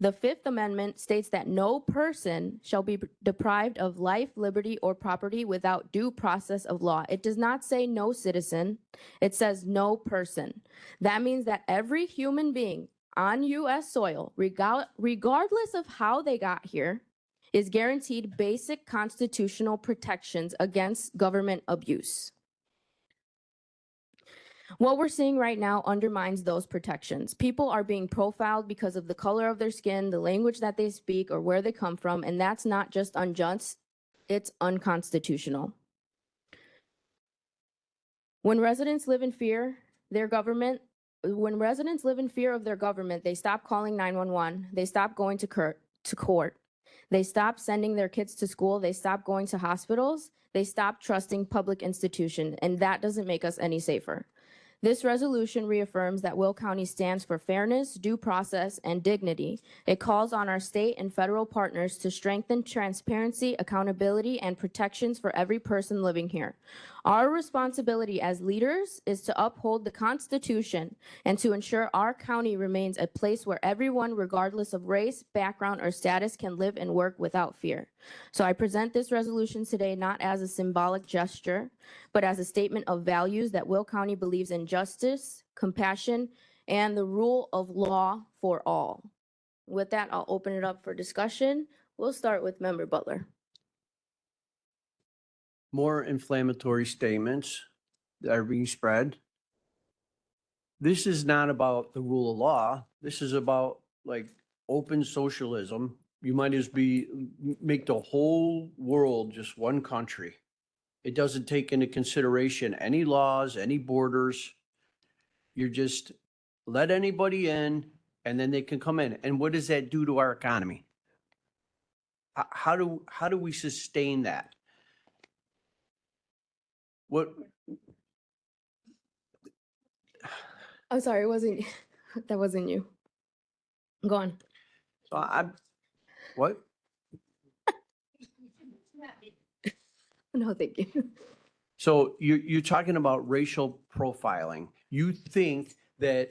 The Fifth Amendment states that no person shall be deprived of life, liberty, or property without due process of law. It does not say no citizen. It says no person. That means that every human being on U.S. soil, regardless of how they got here, is guaranteed basic constitutional protections against government abuse. What we're seeing right now undermines those protections. People are being profiled because of the color of their skin, the language that they speak, or where they come from, and that's not just unjust, it's unconstitutional. When residents live in fear, their government, when residents live in fear of their government, they stop calling 911, they stop going to court, they stop sending their kids to school, they stop going to hospitals, they stop trusting public institutions, and that doesn't make us any safer. This resolution reaffirms that Will County stands for fairness, due process, and dignity. It calls on our state and federal partners to strengthen transparency, accountability, and protections for every person living here. Our responsibility as leaders is to uphold the Constitution and to ensure our county remains a place where everyone, regardless of race, background, or status, can live and work without fear. So I present this resolution today not as a symbolic gesture, but as a statement of values that Will County believes in justice, compassion, and the rule of law for all. With that, I'll open it up for discussion. We'll start with Member Butler. More inflammatory statements that are being spread. This is not about the rule of law. This is about like open socialism. You might as make the whole world just one country. It doesn't take into consideration any laws, any borders. You're just let anybody in and then they can come in. And what does that do to our economy? How do we sustain that? What? I'm sorry, that wasn't you. Go on. So what? No, thank you. So you're talking about racial profiling. You think that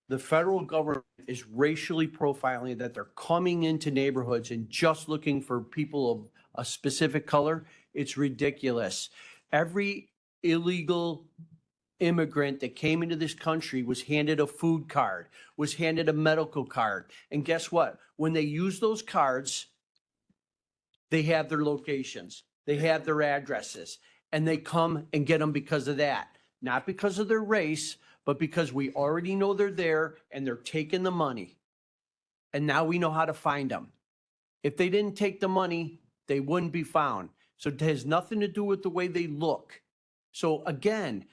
the federal government is racially profiling, that they're coming into neighborhoods and just looking for people of a specific color? It's ridiculous. Every illegal immigrant that came into this country was handed a food card, was handed a medical card. And guess what? When they use those cards, they have their locations, they have their addresses, and they come and get them because of that. Not because of their race, but because we already know they're there and they're taking the money. And now we know how to find them. If they didn't take the money, they wouldn't be found. So it has nothing to do with the way they look. So again,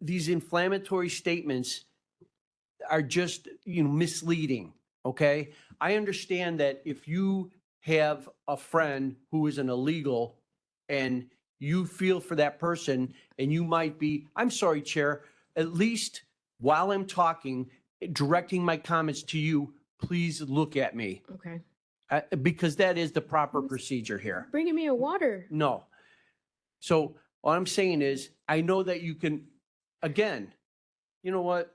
these inflammatory statements are just, misleading, okay? I understand that if you have a friend who is an illegal and you feel for that person and you might be, I'm sorry, Chair, at least while I'm talking, directing my comments to you, please look at me. Okay. Because that is the proper procedure here. Bringing me a water. No. So all I'm saying is, I know that you can, again, you know what?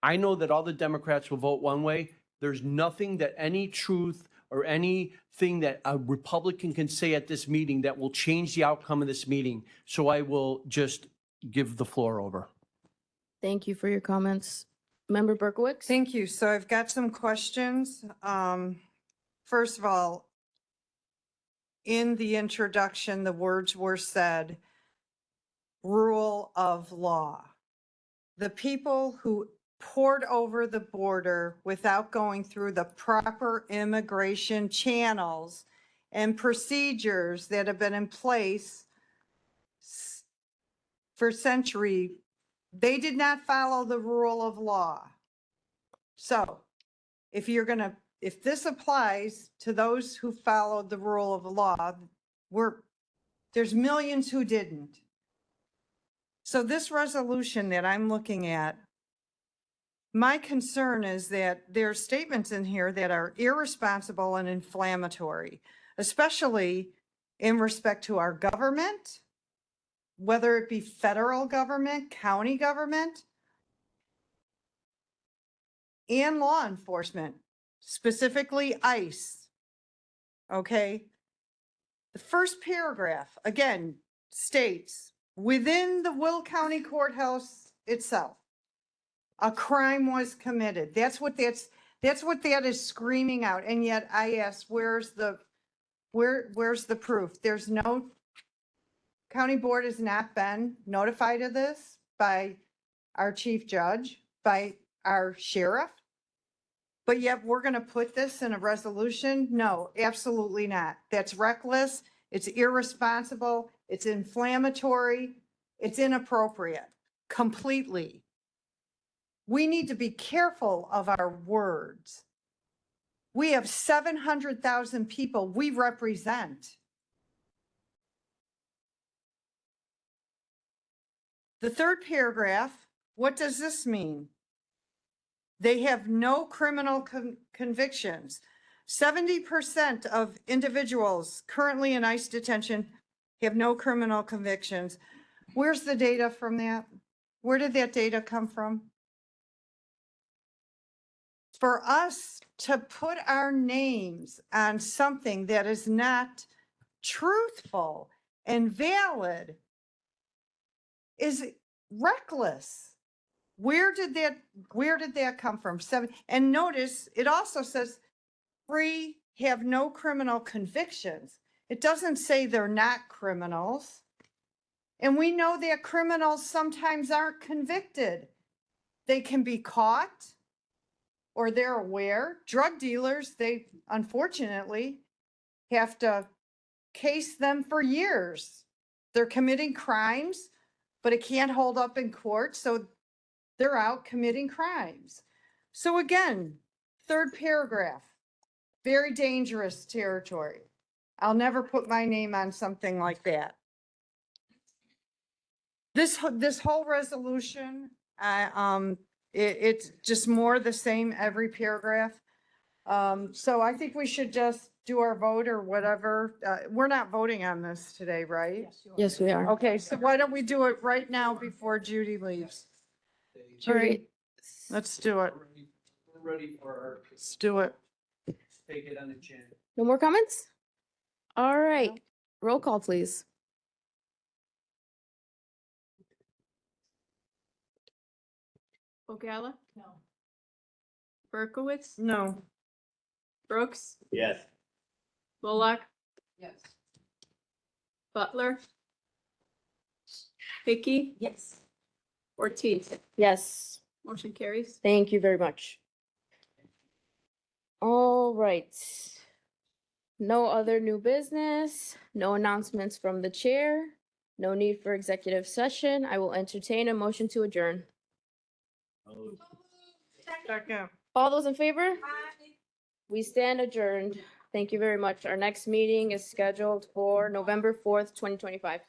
I know that all the Democrats will vote one way. There's nothing that any truth or anything that a Republican can say at this meeting that will change the outcome of this meeting. So I will just give the floor over. Thank you for your comments. Member Berkowitz? Thank you. So I've got some questions. First of all, in the introduction, the words were said, rule of law. The people who poured over the border without going through the proper immigration channels and procedures that have been in place for centuries, they did not follow the rule of law. So if this applies to those who followed the rule of law, there's millions who didn't. So this resolution that I'm looking at, my concern is that there are statements in here that are irresponsible and inflammatory, especially in respect to our government, whether it be federal government, county government, and law enforcement, specifically ICE. Okay? The first paragraph, again, states, within the Will County Courthouse itself, a crime was committed. That's what that is screaming out. And yet I asked, where's the proof? There's no, county board has not been notified of this by our chief judge, by our sheriff. But yet we're going to put this in a resolution? No, absolutely not. That's reckless. It's irresponsible. It's inflammatory. It's inappropriate completely. We need to be careful of our words. We have 700,000 people we represent. The third paragraph, what does this mean? They have no criminal convictions. 70% of individuals currently in ICE detention have no criminal convictions. Where's the data from that? Where did that data come from? For us to put our names on something that is not truthful and valid is reckless. Where did that come from? And notice it also says free, have no criminal convictions. It doesn't say they're not criminals. And we know that criminals sometimes aren't convicted. They can be caught or they're aware. Drug dealers, they unfortunately have to case them for years. They're committing crimes, but it can't hold up in court. So they're out committing crimes. So again, third paragraph, very dangerous territory. I'll never put my name on something like that. This whole resolution, it's just more the same every paragraph. So I think we should just do our vote or whatever? We're not voting on this today, right? Yes, we are. Okay, so why don't we do it right now before Judy leaves? All right. Judy, let's do it. We're ready for our, Let's do it. take it on the chin. No more comments? All right. Roll call, please. Ogalla? No. Berkowitz? No. Brooks? Yes. Bullock? Yes. Butler? Hickey? Yes. Ortiz? Yes. Motion carries. Thank you very much. All right. No other new business, no announcements from the chair, no need for executive session. I will entertain a motion to adjourn. Second. All those in favor? We stand adjourned. Thank you very much. Our next meeting is scheduled for November 4th, 2025.